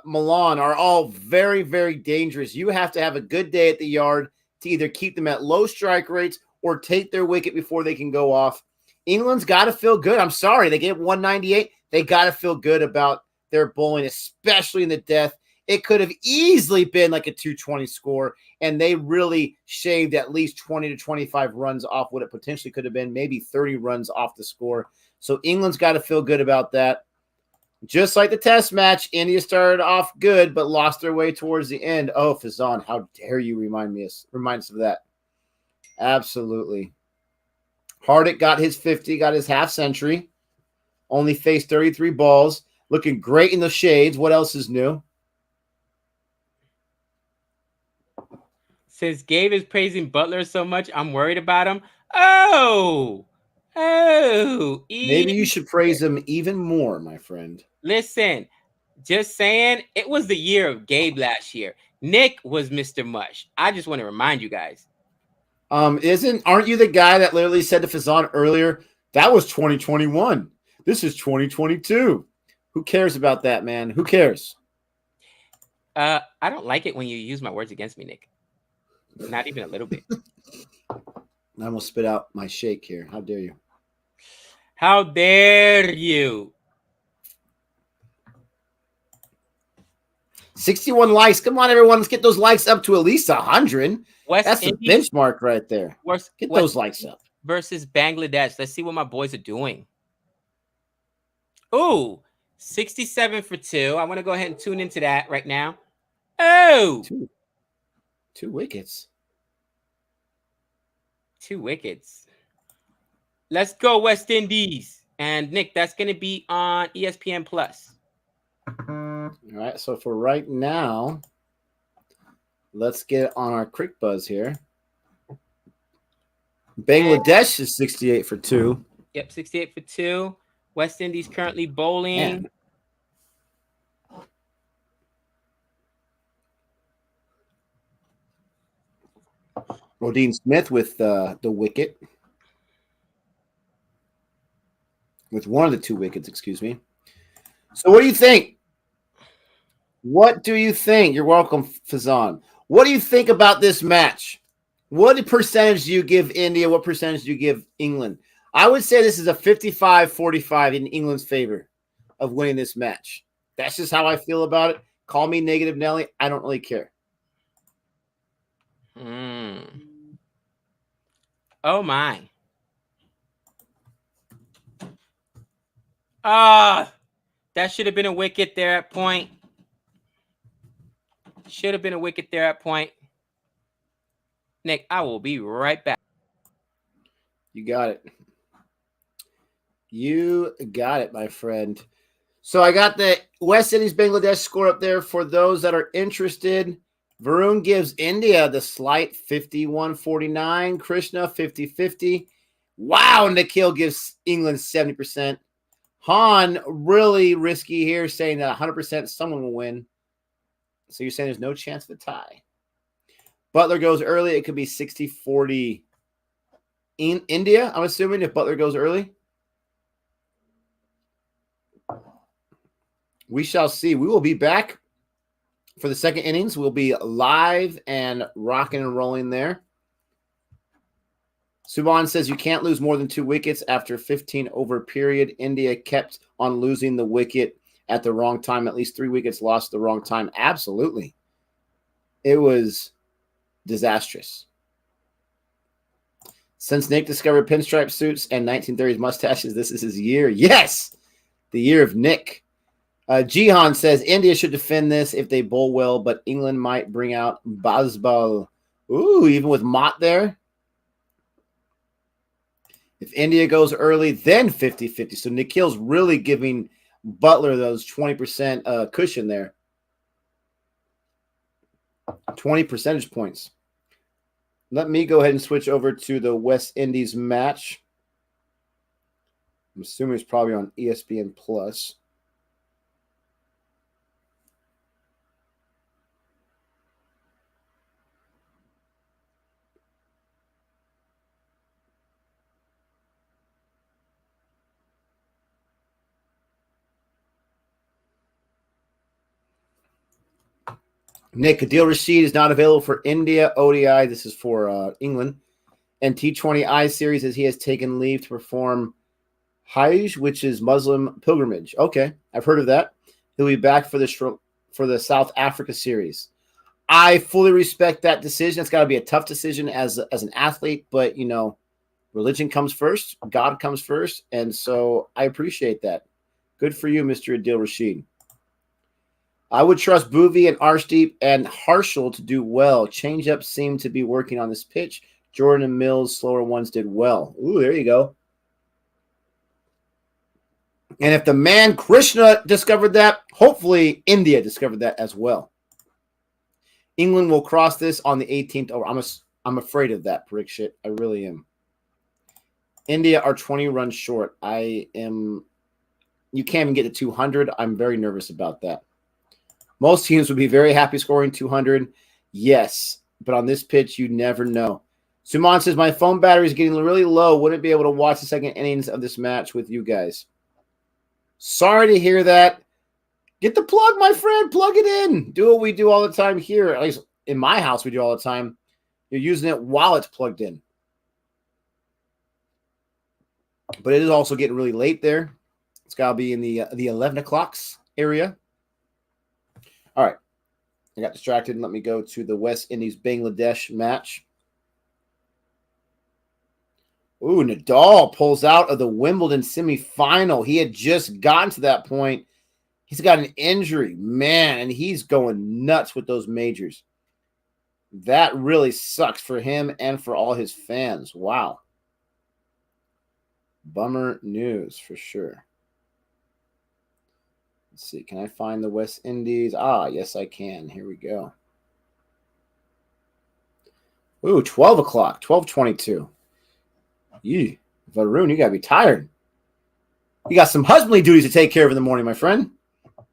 Milan are all very, very dangerous. You have to have a good day at the yard to either keep them at low strike rates or take their wicket before they can go off. England's got to feel good. I'm sorry. They gave 198. They got to feel good about their bowling, especially in the death. It could have easily been like a 220 score, and they really shaved at least 20 to 25 runs off what it potentially could have been, maybe 30 runs off the score. So England's got to feel good about that. Just like the test match, India started off good, but lost their way towards the end. Oh, Fazan, how dare you remind us of that? Absolutely. Hardick got his 50, got his half century. Only faced 33 balls. Looking great in the shades. What else is new? Since Gabe is praising Butler so much, I'm worried about him. Oh, Maybe you should praise him even more, my friend. Listen, just saying, it was the year of Gabe last year. Nick was Mr. Mush. I just want to remind you guys. Aren't you the guy that literally said to Fazan earlier, that was 2021. This is 2022. Who cares about that, man? Who cares? I don't like it when you use my words against me, Nick. Not even a little bit. I almost spit out my shake here. How dare you? How dare you? 61 likes. Come on, everyone. Let's get those likes up to at least 100. That's the benchmark right there. Get those likes up. Versus Bangladesh. Let's see what my boys are doing. Ooh, 67 for 2. I want to go ahead and tune into that right now. Oh! Two wickets. 2 wickets. Let's go, West Indies. And Nick, that's going to be on ESPN Plus. All right, so for right now, let's get on our quick buzz here. Bangladesh is 68 for 2. Yep, 68 for 2. West Indies currently bowling. Man. Rodine Smith with the wicket. With one of the 2 wickets, excuse me. So what do you think? What do you think? You're welcome, Fazan. What do you think about this match? What percentage do you give India? What percentage do you give England? I would say this is a 55-45 in England's favor of winning this match. That's just how I feel about it. Call me negative Nelly. I don't really care. Oh, my. That should have been a wicket there at point. Should have been a wicket there at point. Nick, I will be right back. You got it. You got it, my friend. So I got the West Indies Bangladesh score up there for those that are interested. Varun gives India the slight 51-49. Krishna 50-50. Wow, Nikhil gives England 70%. Han really risky here, saying that 100% someone will win. So you're saying there's no chance of a tie. Butler goes early. It could be 60-40 in India, I'm assuming, if Butler goes early. We shall see. We will be back for the second innings. We'll be live and rocking and rolling there. Subhan says you can't lose more than 2 wickets after 15 over period. India kept on losing the wicket at the wrong time. At least 3 wickets lost at the wrong time. Absolutely. It was disastrous. Since Nick discovered pinstripe suits and 1930s mustaches, this is his year. Yes, the year of Nick. Jihan says India should defend this if they bowl well, but England might bring out Bazbal. Ooh, even with Mott there. If India goes early, then 50-50. So Nikhil's really giving Butler those 20% cushion there. 20 percentage points. Let me go ahead and switch over to the West Indies match. I'm assuming it's probably on ESPN Plus. Nick, Adil Rashid is not available for India ODI. This is for England. And T20I series as he has taken leave to perform Hajj, which is Muslim pilgrimage. Okay, I've heard of that. He'll be back for the South Africa series. I fully respect that decision. It's got to be a tough decision as an athlete, but, religion comes first. God comes first. And so I appreciate that. Good for you, Mr. Adil Rashid. I would trust Boovie and Arshdeep and Harshal to do well. Changeups seem to be working on this pitch. Jordan and Mills, slower ones, did well. Ooh, there you go. And if the man Krishna discovered that, hopefully India discovered that as well. England will cross this on the 18th over. I'm afraid of that Parikshit. I really am. India are 20 runs short. You can't even get to 200. I'm very nervous about that. Most teams would be very happy scoring 200. Yes, but on this pitch, you never know. Suman says, my phone battery is getting really low. Wouldn't be able to watch the second innings of this match with you guys. Sorry to hear that. Get the plug, my friend. Plug it in. Do what we do all the time here. At least in my house, we do all the time. You're using it while it's plugged in. But it is also getting really late there. It's got to be in the 11 o'clocks area. All right. I got distracted. Let me go to the West Indies-Bangladesh match. Ooh, Nadal pulls out of the Wimbledon semifinal. He had just gotten to that point. He's got an injury, man, and he's going nuts with those majors. That really sucks for him and for all his fans. Wow. Bummer news for sure. Let's see. Can I find the West Indies? Ah, yes, I can. Here we go. Ooh, 12 o'clock, 12:22. Yee, Varun, you got to be tired. You got some husbandly duties to take care of in the morning, my friend. I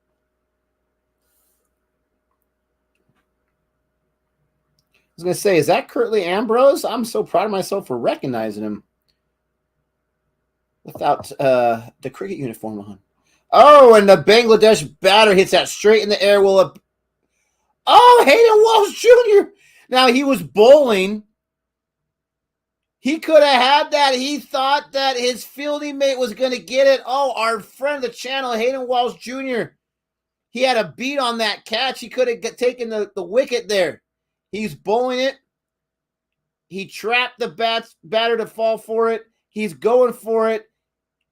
was going to say, is that Curtly Ambrose? I'm so proud of myself for recognizing him without the cricket uniform on. Oh, and the Bangladesh batter hits that straight in the air. Oh, Hayden Walsh Jr. Now, he was bowling. He could have had that. He thought that his fielding mate was going to get it. Oh, our friend of the channel, Hayden Walsh Jr., he had a beat on that catch. He could have taken the wicket there. He's bowling it. He trapped the batter to fall for it. He's going for it.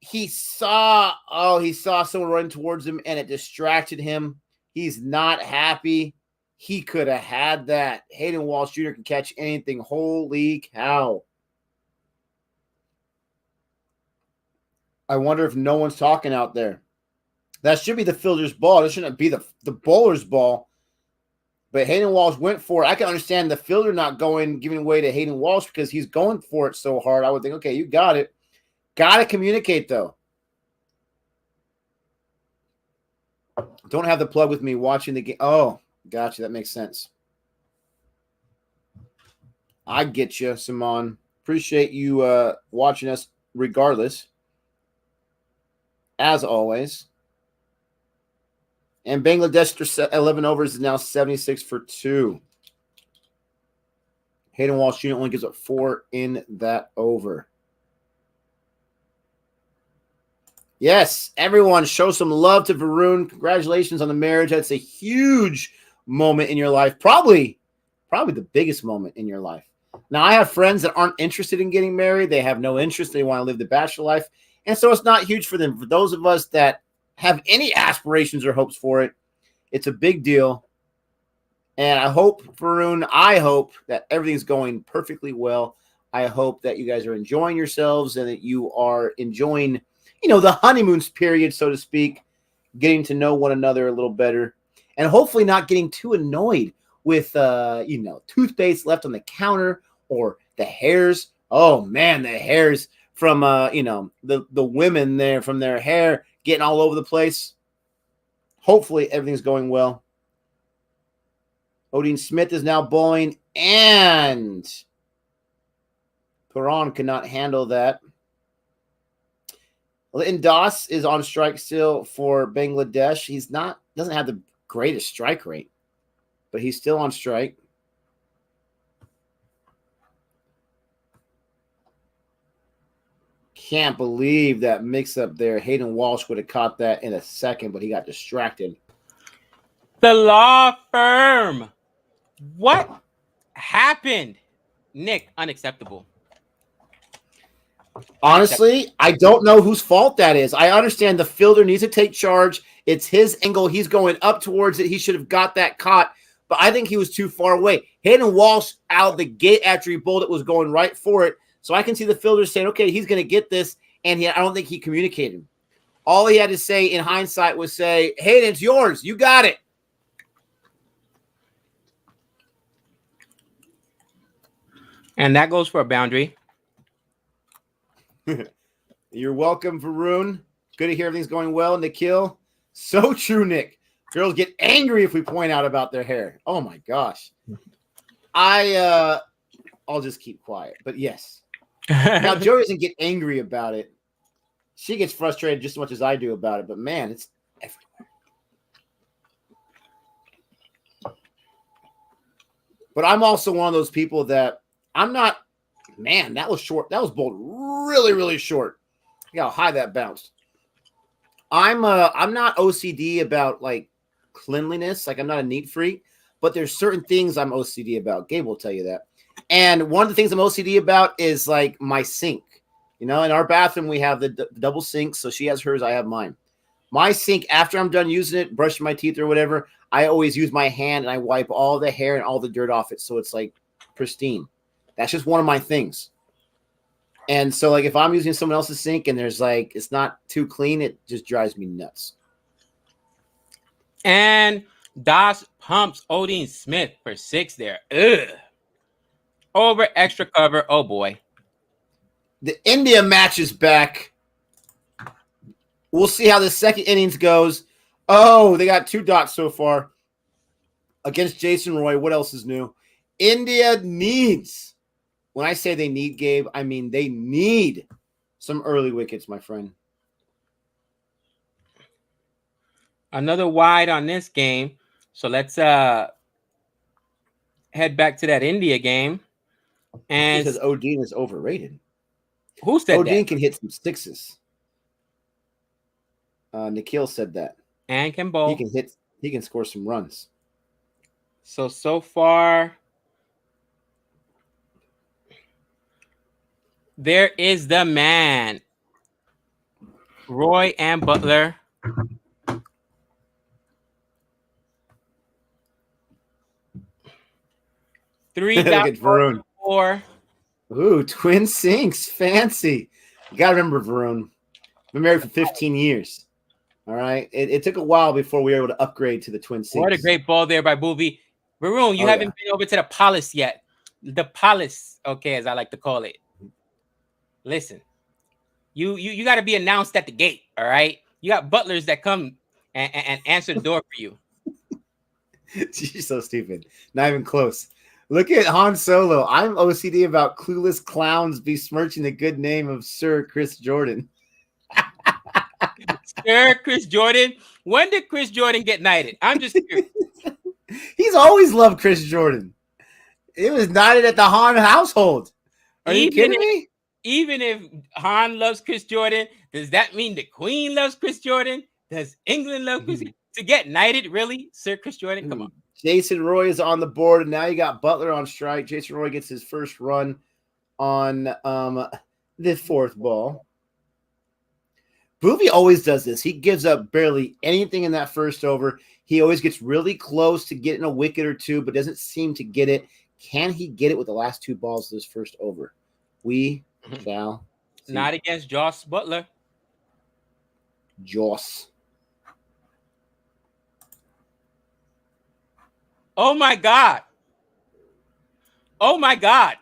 He saw someone running towards him, and it distracted him. He's not happy. He could have had that. Hayden Walsh Jr. can catch anything. Holy cow. I wonder if no one's talking out there. That should be the fielder's ball. It shouldn't be the bowler's ball. But Hayden Walsh went for it. I can understand the fielder not giving way to Hayden Walsh because he's going for it so hard. I would think, okay, you got it. Got to communicate, though. Don't have the plug with me watching the game. Oh, gotcha. That makes sense. I get you, Simon. Appreciate you watching us regardless. As always. And Bangladesh, 11 overs, is now 76 for 2. Hayden Walsh Jr. only gives up 4 in that over. Yes, everyone, show some love to Varun. Congratulations on the marriage. That's a huge moment in your life. Probably the biggest moment in your life. Now, I have friends that aren't interested in getting married. They have no interest. They want to live the bachelor life. And so it's not huge for them. For those of us that have any aspirations or hopes for it, it's a big deal. And I hope that everything's going perfectly well. I hope that you guys are enjoying yourselves and that you are enjoying the honeymoon period, so to speak, getting to know one another a little better, and hopefully not getting too annoyed with, toothpaste left on the counter or the hairs. Oh, man, the hairs from, the women there, from their hair getting all over the place. Hopefully everything's going well. Odin Smith is now bowling, and Puran cannot handle that. Linton Das is on strike still for Bangladesh. Doesn't have the greatest strike rate, but he's still on strike. Can't believe that mix-up there. Hayden Walsh would have caught that in a second, but he got distracted. The law firm. What happened? Nick, unacceptable. Honestly, I don't know whose fault that is. I understand the fielder needs to take charge. It's his angle. He's going up towards it. He should have got that caught, but I think he was too far away. Hayden Walsh out the gate after he bowled it was going right for it. So I can see the fielder saying, okay, he's going to get this, and I don't think he communicated. All he had to say in hindsight was say, Hayden, it's yours. You got it. And that goes for a boundary. You're welcome, Varun. Good to hear everything's going well. Nikhil, so true, Nick. Girls get angry if we point out about their hair. Oh my gosh. I'll just keep quiet. But yes. Now Joey doesn't get angry about it. She gets frustrated just as much as I do about it. But man, it's everywhere. But I'm also one of those people that I'm not. Man, that was short. That was bowled really, really short. Look how high that bounced. I'm not OCD about like cleanliness. Like I'm not a neat freak, but there's certain things I'm OCD about. Gabe will tell you that. And one of the things I'm OCD about is like my sink. You know, in our bathroom we have the double sink, so she has hers, I have mine. My sink, after I'm done using it, brushing my teeth or whatever, I always use my hand and I wipe all the hair and all the dirt off it, so it's like pristine. That's just one of my things. And so, like, if I'm using someone else's sink and there's like it's not too clean, it just drives me nuts. And Das pumps Odin Smith for 6 there. Ugh. Over extra cover. Oh boy. The India match is back. We'll see how the second innings goes. Oh, they got 2 dots so far against Jason Roy. What else is new? India needs. When I say they need, Gabe, I mean they need some early wickets, my friend. Another wide on this game. So let's head back to that India game. And because Odin is overrated. Who said Odin that? can hit some sixes. Nikhil said that. And can bowl. He can score some runs. So far, there is the man, Roy and Butler. Three Look at Varun. 4. Ooh, twin sinks. Fancy. You got to remember, Varun. Been married for 15 years. All right. It took a while before we were able to upgrade to the twin sinks. What a great ball there by Boovie. Varun, you haven't been over to the palace yet. The palace, okay, as I like to call it. Listen, you got to be announced at the gate, all right? You got butlers that come and answer the door for you. You're so stupid. Not even close. Look at Han Solo. I'm OCD about clueless clowns besmirching the good name of Sir Chris Jordan. Sir Chris Jordan? When did Chris Jordan get knighted? I'm just curious. He's always loved Chris Jordan. It was knighted at the Han household. Are you kidding me? Even if Han loves Chris Jordan, does that mean the Queen loves Chris Jordan? Does England love Chris Jordan? To get knighted, really? Sir Chris Jordan? Come on. Jason Roy is on the board, and now you got Butler on strike. Jason Roy gets his first run on the 4th ball. Boovie always does this. He gives up barely anything in that first over. He always gets really close to getting a wicket or two, but doesn't seem to get it. Can he get it with the last 2 balls of this first over? We shall see. Not against Jos Butler. Jos. Oh, my God. Oh, my God.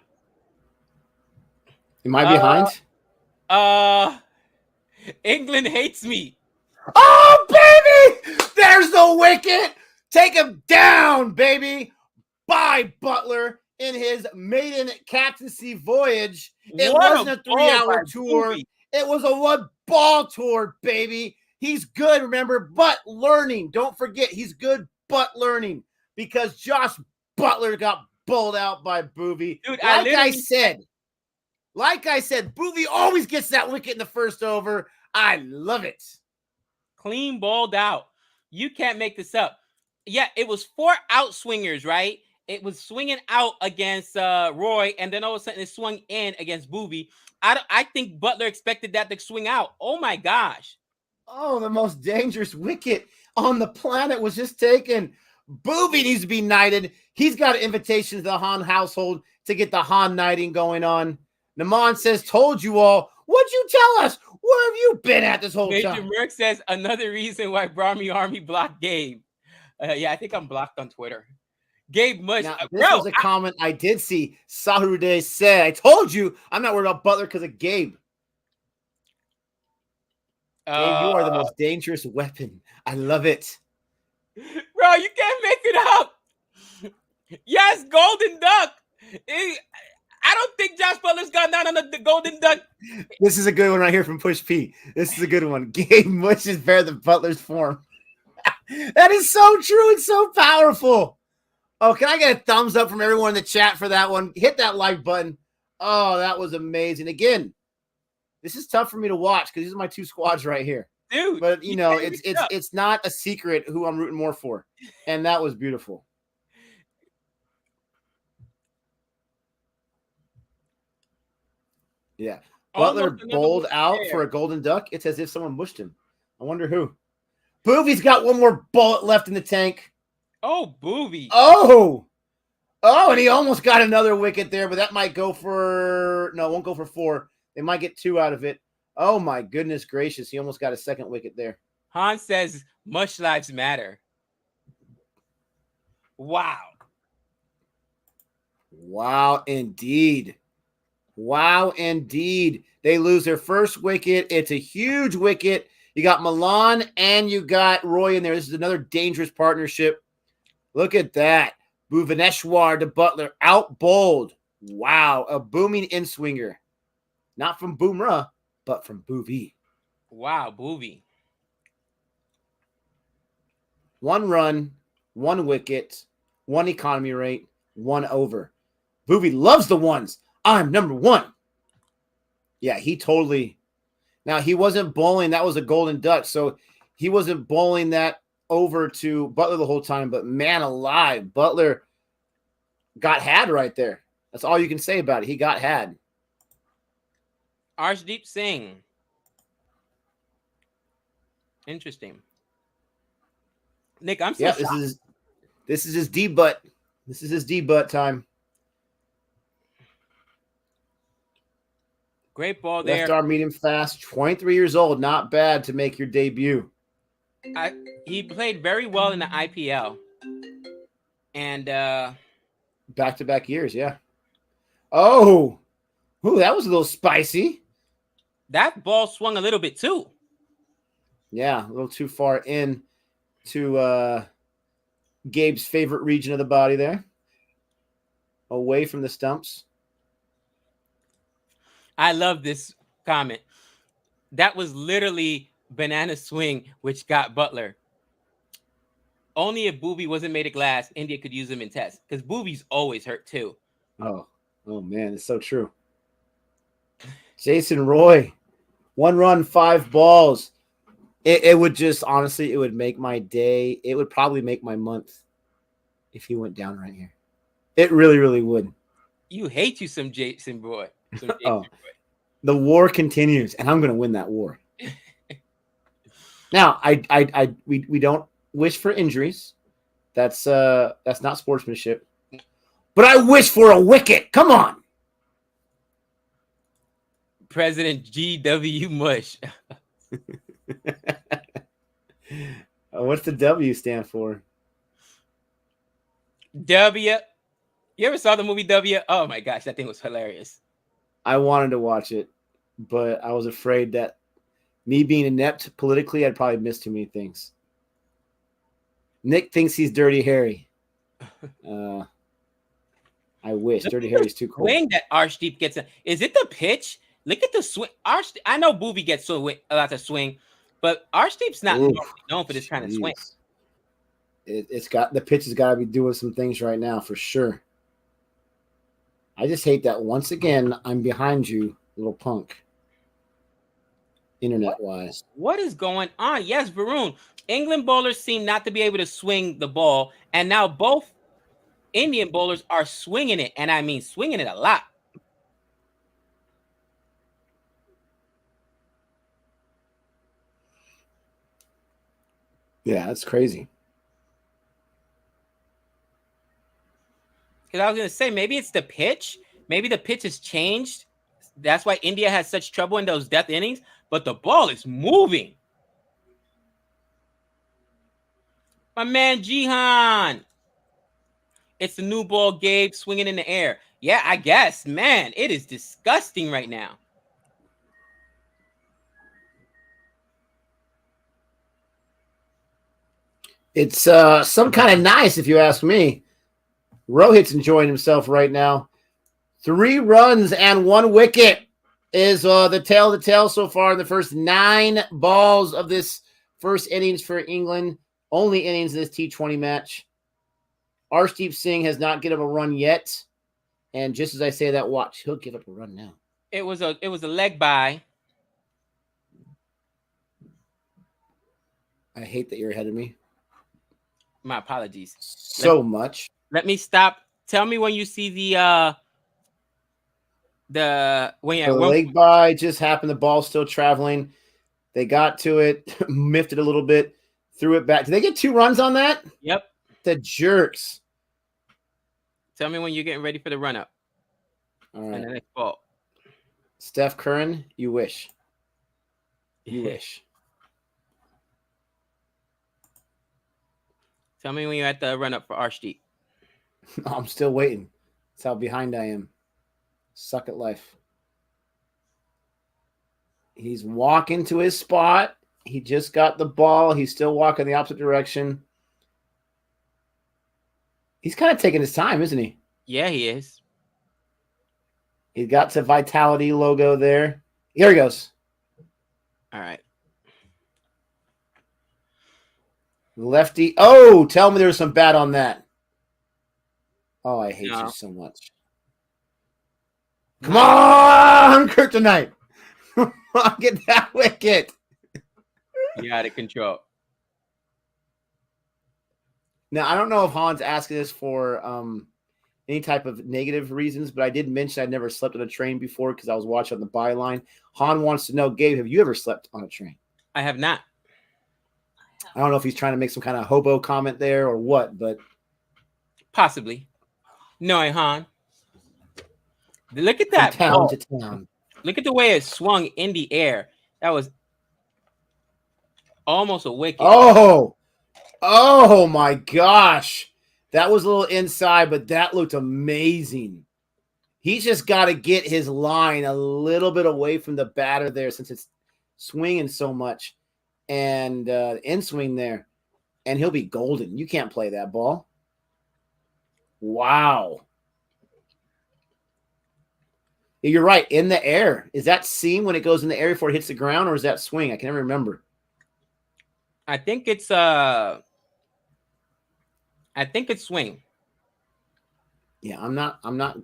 Am I behind? England hates me. Oh, baby! There's the wicket. Take him down, baby. By Butler in his maiden captaincy voyage. It wasn't a 3-hour tour. Movie. It was a 1-ball tour, baby. He's good, remember, but learning. Don't forget, he's good, but learning. Because Jos Butler got bowled out by Boovie. Dude, Like I said, Boovie always gets that wicket in the first over. I love it. Clean balled out. You can't make this up. Yeah, it was 4 outswingers, right? it was swinging out against Roy, and then all of a sudden it swung in against Boobie. I think Butler expected that to swing out. Oh my gosh. Oh, the most dangerous wicket on the planet was just taken. Boobie needs to be knighted. He's got an invitation to the Han household to get the Han knighting going on. Naman says, told you all. What'd you tell us? Where have you been at this whole Major time? Merck says, another reason why Brahmi Army blocked Gabe. Yeah, I think I'm blocked on Twitter. Gabe Mush. Now, this was a comment I did see. Sahurude said, I told you I'm not worried about Butler because of Gabe. Gabe, you are the most dangerous weapon. I love it. Bro, you can't make it up. Yes, Golden Duck. I don't think Jos Butler's gone down on the Golden Duck. This is a good one right here from Push P. This is a good one. Gabe Mush is better than Butler's form. That is so true and so powerful. Oh, can I get a thumbs up from everyone in the chat for that one? Hit that like button. Oh, that was amazing. Again, this is tough for me to watch because these are my two squads right here. Dude. But, you know, it's not a secret who I'm rooting more for. And that was beautiful. Yeah. Butler bowled out for a golden duck. It's as if someone mushed him. I wonder who. Boovie's got one more bullet left in the tank. Oh, Boovie. Oh, and he almost got another wicket there, but that might go for... No, it won't go for 4. They might get 2 out of it. Oh, my goodness gracious. He almost got a second wicket there. Han says, much lives matter. Wow. Wow, indeed. Wow, indeed. They lose their first wicket. It's a huge wicket. You got Milan and you got Roy in there. This is another dangerous partnership. Look at that. Bhuvaneshwar to Butler out bowled. Wow, a booming in-swinger. Not from Bumrah, but from Boovie. Wow, Boovie. 1 run, 1 wicket, 1 economy rate, 1 over. Boovie loves the ones. I'm number 1. Yeah, he totally... Now, he wasn't bowling. That was a golden duck, so he wasn't bowling that over to Butler the whole time, but man alive, Butler got had right there. That's all you can say about it. He got had. Arshdeep Singh. Interesting. Nick, I'm still shocked. This is his D-butt. This is his D-butt time. Great ball there. Left arm medium fast. 23 years old. Not bad to make your debut. He played very well in the IPL. And back-to-back years, yeah. Oh. Ooh, that was a little spicy. That ball swung a little bit too. Yeah, a little too far in to Gabe's favorite region of the body there. Away from the stumps. I love this comment. That was literally banana swing, which got Butler. Only if Boobie wasn't made of glass, India could use him in tests. Because Boobie's always hurt too. Oh man, it's so true. Jason Roy, 1 run, 5 balls. It would just, honestly, it would make my day. It would probably make my month if he went down right here. It really, really would. You hate you some Jason Roy. The war continues, and I'm going to win that war. Now, we don't wish for injuries. That's not sportsmanship. But I wish for a wicket. Come on. President G.W. Mush. What's the W stand for? W. You ever saw the movie W? Oh my gosh, that thing was hilarious. I wanted to watch it, but I was afraid that me being inept politically, I'd probably miss too many things. Nick thinks he's Dirty Harry. I wish. Dirty Harry's too cool. Swing that Arshdeep gets. Is it the pitch? Look at the swing. I know Boobie gets a lot of swing, but Arshdeep's not known for this kind of swing. It's got the pitch has got to be doing some things right now for sure. I just hate that once again I'm behind you, little punk. Internet-wise. What is going on? Yes, Varun. England bowlers seem not to be able to swing the ball, and now both Indian bowlers are swinging it, and I mean swinging it a lot. Yeah, that's crazy. Because I was going to say, maybe it's the pitch. Maybe the pitch has changed. That's why India has such trouble in those death innings. But the ball is moving. My man Jihan. It's the new ball, Gabe, swinging in the air. Yeah, I guess. Man, it is disgusting right now. It's some kind of nice, if you ask me. Rohit's enjoying himself right now. 3 runs and 1 wicket is the tale to tell so far in the first 9 balls of this first innings for England. Only innings in this T20 match. Arshdeep Singh has not given up a run yet. And just as I say that, watch, he'll give up a run now. It was a leg by. I hate that you're ahead of me. My apologies. So much. Let me stop. Tell me when you see the leg by just happened. The ball's still traveling. They got to it, miffed it a little bit, threw it back. Did they get 2 runs on that? Yep. The jerks. Tell me when you're getting ready for the run up. All right. And the next ball. Steph Curran, you wish. You wish. Tell me when you're at the run up for Arshdeep. I'm still waiting. That's how behind I am. Suck at life. He's walking to his spot. He just got the ball. He's still walking the opposite direction. He's kind of taking his time, isn't he? Yeah, he is. He got to Vitality logo there. Here he goes. All right. Lefty. Oh, tell me there was some bad on that. Oh, I hate you so much. Come on, Kryptonite. Get that wicket. You're out of control. Now, I don't know if Han's asking this for any type of negative reasons, but I did mention I'd never slept on a train before because I was watching on the byline. Han wants to know, Gabe, have you ever slept on a train? I have not. I don't know if he's trying to make some kind of hobo comment there or what, but possibly. No, Han. Look at that. From town to town. Look at the way it swung in the air. That was almost a wicket. Oh my gosh. That was a little inside, but that looked amazing. He's just got to get his line a little bit away from the batter there since it's swinging so much. And in swing there. And he'll be golden. You can't play that ball. Wow. You're right. In the air. Is that seam when it goes in the air before it hits the ground, or is that swing? I can never remember. I think it's swing. Yeah, I'm not.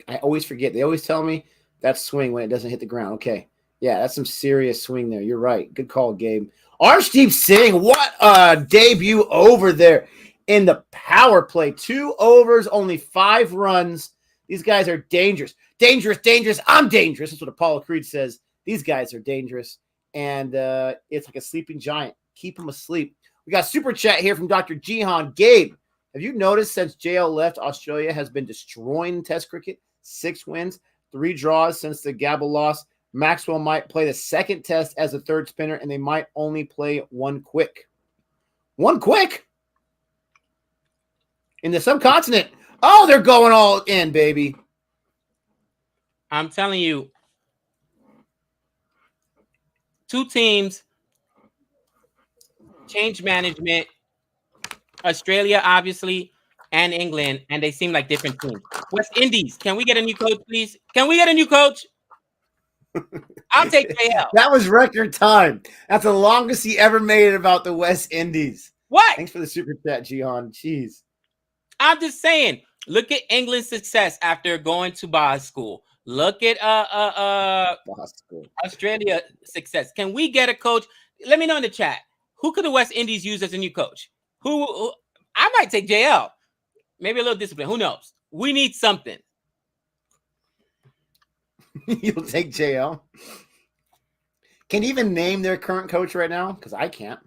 I always forget. They always tell me that's swing when it doesn't hit the ground. Okay. Yeah, that's some serious swing there. You're right. Good call, Gabe. Arshdeep Singh, what a debut over there in the power play. 2 overs, only 5 runs. These guys are dangerous. Dangerous, dangerous. I'm dangerous. That's what Apollo Creed says. These guys are dangerous. And it's like a sleeping giant. Keep them asleep. We got super chat here from Dr. Jihan. Gabe, have you noticed since JL left, Australia has been destroying Test cricket? 6 wins, 3 draws since the Gabba loss. Maxwell might play the second test as a third spinner, and they might only play 1 quick. 1 quick? In the subcontinent. Oh, they're going all in, baby. I'm telling you, 2 teams, change management, Australia, obviously, and England, and they seem like different teams. West Indies, can we get a new coach, please? Can we get a new coach? I'll take JL. That was record time. That's the longest he ever made it about the West Indies. What? Thanks for the super chat, Jihan. Jeez. I'm just saying, look at England's success after going to Boz School. Look at Australia success. Can we get a coach? Let me know in the chat. Who could the West Indies use as a new coach? Who I might take JL. Maybe a little discipline. Who knows? We need something. You'll take JL. Can you even name their current coach right now? Because I can't.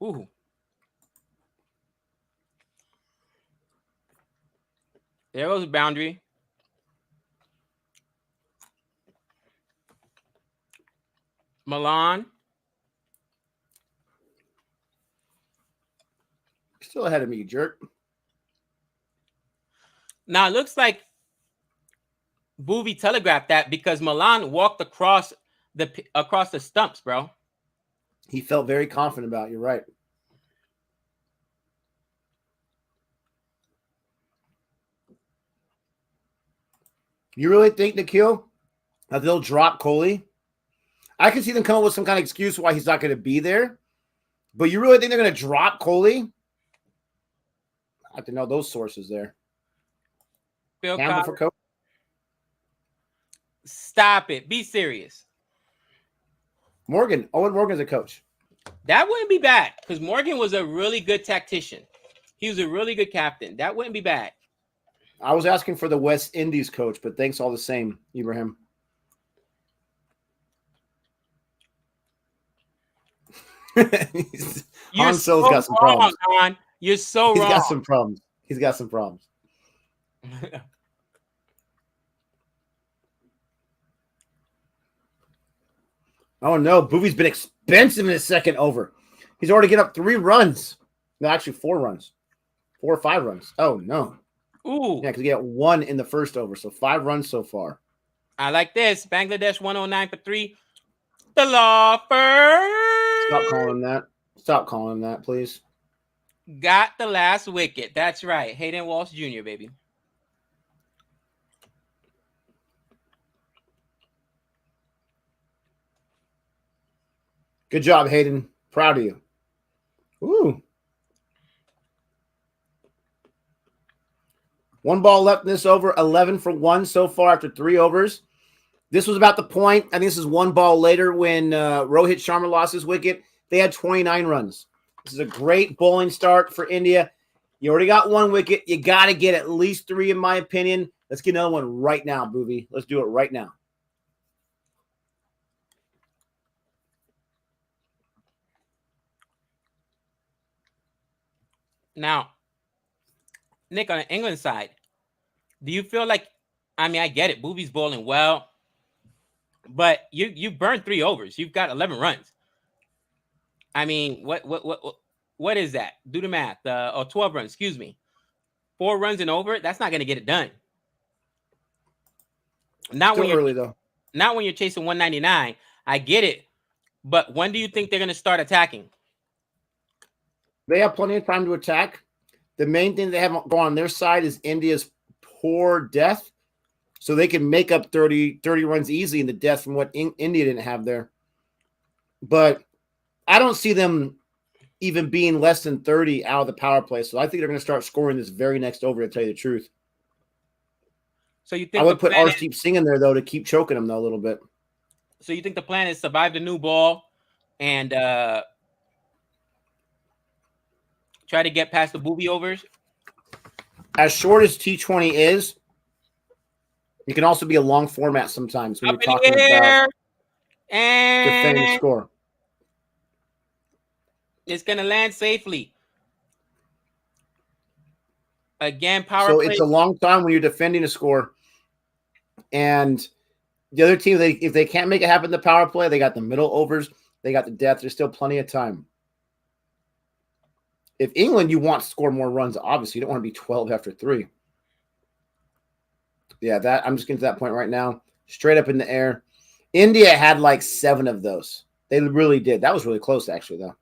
Ooh. There goes the boundary. Milan. Still ahead of me, jerk. Now it looks like Boovy telegraphed that because Milan walked across the stumps, bro. He felt very confident about it. You're right. You really think, Nikhil, that they'll drop Kohli? I can see them come up with some kind of excuse why he's not going to be there. But you really think they're going to drop Kohli? I have to know those sources there. Phil Campbell for coach. Stop it. Be serious. Morgan. Owen Morgan's a coach. That wouldn't be bad because Morgan was a really good tactician. He was a really good captain. That wouldn't be bad. I was asking for the West Indies coach, but thanks all the same, Ibrahim. You're so got some wrong, problems. Han. You're so wrong. He's got some problems. He's got some problems. Oh, no. Boovy's been expensive in his second over. He's already get up 3 runs. No, actually 4 runs. 4 or 5 runs. Oh, no. Ooh. Yeah, because he got 1 in the first over. So 5 runs so far. I like this. Bangladesh 109 for 3. The law firm. Stop calling him that. Stop calling him that, please. Got the last wicket. That's right. Hayden Walsh Jr., baby. Good job, Hayden. Proud of you. Ooh. 1 ball left in this over. 11 for 1 so far after 3 overs. This was about the point. I think this is 1 ball later when Rohit Sharma lost his wicket. They had 29 runs. This is a great bowling start for India. You already got 1 wicket. You got to get at least 3, in my opinion. Let's get another one right now, Boovy. Let's do it right now. Now, Nick, on the England side, do you feel like, I mean, I get it. Boovy's bowling well, but you burned 3 overs. You've got 11 runs. I mean, what is that? Do the math. Or 12 runs, excuse me. 4 runs and over, that's not going to get it done. Not Still when you're early, though. Not when you're chasing 199. I get it. But when do you think they're going to start attacking? They have plenty of time to attack. The main thing they have going on their side is India's poor death. So they can make up 30 runs easy in the death from what India didn't have there. But I don't see them even being less than 30 out of the power play. So I think they're going to start scoring this very next over, to tell you the truth. So you think I would put Arshdeep Singh in there, though, to keep choking them, though, a little bit. So you think the plan is survive the new ball and try to get past the Boovy overs? As short as T20 is, it can also be a long format sometimes when Up you're talking about defending the and score. It's going to land safely. Again, power So play. it's a long time when you're defending a score. And the other team, if they can't make it happen in the power play, they got the middle overs, they got the death. There's still plenty of time. If England, you want to score more runs, obviously. You don't want to be 12 after 3. Yeah, I'm just getting to that point right now. Straight up in the air. India had like 7 of those. They really did. That was really close, actually, though.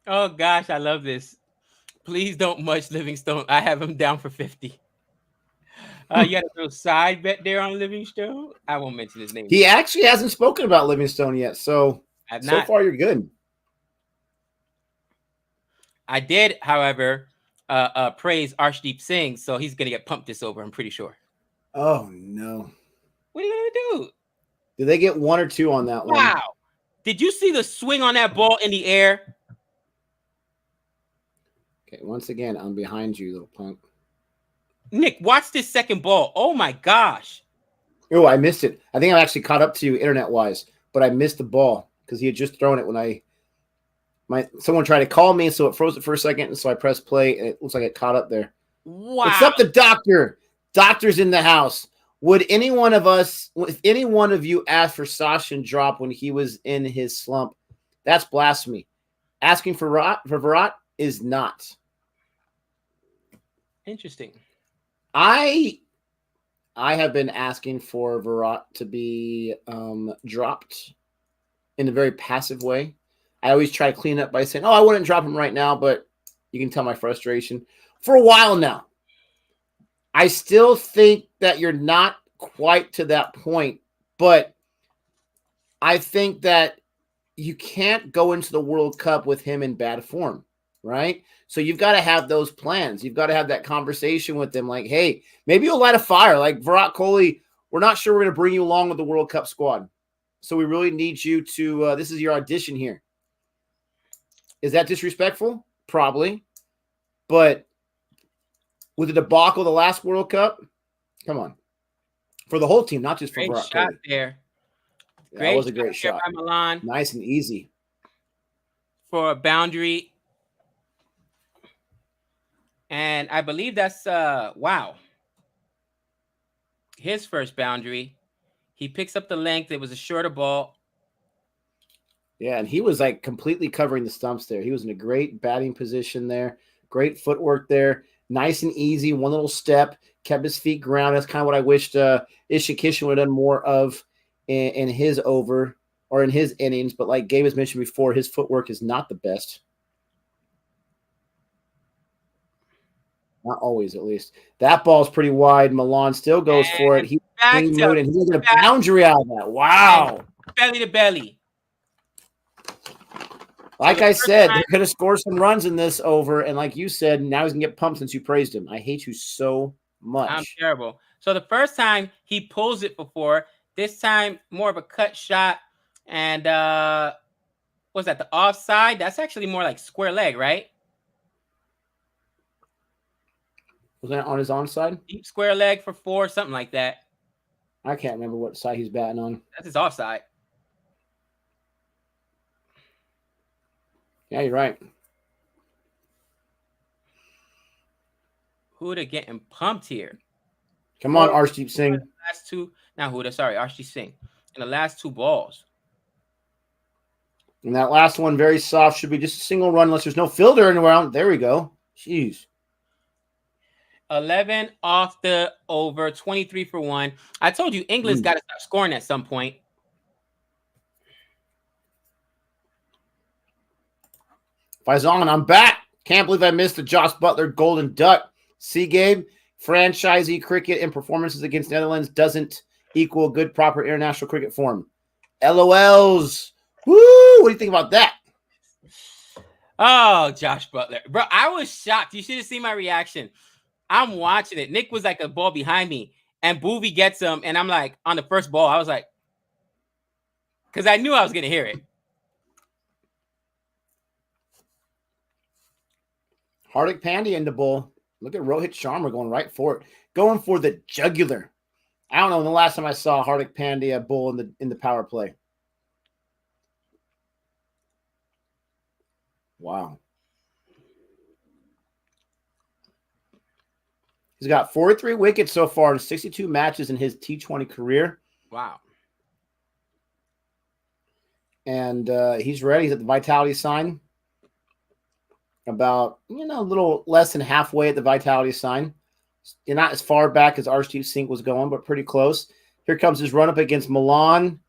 Oh, gosh, I love this. Please don't much Livingstone. I have him down for 50. You got a little side bet there on Livingstone. I won't mention his name. He actually hasn't spoken about Livingstone yet, so far you're good. I did, however, praise Arshdeep Singh, so he's going to get pumped this over, I'm pretty sure. Oh, no. What are you going to do? Did they get 1 or 2 on that one? Wow. Did you see the swing on that ball in the air? Okay, once again, I'm behind you, little punk. Nick, watch this second ball. Oh my gosh. Oh, I missed it. I think I'm actually caught up to you internet-wise, but I missed the ball because he had just thrown it when someone tried to call me, so it froze it for a second, and so I pressed play, and it looks like it caught up there. What's Wow. up, the doctor? Doctor's in the house. Would any one of us, if any one of you asked for Sachin drop when he was in his slump, that's blasphemy. Asking for Virat is not. Interesting. I have been asking for Virat to be dropped in a very passive way. I always try to clean up by saying, "Oh, I wouldn't drop him right now," but you can tell my frustration for a while now. I still think that you're not quite to that point, but I think that you can't go into the World Cup with him in bad form, right? So you've got to have those plans. You've got to have that conversation with them like, hey, maybe you'll light a fire. Like Virat Kohli, we're not sure we're going to bring you along with the World Cup squad. So we really need you to, this is your audition here. Is that disrespectful? Probably. But with the debacle of the last World Cup, come on. For the whole team, not just for Great Virat shot Kohli. there. That was a great shot. By Milan. Nice and easy. For a boundary. And I believe that's, wow. His first boundary. He picks up the length. It was a shorter ball. Yeah, and he was like completely covering the stumps there. He was in a great batting position there. Great footwork there. Nice and easy. One little step. Kept his feet grounded. That's kind of what I wished Ishikishin would have done more of in his over or in his innings. But like Gabe has mentioned before, his footwork is not the best. Not always, at least. That ball's pretty wide. Milan still goes for it. He's in the mood, and he's going to get a boundary out of that. Wow. Belly to belly. Like I said, they're going to score some runs in this over. And like you said, now he's going to get pumped since you praised him. I hate you so much. I'm terrible. So the first time he pulls it before, this time more of a cut shot. And what's that, the offside? That's actually more like square leg, right? Was that on his onside? Deep square leg for 4, something like that. I can't remember what side he's batting on. That's his offside. Yeah, you're right. Huda getting pumped here. Come on, Arshdeep Singh. Last two, not Huda, sorry, Arshdeep Singh. In the last 2 balls. And that last one, very soft, should be just a single run unless there's no fielder anywhere around. There we go. Jeez. 11 off the over, 23 for 1. I told you England's got to start scoring at some point. Faison, I'm back. Can't believe I missed the Jos Butler Golden Duck. See, Gabe, franchisee cricket and performances against Netherlands doesn't equal good, proper international cricket form. LOLs. Woo! What do you think about that? Oh, Josh Butler. Bro, I was shocked. You should have seen my reaction. I'm watching it. Nick was like a ball behind me, and Boovy gets him, and I'm like, on the first ball, I was like, because I knew I was going to hear it. Hardik Pandya in the bowl. Look at Rohit Sharma going right for it. Going for the jugular. I don't know when the last time I saw Hardik Pandya bowl in the power play. Wow. He's got 43 wickets so far in 62 matches in his T20 career. Wow. And he's ready. He's at the vitality sign. About, a little less than halfway at the vitality sign. You're not as far back as Arshdeep Singh was going, but pretty close. Here comes his run up against Milan.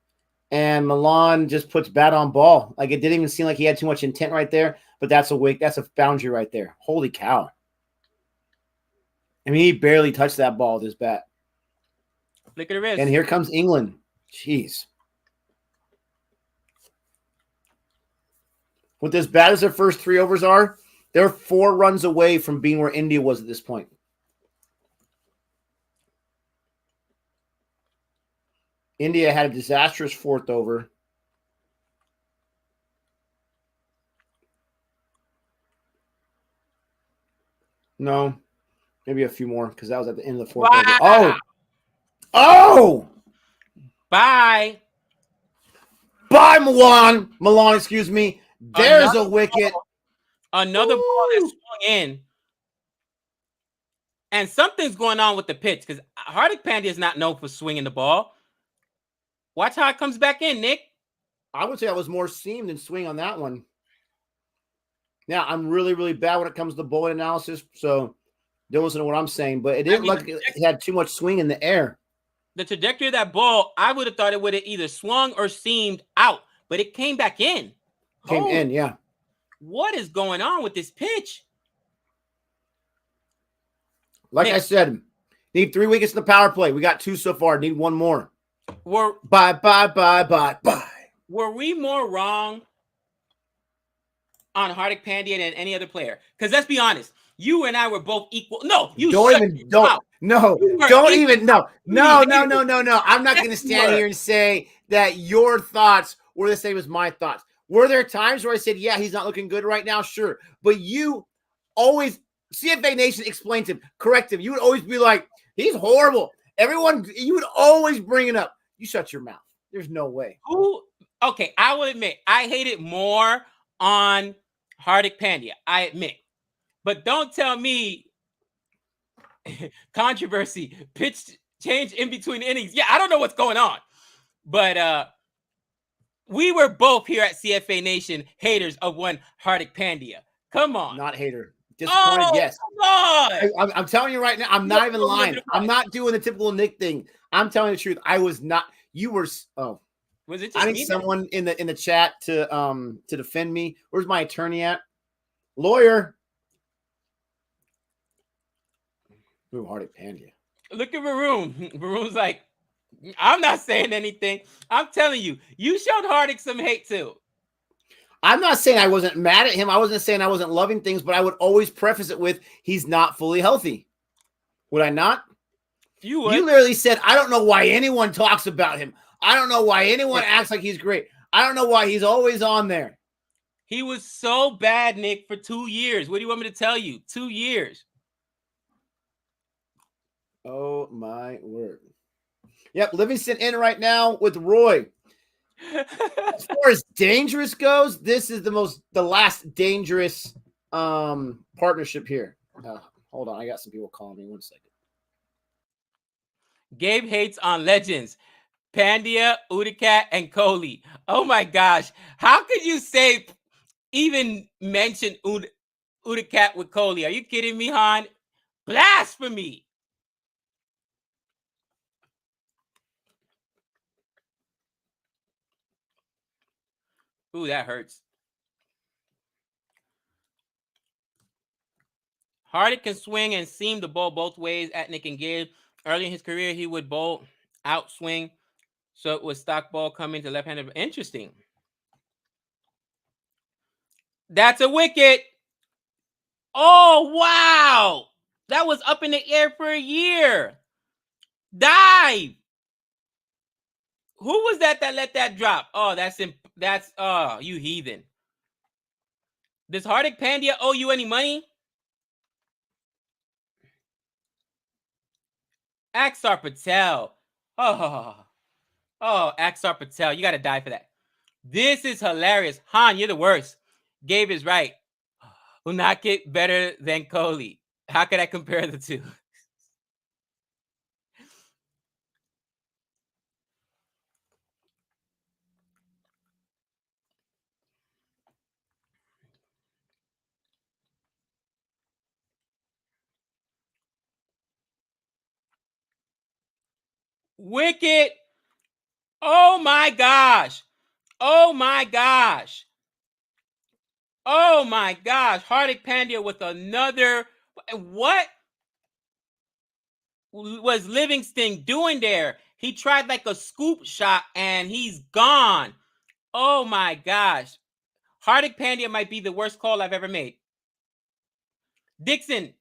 And Milan just puts bat on ball. Like, it didn't even seem like he had too much intent right there. But that's a boundary right there. Holy cow. I mean, he barely touched that ball with his bat. Flick of the wrist. And here comes England. Jeez. With as bad as their first 3 overs are, they're 4 runs away from being where India was at this point. India had a disastrous 4th over. No, maybe a few more because that was at the end of the fourth. Wow. Oh! Bye. Bye, Milan. Milan, excuse me. There's a wicket. Another ball that swung in. And something's going on with the pitch because Hardik Pandya is not known for swinging the ball. Watch how it comes back in, Nick. I would say I was more seam than swing on that one. Now, I'm really, really bad when it comes to bowling analysis, so don't listen to what I'm saying, but it didn't look like it had too much swing in the air. The trajectory of that ball, I would have thought it would have either swung or seamed out, but it came back in. Came in, yeah. What is going on with this pitch? Like Nick, I said, need 3 wickets in the power play. We got 2 so far. Need 1 more. Bye. Were we more wrong on Hardik Pandya than any other player? Because let's be honest, you and I were both equal. No, you don't even don't even no. I'm not going to stand here and say that your thoughts were the same as my thoughts. Were there times where I said, yeah, he's not looking good right now? Sure. But you always, CFA Nation explained him, correct him. You would always be like, he's horrible. Everyone, you would always bring it up. You shut your mouth. There's no way. Okay, I will admit, I hated more on Hardik Pandya. I admit. But don't tell me controversy, pitch change in between innings. Yeah, I don't know what's going on. But we were both here at CFA Nation haters of one Hardik Pandya. Come on. Not hater. Disappointed, yes. Come on. I'm telling you right now, I'm not even lying. I'm not doing the typical Nick thing. I'm telling the truth. I was not. You were. Oh. Was it just I need someone in the chat to defend me. Where's my attorney at? Lawyer. Ooh, Hardik Pandya. Look at Varun. Varun's like, I'm not saying anything. I'm telling you, you showed Hardik some hate too. I'm not saying I wasn't mad at him. I wasn't saying I wasn't loving things, but I would always preface it with he's not fully healthy. Would I not? You would. You literally said, I don't know why anyone talks about him. I don't know why anyone acts like he's great. I don't know why he's always on there. He was so bad, Nick, for 2 years. What do you want me to tell you? 2 years. Oh, my word. Yep, Livingston in right now with Roy. As far as dangerous goes, this is the last dangerous partnership here. Hold on, I got some people calling me. 1 second. Gabe hates on legends. Pandya, Udikat, and Kohli. Oh my gosh. How could you even mention Udikat with Kohli? Are you kidding me, Han? Blasphemy. Ooh, that hurts. Hardik can swing and seam the ball both ways at Nick and Gabe. Early in his career, he would bowl outswing. So it was stock ball coming to left-handed. Interesting. That's a wicket. Oh, wow. That was up in the air for a year. Dive. Who was that let that drop? Oh, that's you heathen. Does Hardik Pandya owe you any money? Axar Patel. Oh, Axar Patel. You got to die for that. This is hilarious. Han, you're the worst. Gabe is right. Will not get better than Kohli. How could I compare the two? Wicket. Oh my gosh. Oh my gosh. Oh my gosh. Hardik Pandya with another. What was Livingston doing there? He tried like a scoop shot and he's gone. Oh my gosh. Hardik Pandya might be the worst call I've ever made. Dixon,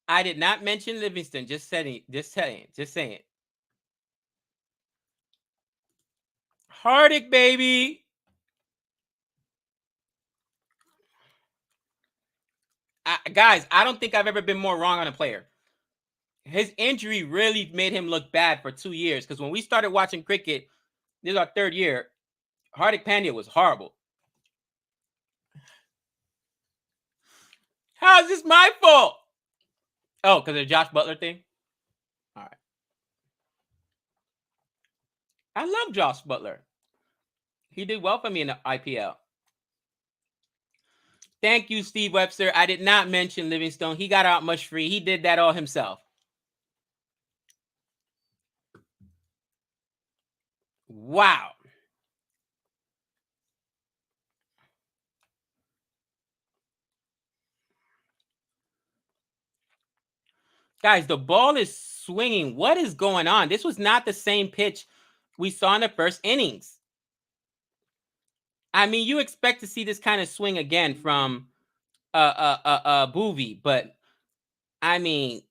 I did not mention Livingston. Just saying. Hardik, baby. Guys, I don't think I've ever been more wrong on a player. His injury really made him look bad for 2 years. Because when we started watching cricket, this is our 3rd year. Hardik Pandya was horrible. How is this my fault? Oh, because of the Josh Butler thing? All right. I love Josh Butler. He did well for me in the IPL. Thank you, Steve Webster. I did not mention Livingstone. He got out much free. He did that all himself. Wow. Guys, the ball is swinging. What is going on? This was not the same pitch we saw in the first innings. I mean, you expect to see this kind of swing again from Boovy, but I mean,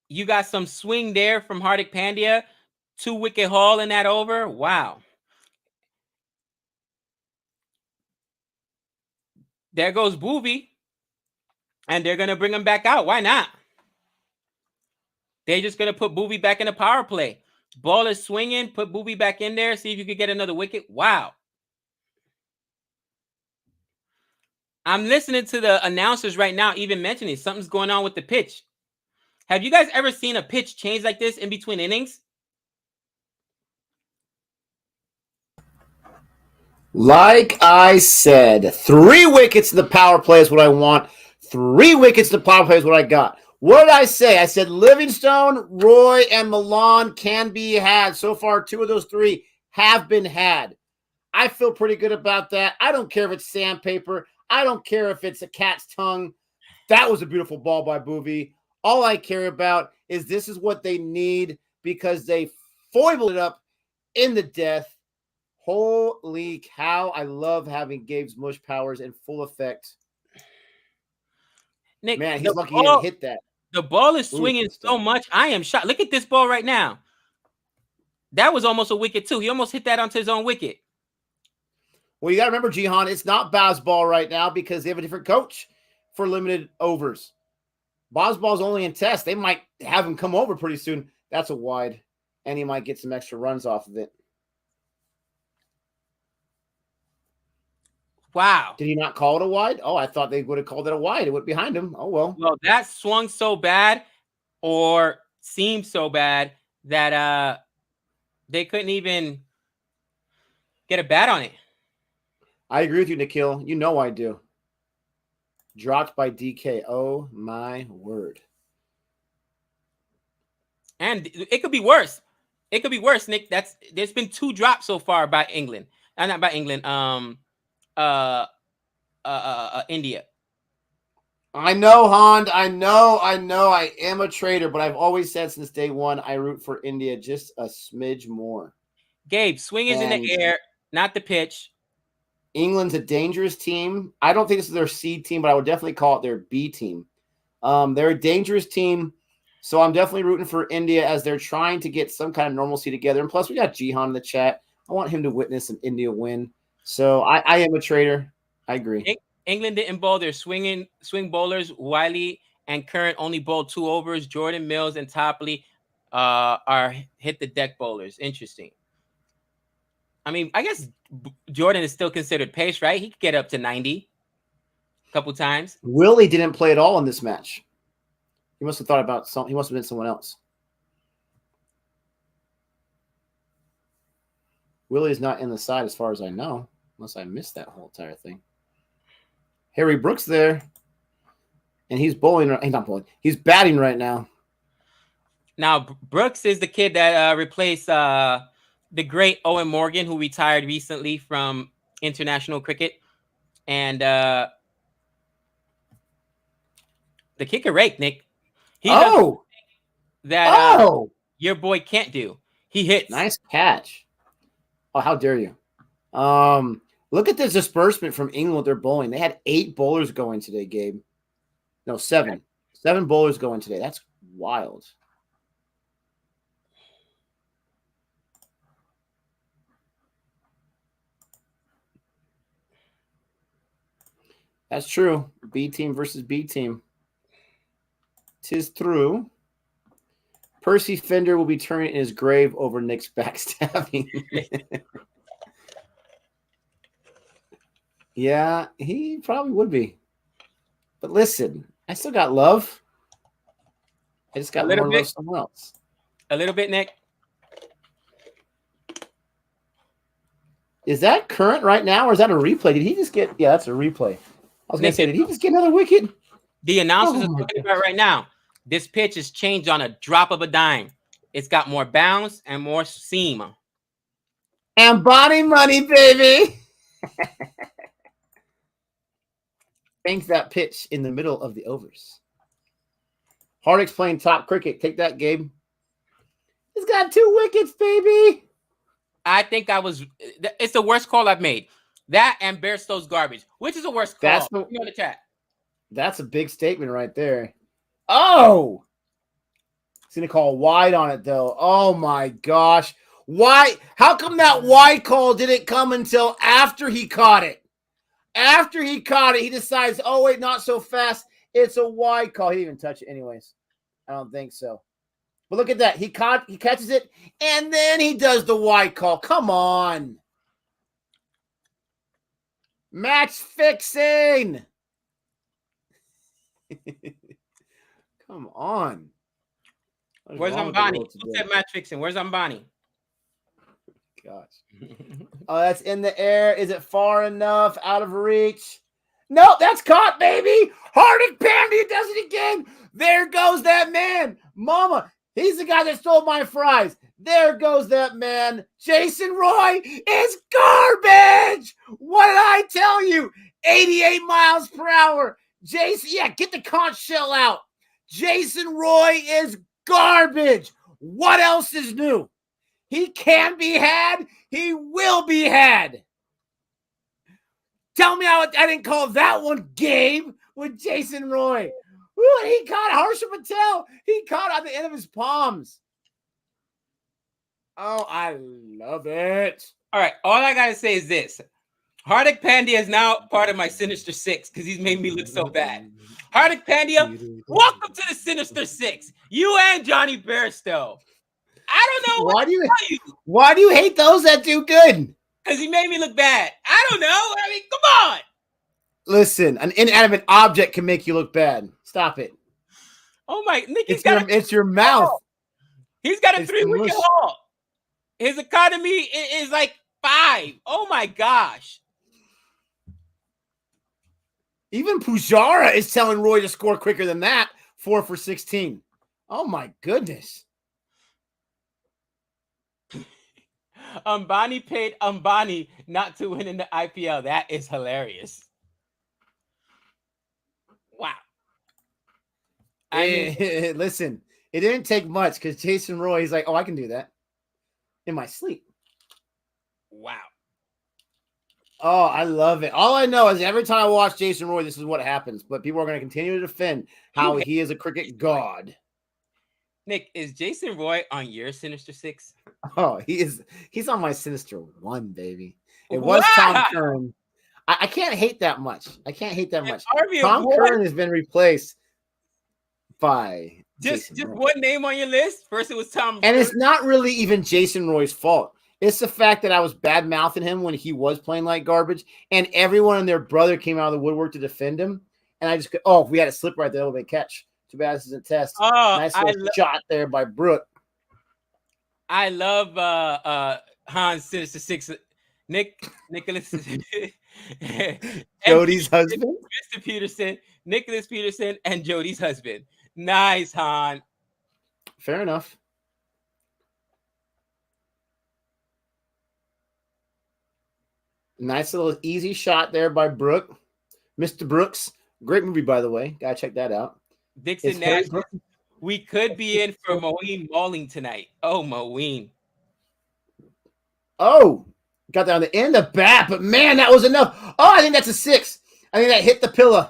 you got some swing there from Hardik Pandya, 2-wicket haul in that over. Wow. There goes Boovy, and they're going to bring him back out. Why not? They're just going to put Boovy back in the power play. Ball is swinging. Put Boovy back in there. See if you could get another wicket. Wow. I'm listening to the announcers right now even mentioning something's going on with the pitch. Have you guys ever seen a pitch change like this in between innings? Like I said, 3 wickets in the power play is what I want. 3 wickets in the power play is what I got. What did I say? I said Livingstone, Roy, and Milan can be had. So far, 2 of those 3 have been had. I feel pretty good about that. I don't care if it's sandpaper. I don't care if it's a cat's tongue. That was a beautiful ball by Boovy. All I care about is this is what they need because they foibled it up in the death. Holy cow. I love having Gabe's mush powers in full effect. Nick, Man, he's lucky he didn't hit that. The ball is swinging so much. I am shocked. Look at this ball right now. That was almost a wicket too. He almost hit that onto his own wicket. Well, you got to remember, Jihan, it's not Bazball right now because they have a different coach for limited overs. Bazball's only in test. They might have him come over pretty soon. That's a wide, and he might get some extra runs off of it. Wow. Did he not call it a wide? Oh, I thought they would have called it a wide. It went behind him. Oh, well. Well, that swung so bad or seemed so bad that they couldn't even get a bat on it. I agree with you, Nikhil. You know I do. Dropped by DK. Oh, my word. And it could be worse. It could be worse, Nick. There's been 2 drops so far by England. Not by England. India. I know, Hond. I know. I am a traitor, but I've always said since day one I root for India just a smidge more. Gabe, swing is in the air, not the pitch. England's a dangerous team. I don't think this is their C team, but I would definitely call it their B team. They're a dangerous team, so I'm definitely rooting for India as they're trying to get some kind of normalcy together. And plus, we got Jihan in the chat. I want him to witness an India win. So I am a traitor. I agree. England didn't bowl their swing bowlers. Wiley and Curran only bowled 2 overs. Jordan, Mills, and Topley are hit the deck bowlers. Interesting. I mean, I guess Jordan is still considered pace, right? He could get up to 90 a couple times. Willie didn't play at all in this match. He must have thought about he must have been someone else. Willie is not in the side as far as I know, unless I missed that whole entire thing. Harry Brooks there. And he's bowling. He's not bowling. He's batting right now. Now, Brooks is the kid that replaced the great Owen Morgan, who retired recently from international cricket. And the kicker rake, Nick. He does that your boy can't do. He hits. Nice catch. Oh, how dare you. Look at this disbursement from England. They're bowling. They had 8 bowlers going today, Gabe. No, 7. 7 bowlers going today. That's wild. That's true. B team versus B team. 'Tis through. Percy Fender will be turning in his grave over Nick's backstabbing. Yeah, he probably would be. But listen, I still got love. I just got more love somewhere else. A little bit, Nick. Is that current right now, or is that a replay? Did he just get? Yeah, that's a replay. I was going to say, did he just get another wicket? The announcers are talking about right now. This pitch is changed on a drop of a dime. It's got more bounce and more seam. And body money, baby. Thanks that pitch in the middle of the overs. Hardick's playing top cricket. Take that, Gabe. He's got 2 wickets, baby. I think it's the worst call I've made. That and Bairstow's garbage. Which is the worst call? Put me on the chat. That's a big statement right there. Oh! He's going to call wide on it, though. Oh, my gosh. Why? How come that wide call didn't come until after he caught it? After he caught it, he decides, oh, wait, not so fast. It's a wide call. He didn't even touch it anyways. I don't think so. But look at that. He catches it, and then he does the wide call. Come on. Match fixing. Come on. Where's Ambani? Who said match fixing? Where's Ambani? Gosh. Oh, that's in the air. Is it far enough? Out of reach? No, that's caught, baby. Hardik Pandya does it again. There goes that man. Mama, he's the guy that stole my fries. There goes that man. Jason Roy is garbage. What did I tell you? 88 miles per hour. Jason, yeah, get the conch shell out. Jason Roy is garbage. What else is new? He can be had. He will be had. Tell me how I didn't call that one game with Jason Roy. Ooh, he caught Harsha Patel. He caught on the end of his palms. Oh, I love it. All right. All I got to say is this. Hardik Pandya is now part of my Sinister Six because he's made me look so bad. Hardik Pandya, welcome to the Sinister Six. You and Johnny Bairstow. I don't know. Why do you hate those that do good? Because he made me look bad. I don't know. I mean, come on. Listen, an inanimate object can make you look bad. Stop it. Oh my, Nick, it's your mouth. He's got a 3-wicket haul. His economy is like 5. Oh my gosh. Even Pujara is telling Roy to score quicker than that. 4 for 16. Oh my goodness. Ambani paid Ambani not to win in the IPL. That is hilarious. Wow. I mean, listen, it didn't take much because Jason Roy, he's like, oh, I can do that in my sleep. Wow. Oh, I love it. All I know is every time I watch Jason Roy, this is what happens. But people are going to continue to defend how he is a cricket god. Nick, is Jason Roy on your Sinister Six? Oh, he's on my Sinister 1, baby. It was Tom Curran. I can't hate that much. Tom Curran has been replaced by just one name on your list. First, it was Tom, and it's not really even Jason Roy's fault. It's the fact that I was bad mouthing him when he was playing like garbage, and everyone and their brother came out of the woodwork to defend him. And I just if we had a slip right there, it would be a catch. Too bad this isn't a test. Nice little shot there by Brooke. I love Hans Sinister Six. Nicholas Jody's husband. Mr. Peterson, Nicholas Peterson, and Jody's husband. Nice, Han. Fair enough. Nice little easy shot there by Brooke. Mr. Brooks. Great movie, by the way. Gotta check that out. Dixon Nash. We could be in for Moeen Mauling tonight. Oh, Moeen. Oh, got that on the end of bat, but man, that was enough. Oh, I think that's a 6. I think that hit the pillow.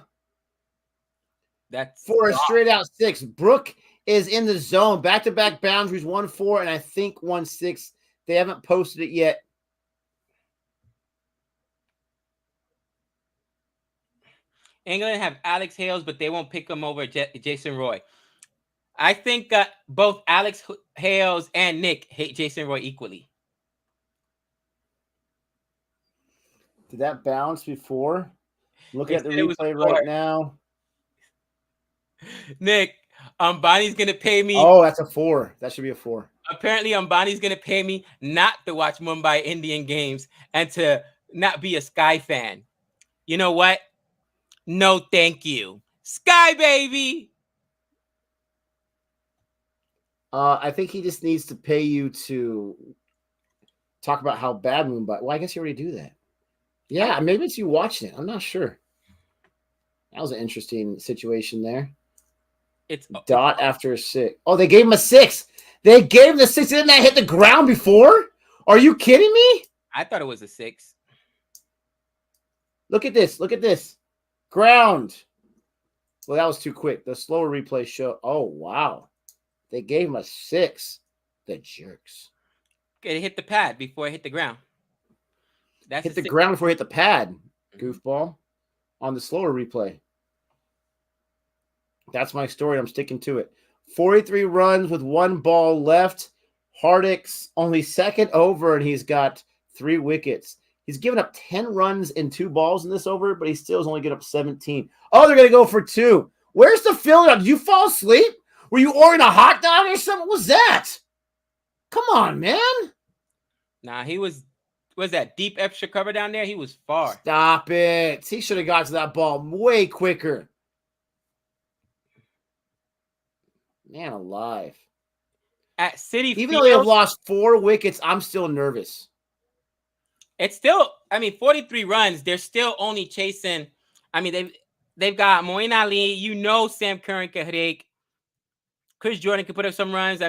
That's for a straight out 6. Brooke is in the zone. Back-to-back boundaries, 1-4, and I think 1-6. They haven't posted it yet. England have Alex Hales, but they won't pick him over Jason Roy. I think both Alex Hales and Nick hate Jason Roy equally. Did that bounce before? Looking They at the said it was a replay 4. right now. Nick, Bonnie's gonna pay me. Oh, that's a 4. That should be a 4. Apparently, Bonnie's gonna pay me not to watch Mumbai Indian games and to not be a Sky fan. You know what? No, thank you. Sky baby. I think he just needs to pay you to talk about how bad Mumbai. Well, I guess you already do that. Yeah, maybe it's you watching it. I'm not sure. That was an interesting situation there. It's Dot after a 6. Oh, they gave him a 6. They gave him the 6. Didn't that hit the ground before? Are you kidding me? I thought it was a 6. Look at this. Look at this. Ground. Well, that was too quick. The slower replay show. Oh, wow. They gave him a 6. The jerks. It hit the pad before it hit the ground. That's hit the ground before it hit the pad. Goofball. On the slower replay. That's my story. I'm sticking to it. 43 runs with 1 ball left. Hardick's only second over, and he's got 3 wickets. He's given up 10 runs in 2 balls in this over, but he still is only getting up 17. Oh, they're going to go for 2. Where's the fielder? Did you fall asleep? Were you ordering a hot dog or something? What was that? Come on, man. Nah, he was that deep extra cover down there? He was far. Stop it. He should have got to that ball way quicker. Man alive. At City Even Field, though they have lost 4 wickets, I'm still nervous. It's still, 43 runs. They're still only chasing. They've got Moeen Ali. You know Sam Curran can hit. Chris Jordan can put up some runs.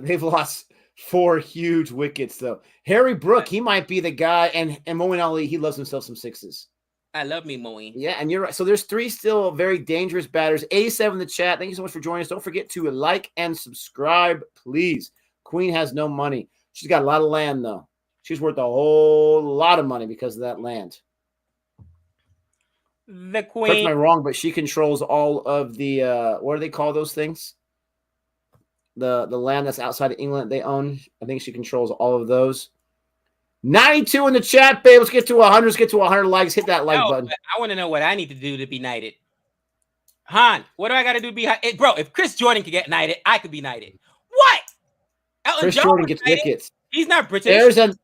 They've lost 4 huge wickets, though. Harry Brook, he might be the guy. And Moeen Ali, he loves himself some 6s. I love me, Moeen. Yeah, and you're right. So there's 3 still very dangerous batters. 87 in the chat. Thank you so much for joining us. Don't forget to like and subscribe, please. Queen has no money. She's got a lot of land, though. She's worth a whole lot of money because of that land. The Queen. Correct me if I'm wrong, but she controls all of the, what do they call those things? The land that's outside of England they own. I think she controls all of those. 92 in the chat, babe. Let's get to 100. Let's get to 100 likes. Hit that like button. I want to know what I need to do to be knighted. Han, what do I got to do to be knighted? Bro, if Chris Jordan could get knighted, I could be knighted. What? Chris Jordan gets wickets. He's not British. There's a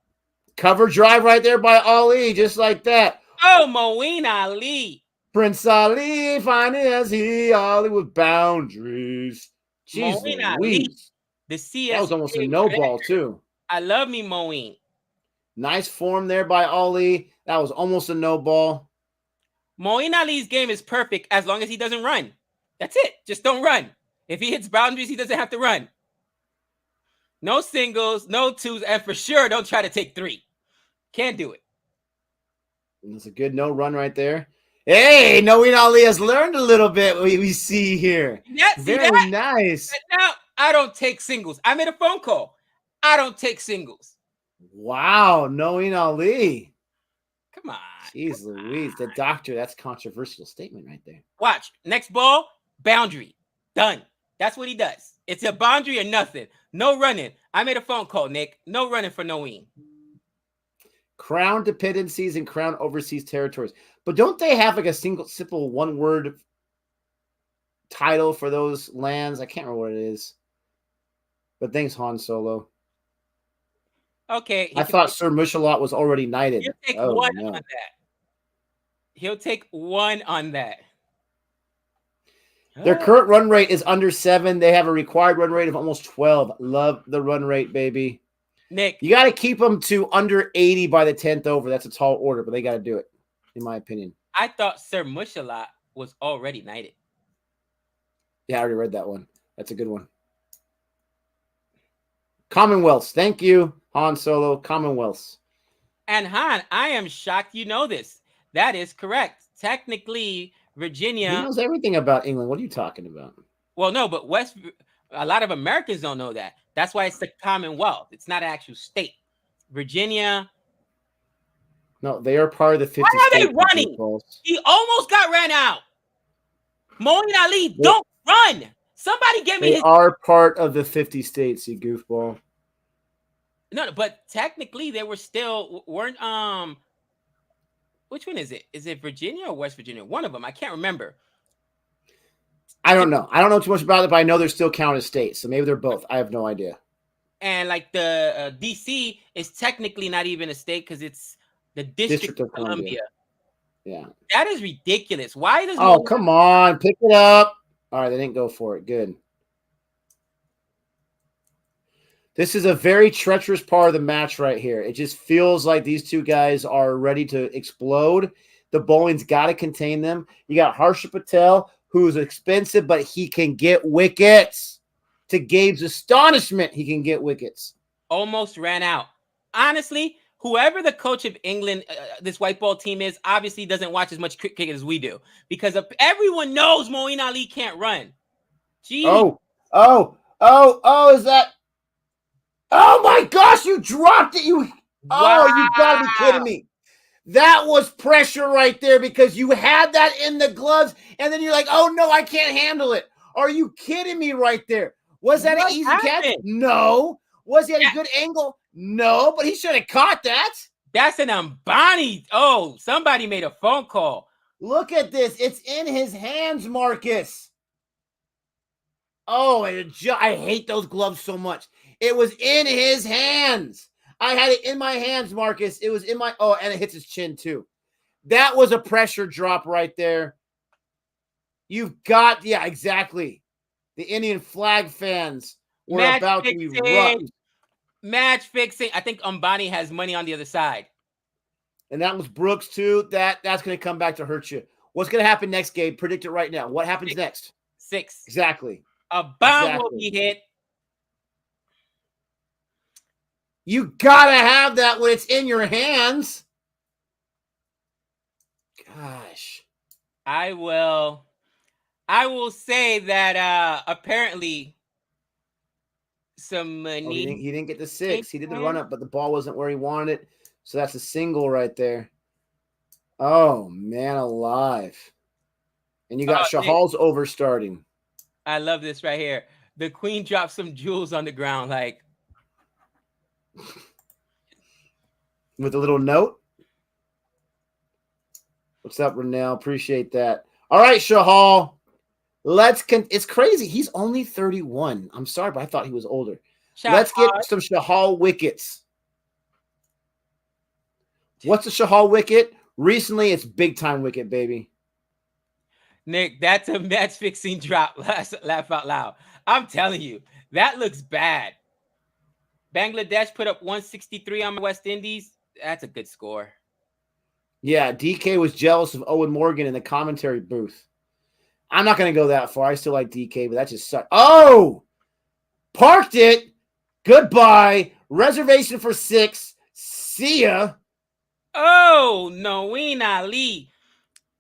cover drive right there by Ali, just like that. Oh, Moeen Ali. Prince Ali, fine as he, Ali with boundaries. Jeez Louise. The CS. That was almost a no ball, too. I love me, Moeen. Nice form there by Ali. That was almost a no ball. Moeen Ali's game is perfect as long as he doesn't run. That's it. Just don't run. If he hits boundaries, he doesn't have to run. No singles, no 2s, and for sure, don't try to take 3. Can't do it. That's a good no run right there. Hey, Moeen Ali has learned a little bit. We see here. Very nice. Now I don't take singles. I made a phone call. I don't take singles. Wow, Moeen Ali. Come on. Jeez Louise. The doctor, that's a controversial statement right there. Watch. Next ball, boundary. Done. That's what he does. It's a boundary or nothing. No running. I made a phone call, Nick. No running for Moeen. Crown dependencies and crown overseas territories. But don't they have like a simple one-word title for those lands? I can't remember what it is. But thanks, Han Solo. Okay. I thought Sir Mushalot was already knighted. He'll take one on that. He'll take 1 on that. Their current run rate is under 7. They have a required run rate of almost 12. Love the run rate, baby. Nick. You got to keep them to under 80 by the 10th over. That's a tall order, but they got to do it, in my opinion. I thought Sir Mushalot was already knighted. Yeah, I already read that one. That's a good one. Commonwealths. Thank you, Han Solo. Commonwealths. And Han, I am shocked you know this. That is correct. Technically, Virginia. He knows everything about England. What are you talking about? Well, no, but a lot of Americans don't know that. That's why it's the Commonwealth. It's not an actual state. Virginia No, they are part of the 50 Why are they states. running? He almost got ran out. Moeen Ali, don't run. Somebody give me They his. are part of the 50 states, you goofball. No, but technically they were still weren't. Which one is it? Is it Virginia or West Virginia? One of them. I can't remember. I don't know. I don't know too much about it, but I know they're still counted as states. So maybe they're both. I have no idea. And like the DC is technically not even a state because it's the District of Columbia. Yeah. That is ridiculous. Why does come on, pick it up. All right, they didn't go for it. Good. This is a very treacherous part of the match right here. It just feels like these two guys are ready to explode. The bowling's got to contain them. You got Harsha Patel, who's expensive, but he can get wickets. To Gabe's astonishment, he can get wickets. Almost ran out. Honestly, whoever the coach of England, this white ball team is, obviously doesn't watch as much cricket as we do because everyone knows Moeen Ali can't run. Jeez. Is that? Oh my gosh, you dropped it. You gotta be kidding me. That was pressure right there because you had that in the gloves, and then you're like, oh no, I can't handle it. Are you kidding me right there? Was that an easy catch? No. Was he at a good angle? No, but he should have caught that. That's an Ambani. Oh, somebody made a phone call. Look at this. It's in his hands, Marcus. Oh, I hate those gloves so much. It was in his hands. I had it in my hands, Marcus. It was in my... Oh, and it hits his chin, too. That was a pressure drop right there. You've got... Yeah, exactly. The Indian flag fans were about to erupt. Match fixing. I think Ambani has money on the other side. And that was Brooks, too. That's going to come back to hurt you. What's going to happen next, Gabe? Predict it right now. What happens next? 6. Exactly. A bomb will be hit. You gotta have that when it's in your hands. Gosh. I will say that apparently some money. He didn't get the 6. He did the run up, but the ball wasn't where he wanted it. So that's a single right there. Oh, man alive. And you got Chahal's over starting. I love this right here. The queen dropped some jewels on the ground, like with a little note. What's up, Renell? Appreciate that. All right, Chahal. It's crazy. He's only 31. I'm sorry, but I thought he was older. Let's get some Chahal wickets. What's a Chahal wicket? Recently, it's big time wicket, baby. Nick, that's a match fixing drop. Laugh out loud. I'm telling you, that looks bad. Bangladesh put up 163 on West Indies. That's a good score. Yeah, DK was jealous of Owen Morgan in the commentary booth. I'm not going to go that far. I still like DK, but that just sucked. Oh! Parked it. Goodbye. Reservation for 6. See ya. Oh, Moeen Ali.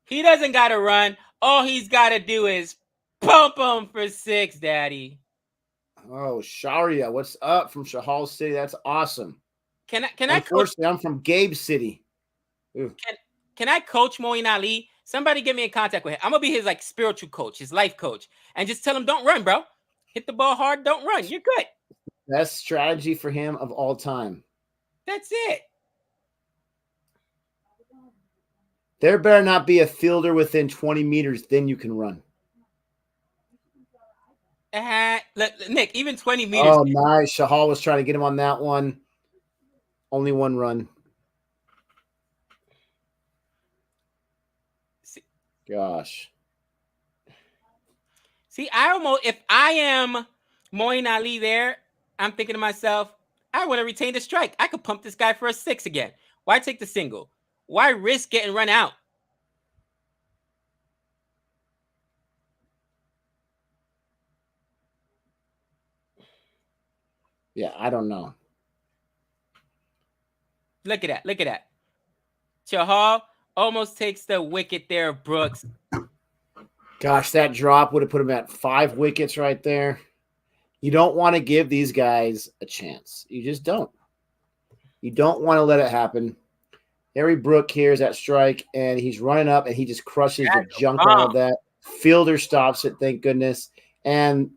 He doesn't got to run. All he's got to do is pump him for 6, Daddy. Oh, Sharia, what's up from Chahal City? That's awesome. Can I Unfortunately, I'm from Gabe City. Can I coach Moeen Ali? Somebody get me in contact with him. I'm gonna be his like spiritual coach, his life coach, and just tell him don't run, bro. Hit the ball hard, don't run. You're good. Best strategy for him of all time. That's it. There better not be a fielder within 20 meters, then you can run. Nick, even 20 meters. Oh, nice. Chahal was trying to get him on that one. Only one run. Gosh. See, if I am Moeen Ali there, I'm thinking to myself, I would have retained a strike. I could pump this guy for a 6 again. Why take the single? Why risk getting run out? Yeah, I don't know. Look at that. Look at that. Chahal almost takes the wicket there, Brooks. Gosh, that drop would have put him at 5 wickets right there. You don't want to give these guys a chance. You just don't. You don't want to let it happen. Harry Brook hears that strike, and he's running up, and he just crushes the That's a junk out bomb. of that. Fielder stops it, thank goodness. And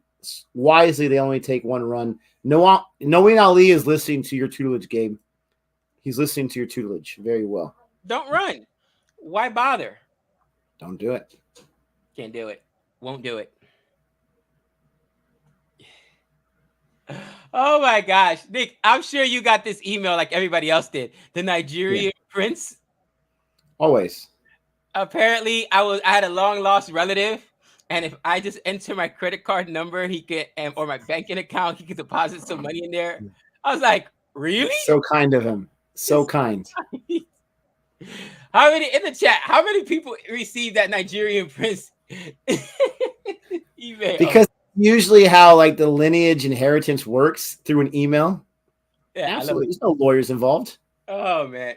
wisely, they only take one run. Knowing Ali is listening to your tutelage, Gabe. He's listening to your tutelage very well. Don't run. Why bother? Don't do it. Can't do it. Won't do it. Oh my gosh, Nick! I'm sure you got this email like everybody else did. The Nigerian prince. Always. Apparently, I had a long lost relative, and if I just enter my credit card number, he could or my banking account, he could deposit some money in there. I was like, really? So kind of him. So kind. How many in the chat? How many people received that Nigerian prince email? Because usually how like the lineage inheritance works through an email. Yeah, absolutely. There's no lawyers involved. Oh man,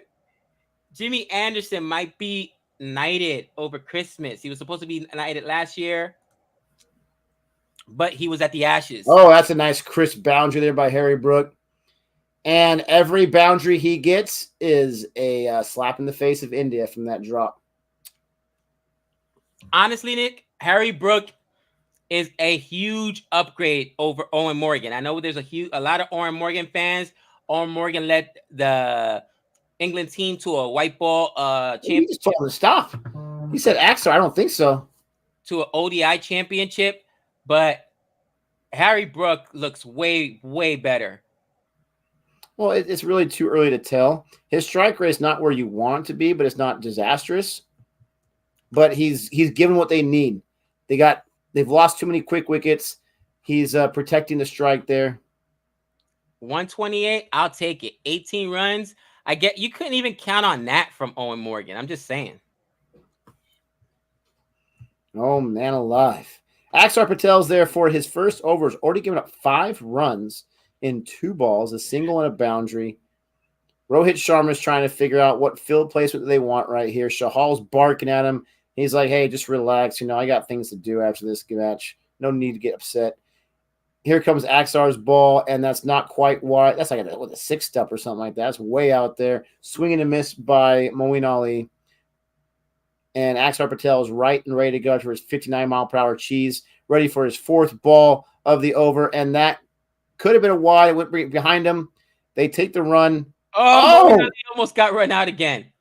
Jimmy Anderson might be knighted over Christmas. He was supposed to be knighted last year, but he was at the Ashes. Oh, that's a nice crisp boundary there by Harry Brook. And every boundary he gets is a slap in the face of India from that drop. Honestly, Nick, Harry Brook is a huge upgrade over Owen Morgan. I know there's a lot of Owen Morgan fans. Owen Morgan led the England team to a white ball championship. He just told him to stop. He said, Axel, I don't think so. To an ODI championship, but Harry Brook looks way, way better. Well, it's really too early to tell. His strike rate is not where you want it to be, but it's not disastrous. But he's given what they need. They've lost too many quick wickets. He's protecting the strike there. 128, I'll take it. 18 runs. You couldn't even count on that from Owen Morgan. I'm just saying. Oh, man alive. Axar Patel's there for his first overs, already given up 5 runs in 2 balls, a single and a boundary. Rohit Sharma is trying to figure out what field placement they want right here. Shahal's barking at him. He's like, hey, just relax. I got things to do after this match. No need to get upset. Here comes Axar's ball, and that's not quite wide. That's like a 6-step or something like that. That's way out there. Swinging and miss by Moeen Ali. And Axar Patel is right and ready to go for his 59-mile-per-hour cheese, ready for his 4th ball of the over. And that could have been a wide. It went behind him. They take the run. Oh! He almost got run out again.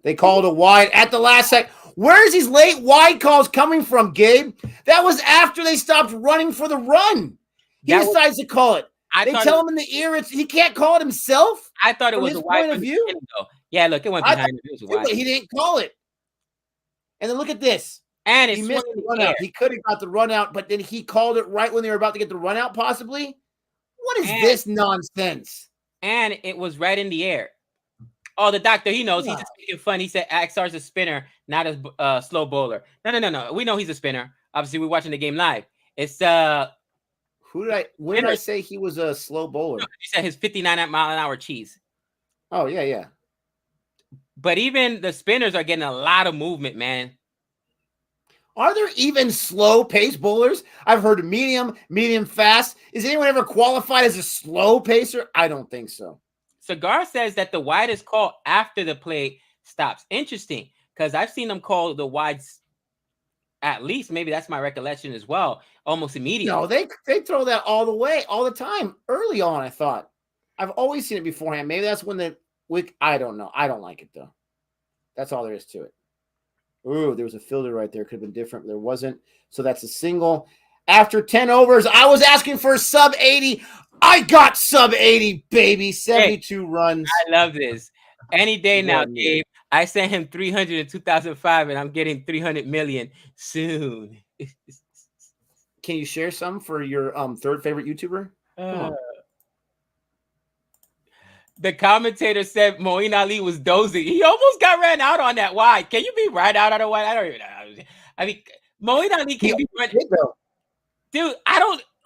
They called a wide at the last second. Where's these late wide calls coming from, Gabe? That was after they stopped running for the run. He decides to call it. They tell him in the ear he can't call it himself. I thought it was a wide point of view. Yeah, look, it went behind him. It was a wide. He didn't call it. And then look at this. And he missed the run out. He could have got the run out, but then he called it right when they were about to get the run out, possibly. What is this nonsense? And it was right in the air. Oh, the doctor, he knows. He's just making fun. He said Axar's a spinner, not a slow bowler. No. We know he's a spinner. Obviously, we're watching the game live. It's when did I say he was a slow bowler? You said his 59-mile-an-hour cheese. Oh, yeah. But even the spinners are getting a lot of movement, man. Are there even slow pace bowlers? I've heard medium fast. Is anyone ever qualified as a slow pacer? I don't think so. Cigar says that the wide is called after the play stops. Interesting, because I've seen them call the wides at least, maybe that's my recollection as well, almost immediately. No, they throw that all the time, early on, I thought. I've always seen it beforehand. Maybe that's when I don't know. I don't like it, though. That's all there is to it. Ooh, there was a fielder right there. Could have been different, but there wasn't. So that's a single. After 10 overs, I was asking for sub 80. I got sub 80, baby. 72 runs. I love this. Any day now, Gabe. I sent him 300 in 2005, and I'm getting 300 million soon. Can you share some for your third favorite YouTuber? The commentator said Moeen Ali was dozing. He almost got ran out on that wide. Can you be right out on a wide? I don't even know. I mean, Moeen Ali can be running. Dude,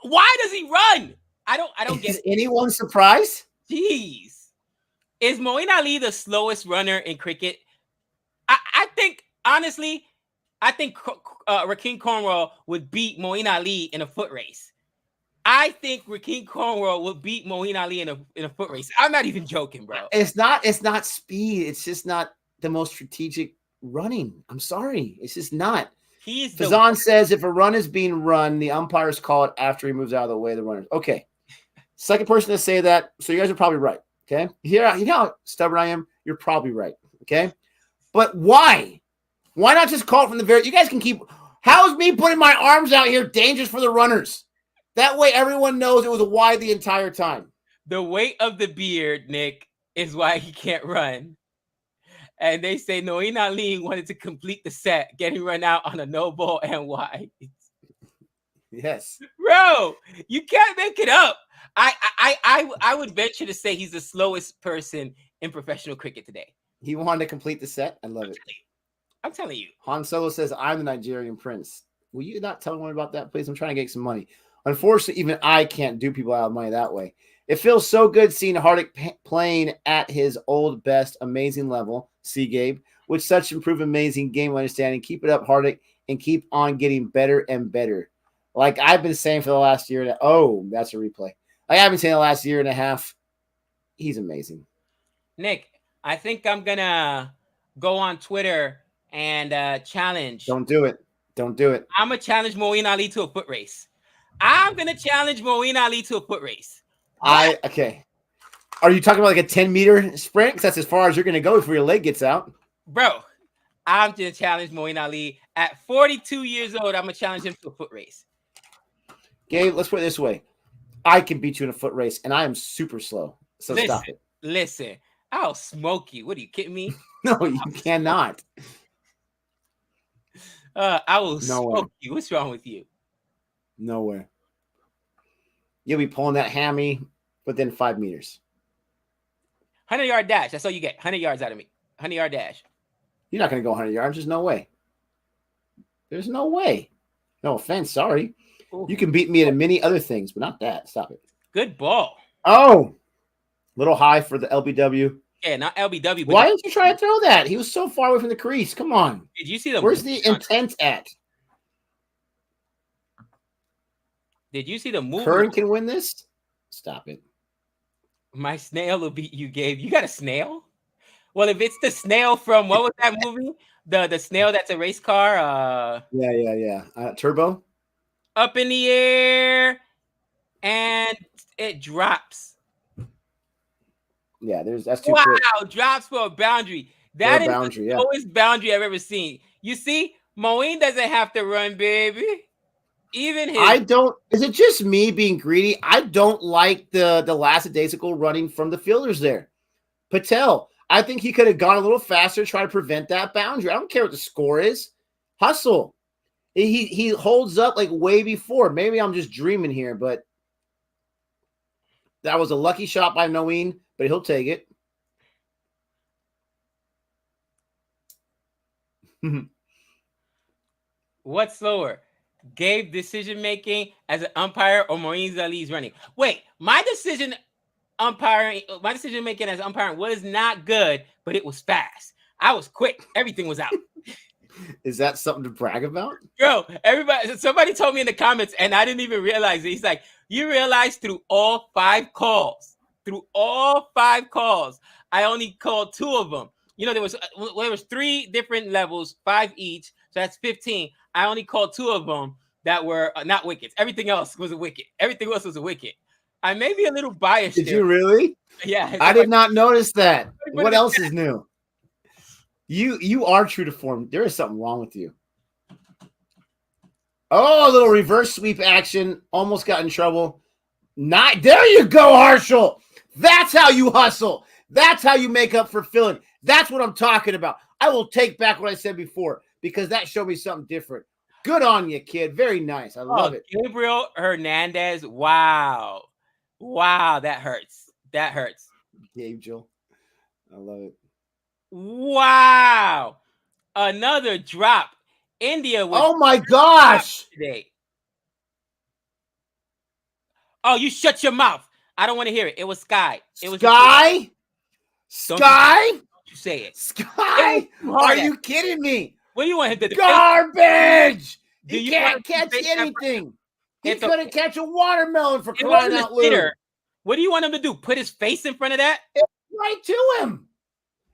why does he run? I don't get it. Is anyone surprised? Jeez. Is Moeen Ali the slowest runner in cricket? I think, honestly, Rakeem Cornwall would beat Moeen Ali in a foot race. I think Rakeem Cornwell will beat Moeen Ali in a foot race. I'm not even joking, bro. It's not speed. It's just not the most strategic running. I'm sorry. It's just not. He's the Fazan says if a run is being run, the umpires call it after he moves out of the way of the runners. Okay. Second person to say that. So you guys are probably right. Okay. Here, you know how stubborn I am? You're probably right. Okay. But why? Why not just call it from the very? You guys can keep. How is me putting my arms out here dangerous for the runners? That way everyone knows it was a wide the entire time. The weight of the beard, Nick, is why he can't run. And they say Moeen Ali wanted to complete the set, getting run out on a no ball and wide. Yes. Bro, you can't make it up. I would venture to say he's the slowest person in professional cricket today. He wanted to complete the set. I love it. I'm telling you. Han Solo says, I'm the Nigerian prince. Will you not tell anyone about that, please? I'm trying to get some money. Unfortunately, even I can't do people out of money that way. It feels so good seeing Hardik playing at his old best, amazing level. See, Gabe, with such improved, amazing game understanding. Keep it up, Hardik, and keep on getting better and better. Like I've been saying for the last year. Oh, that's a replay. Like I've been saying the last year and a half. He's amazing. Nick, I think I'm going to go on Twitter and challenge. Don't do it. Don't do it. I'm going to challenge Moeen Ali to a foot race. I'm going to challenge Moeen Ali to a foot race. Okay. Are you talking about like a 10-meter sprint? Because that's as far as you're going to go before your leg gets out. Bro, I'm going to challenge Moeen Ali. At 42 years old, I'm going to challenge him to a foot race. Gabe, let's put it this way. I can beat you in a foot race, and I am super slow. So stop it. Listen, I'll smoke you. What are you kidding me? No, you cannot. I will smoke you. What's wrong with you? Nowhere. You'll be pulling that hammy within 5 meters. 100-yard dash. That's all you get. 100 yards out of me. 100-yard dash. You're not going to go 100 yards. There's no way. There's no way. No offense. Sorry. Ooh. You can beat me in many other things, but not that. Stop it. Good ball. Oh, little high for the LBW. Yeah, not LBW. Why didn't you try to throw that? He was so far away from the crease. Come on. Did you see the? Where's the intent at? Did you see the movie? Curran can win this? Stop it. My snail will beat you, Gabe. You got a snail? Well, if it's the snail from what was that movie? The snail that's a race car. Yeah. Turbo. Up in the air, and it drops. Yeah, that's too wow, quick. Drops for a boundary. That is the lowest boundary I've ever seen. You see, Moeen doesn't have to run, baby. Even his is it just me being greedy? I don't like the lackadaisical running from the fielders there. Patel, I think he could have gone a little faster, try to prevent that boundary. I don't care what the score is. Hustle. He holds up like way before. Maybe I'm just dreaming here, but that was a lucky shot by Moeen, but he'll take it. What's slower? Gabe decision making as an umpire or Moeen Ali's running? Wait, my decision making as an umpire was not good, but it was fast. I was quick. Everything was out. Is that something to brag about? Bro, somebody told me in the comments, and I didn't even realize it. He's like, you realize through all 5 calls, I only called 2 of them. You know, there was 3 different levels, 5 each, so that's 15. I only called 2 of them that were not wickets. Everything else was a wicket. Everything else was a wicket. I may be a little biased. Did you really? Yeah. I did not notice that. What else is new? You are true to form. There is something wrong with you. Oh, a little reverse sweep action. Almost got in trouble. There you go, Harshal. That's how you hustle. That's how you make up for filling. That's what I'm talking about. I will take back what I said before because that showed me something different. Good on you, kid. Very nice. I love it. Gabriel Hernandez. Wow. That hurts. Gabe Joel. I love it. Wow. Another drop. India was oh my gosh today. Oh, you shut your mouth. I don't want to hear it. It was Sky. Sky? Don't you say it. Sky? Are you kidding me? What do you want him to do? Garbage! You can't catch anything. He couldn't catch a watermelon for It crying wasn't a out loud. sitter. What do you want him to do? Put his face in front of that? It was right to him.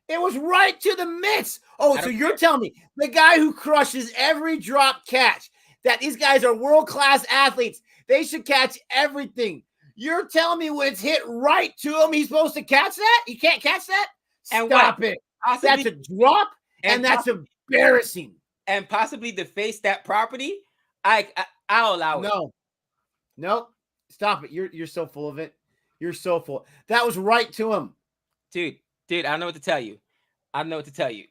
It was right to the mitts. Oh, so you're telling me the guy who crushes every drop catch, that these guys are world-class athletes. They should catch everything. You're telling me when it's hit right to him, he's supposed to catch that? He can't catch that? Stop it. That's a drop, and that's embarrassing. And possibly deface that property? I'll allow it. No. Stop it. You're so full of it. You're so full. That was right to him. Dude, I don't know what to tell you.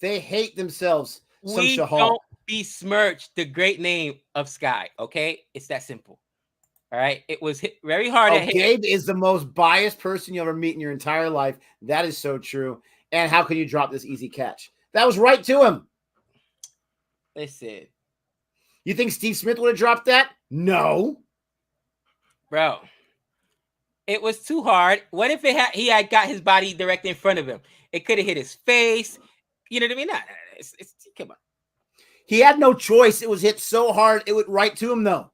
They hate themselves. We don't besmirch the great name of Sky, okay? It's that simple. All right? It was hit very hard. Gabe is the most biased person you'll ever meet in your entire life. That is so true. And how can you drop this easy catch? That was right to him. Listen. You think Steve Smith would have dropped that? No. Bro. It was too hard. What if he had got his body directly in front of him? It could have hit his face. You know what I mean? Come on. He had no choice. It was hit so hard, it went right to him, though.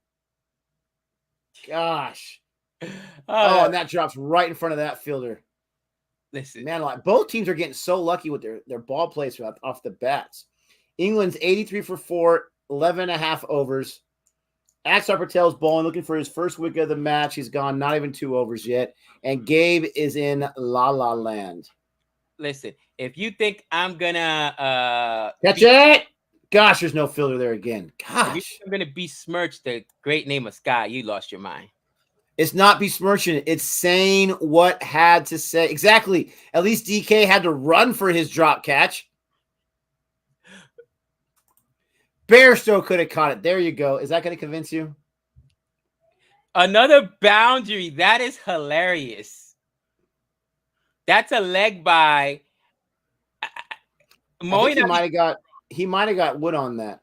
Gosh. And that drops right in front of that fielder. Listen. Man, like, both teams are getting so lucky with their ball plays off the bats. England's 83 for 4, 11.5 overs. Axar Patel's bowling, looking for his first wicket of the match. He's gone not even 2 overs yet. And Gabe is in La La Land. Listen, if you think I'm going to... Catch it! Gosh, there's no fielder there again. Gosh. If I'm going to besmirch the great name of Sky, you lost your mind. It's not besmirching it. It's saying what had to say. Exactly. At least DK had to run for his drop catch. Bairstow could have caught it. There you go. Is that going to convince you? Another boundary. That is hilarious. That's a leg by. He might have got wood on that.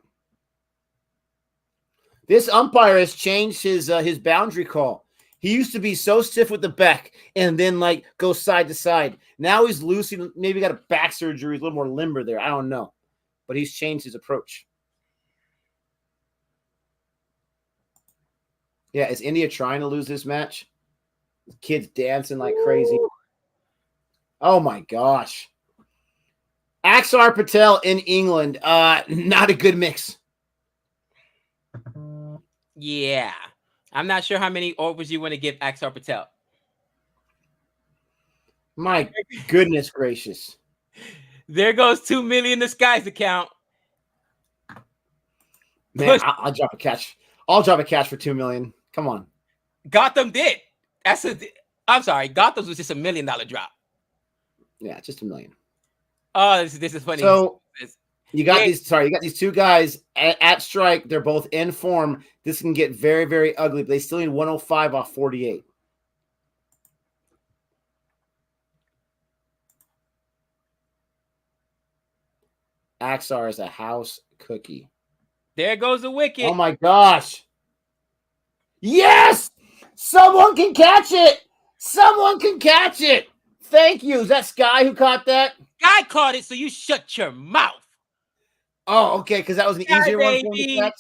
This umpire has changed his boundary call. He used to be so stiff with the back and then like go side to side. Now he's loose. He maybe got a back surgery. He's a little more limber there. I don't know, but he's changed his approach. Yeah, is India trying to lose this match? The kid's dancing like crazy. Oh, my gosh. Axar Patel in England. Not a good mix. Yeah. I'm not sure how many overs you want to give Axar Patel. My goodness gracious. There goes $2 million in the Sky's account. Man, I'll drop a catch. I'll drop a catch for $2 million. Come on. Gotham did. I'm sorry. Gotham's was just $1 million drop. Yeah, just $1 million. Oh, this is funny. So you got these two guys at strike. They're both in form. This can get very, very ugly, but they still need 105 off 48. Axar is a house cookie. There goes the wicket. Oh my gosh. Yes! Someone can catch it! Someone can catch it! Thank you. Is that Sky who caught that? Sky caught it, so you shut your mouth. Oh, okay, because that was an easier one for me to catch.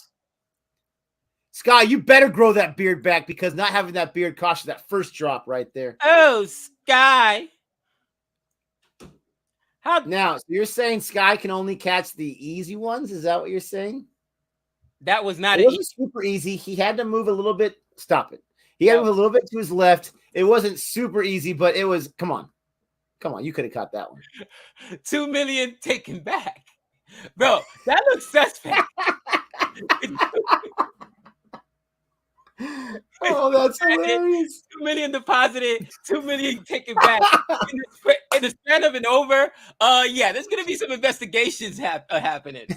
Sky, you better grow that beard back because not having that beard cost you that first drop right there. Oh, Sky. Now, so you're saying Sky can only catch the easy ones? Is that what you're saying? That was not super easy. He had to move a little bit. Stop it. He had to move a little bit to his left. It wasn't super easy, but it was. Come on. You could have caught that one. $2 million taken back, bro. That looks suspect. Oh, that's hilarious. $2 million deposited, $2 million taken back in the span of an over. Yeah, there's gonna be some investigations happening.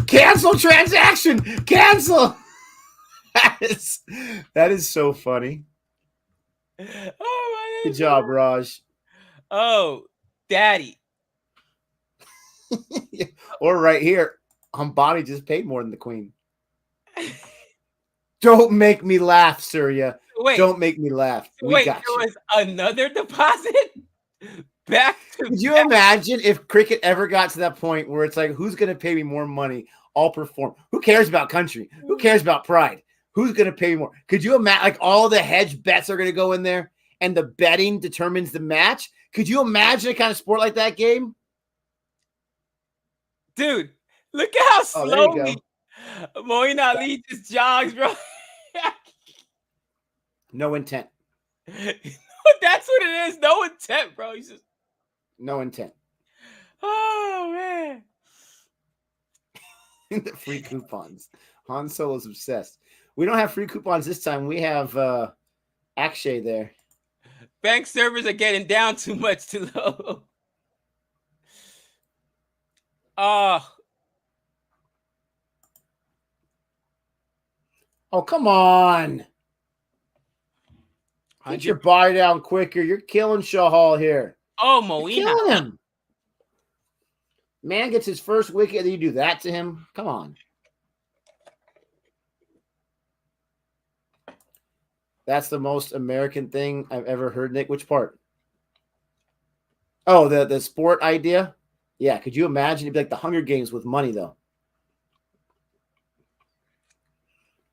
Cancel transaction. Cancel. That is so funny. Oh my! Good job, Raj. Oh, Daddy. Or right here, Ambani just paid more than the Queen. Don't make me laugh, Surya. Wait. Don't make me laugh. We got you. There was another deposit? Back to Could you imagine if cricket ever got to that point where it's like, who's going to pay me more money? I'll perform. Who cares about country? Who cares about pride? Who's going to pay more? Could you imagine, like, all the hedge bets are going to go in there and the betting determines the match? Could you imagine a kind of sport like that, Gabe? Dude, look at how slowly Moeen go. Ali just jogs, bro. No intent. That's what it is. No intent, bro. He's just... No intent. Oh, man. The free coupons. Han Solo's obsessed. We don't have free coupons this time. We have Akshay there. Bank servers are getting down too much too low. Oh, come on. Get your body down quicker. You're killing Shahal here. Oh, Moeen. Killing him. Man gets his first wicket, and then you do that to him? Come on. That's the most American thing I've ever heard, Nick. Which part? Oh, the sport idea? Yeah, could you imagine? It'd be like the Hunger Games with money, though.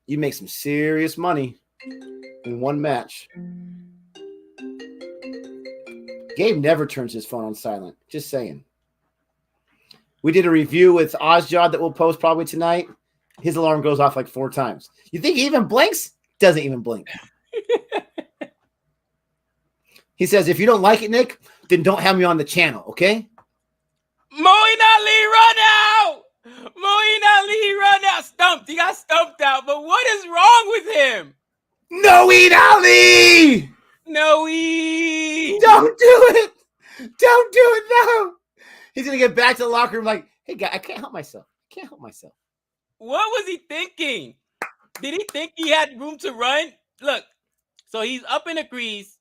You make some serious money in one match. Gabe never turns his phone on silent. Just saying. We did a review with Ozjod that we'll post probably tonight. His alarm goes off like 4 times. You think he even blinks? Doesn't even blink. He says, if you don't like it, Nick, then don't have me on the channel, okay? Moeen Ali, run out! Moeen Ali, run out! Stumped. He got stumped out, but what is wrong with him? Noeen Ali! Noeen! Don't do it! Don't do it, no! He's going to get back to the locker room like, hey, guy, I can't help myself. I can't help myself. What was he thinking? Did he think he had room to run? Look, so he's up in the crease.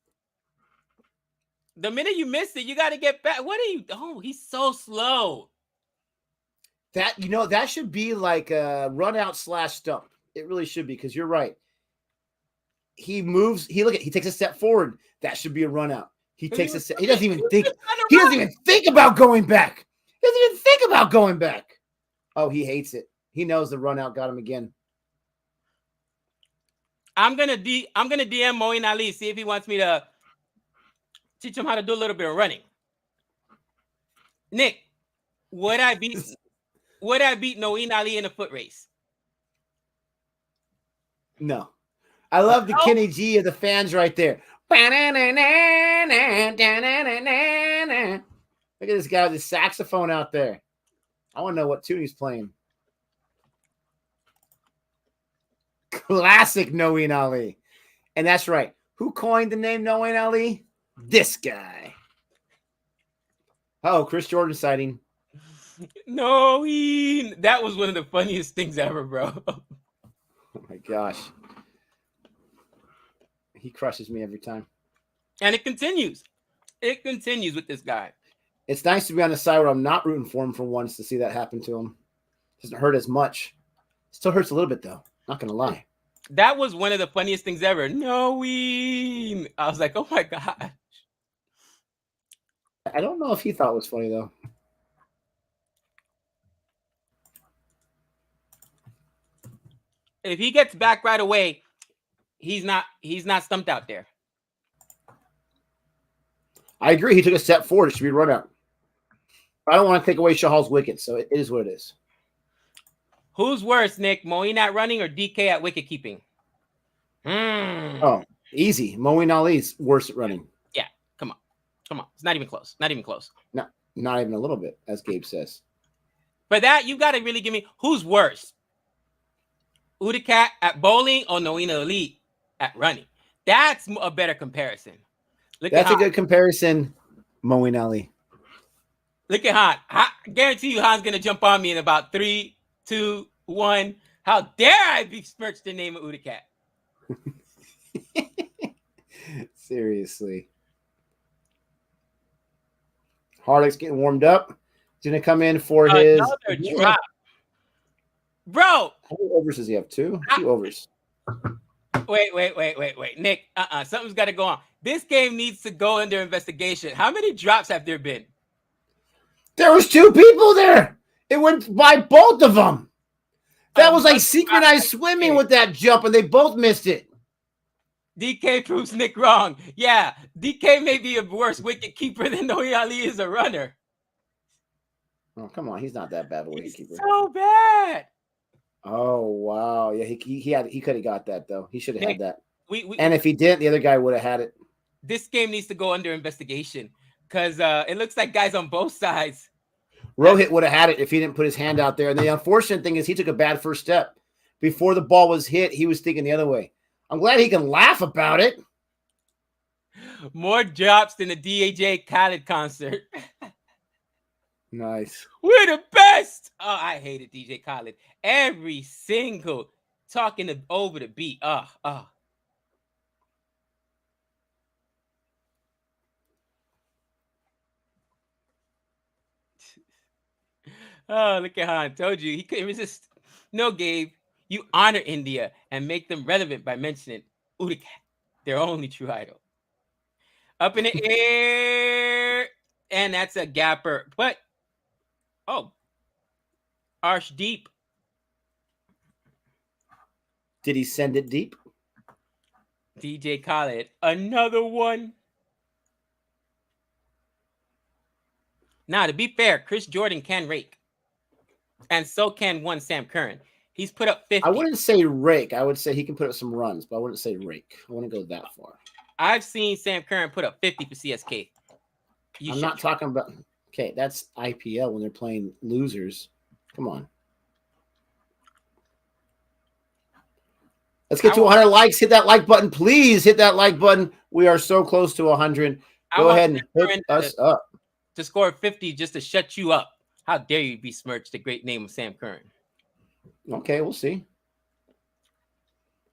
The minute you miss it, you got to get back. What are you? Oh, he's so slow. That, that should be like a run out / stump. It really should be, because you're right. He moves. He takes a step forward. That should be a run out. He takes a step. He doesn't even think. He doesn't even think about going back. He doesn't even think about going back. Oh, he hates it. He knows the run out got him again. I'm gonna DM Moeen Ali, see if he wants me to teach him how to do a little bit of running. Nick, would I beat Moeen Ali in a foot race? No. I love the Kenny G of the fans right there. Look at this guy with his saxophone out there. I want to know what tune he's playing. Classic Noeen Ali. And that's right. Who coined the name Noeen Ali? This guy. Oh, Chris Jordan sighting. Noeen. That was one of the funniest things ever, bro. Oh my gosh. He crushes me every time. And it continues. It continues with this guy. It's nice to be on the side where I'm not rooting for him for once to see that happen to him. Doesn't hurt as much. Still hurts a little bit, though. Not going to lie. That was one of the funniest things ever. Noeen. I was like, oh my God. I don't know if he thought it was funny, though. If he gets back right away, he's not stumped out there. I agree. He took a step forward. It should be a run out. I don't want to take away Shahal's wicket, so it is what it is. Who's worse, Nick? Moeen at running or DK at wicket keeping? Oh, easy. Moeen Ali's worse at running. Yeah, come on. It's not even close. Not even close. No, not even a little bit, as Gabe says. For that, you got to really give me who's worse. Udikat at bowling or Noeen Ali at running? That's a better comparison. That's a good comparison, Moeen Ali. Look at Han. I guarantee you Han's going to jump on me in about 3, 2, 1. How dare I besmirch the name of Udikat? Seriously. Hardick's getting warmed up. He's going to come in for his... Another drop. Bro. How many overs does he have? 2 overs. Wait. Nick, something's got to go on. This game needs to go under investigation. How many drops have there been? There was 2 people there. It went by both of them. That was like synchronized swimming with that jump, and they both missed it. DK proves Nick wrong. Yeah, DK may be a worse wicket keeper than Noe Ali is a runner. Oh, come on. He's not that bad of a wicket keeper. So bad. Oh, wow. Yeah, he could have got that, though. He should have had that. And if he didn't, the other guy would have had it. This game needs to go under investigation because it looks like guys on both sides. Rohit would have had it if he didn't put his hand out there. And the unfortunate thing is he took a bad first step. Before the ball was hit, he was thinking the other way. I'm glad he can laugh about it. More drops than the DJ Khaled concert. Nice. We're the best. Oh, I hated DJ Khaled. Every single talking over the beat. Oh, look at how I told you. He couldn't resist. No, Gabe. You honor India and make them relevant by mentioning Udikat, their only true idol. Up in the air. And that's a gapper. But, Arshdeep. Did he send it deep? DJ Khaled. Another one. Now, to be fair, Chris Jordan can rake. And so can one Sam Curran. He's put up 50. I wouldn't say rake. I would say he can put up some runs, but I wouldn't say rake. I wouldn't go that far. I've seen Sam Curran put up 50 for CSK. I'm not talking about... Okay, that's IPL when they're playing losers. Come on. Let's get to 100 likes. Hit that like button. Please hit that like button. We are so close to 100. Go ahead and hit us up. To score 50 just to shut you up. How dare you besmirch the great name of Sam Curran? Okay, we'll see.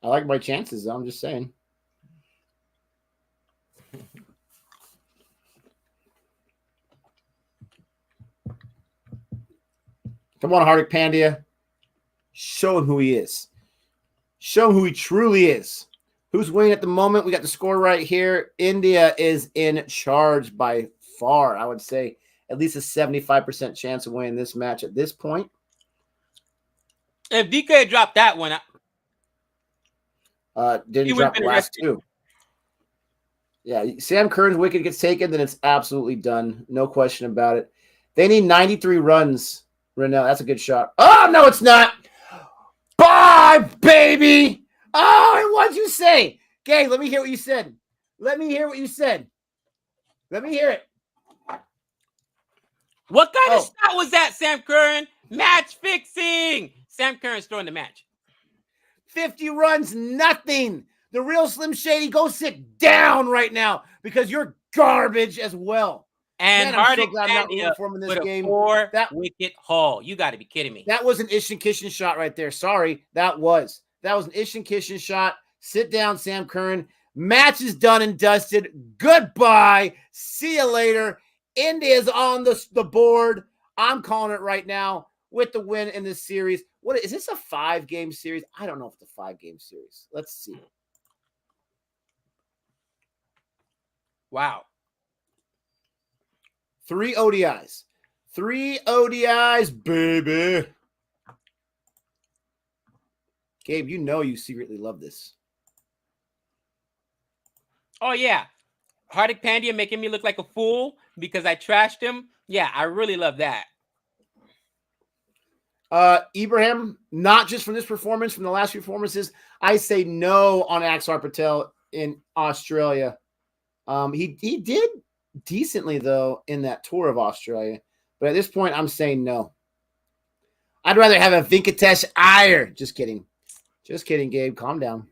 I like my chances, though. I'm just saying. Come on, Hardik Pandya. Show him who he is. Show him who he truly is. Who's winning at the moment? We got the score right here. India is in charge by far. I would say at least a 75% chance of winning this match at this point. If DK dropped that one, didn't drop the last two. Yeah, Sam Curran's wicket gets taken, then it's absolutely done. No question about it. They need 93 runs. Renell, that's a good shot. Oh, no, it's not. Bye, baby. Oh, and what'd you say? Okay, let me hear what you said. Let me hear what you said. Let me hear it. What kind of shot was that, Sam Curran? Match fixing. Sam Curran's throwing the match. 50 runs, nothing. The real Slim Shady, go sit down right now because you're garbage as well. And I'm so Hardik glad I'm not rooting Pandya for him in this with game. a 4-wicket haul. You got to be kidding me. That was an Ishan Kishan shot right there. Sorry, that was an Ishan Kishan shot. Sit down, Sam Curran. Match is done and dusted. Goodbye. See you later. India's on the board. I'm calling it right now with the win in this series. What is this, a 5-game series? I don't know if it's a 5-game series. Let's see. Wow. 3 ODIs. 3 ODIs, baby. Gabe, you know you secretly love this. Oh, yeah. Hardik Pandya making me look like a fool because I trashed him. Yeah, I really love that. Ibrahim, not just from this performance, from the last few performances, I say no on Axar Patel in Australia. He did decently, though, in that tour of Australia. But at this point, I'm saying no. I'd rather have a Venkatesh Iyer. Just kidding. Just kidding, Gabe. Calm down.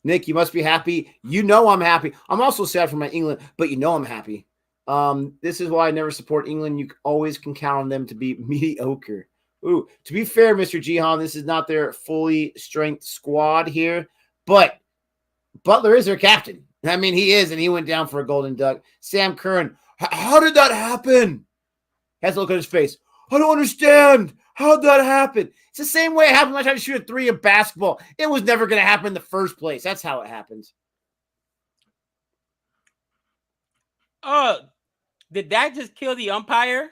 Nick, you must be happy. You know I'm happy. I'm also sad for my England, but you know I'm happy. This is why I never support England. You always can count on them to be mediocre. Ooh, to be fair, Mr. Jihan, this is not their fully strength squad here, but Butler is their captain. I mean, he is, and he went down for a golden duck. Sam Curran, how did that happen? Has a look at his face. I don't understand. How'd that happen? It's the same way it happened when I tried to shoot a 3 in basketball. It was never going to happen in the first place. That's how it happens. Did that just kill the umpire?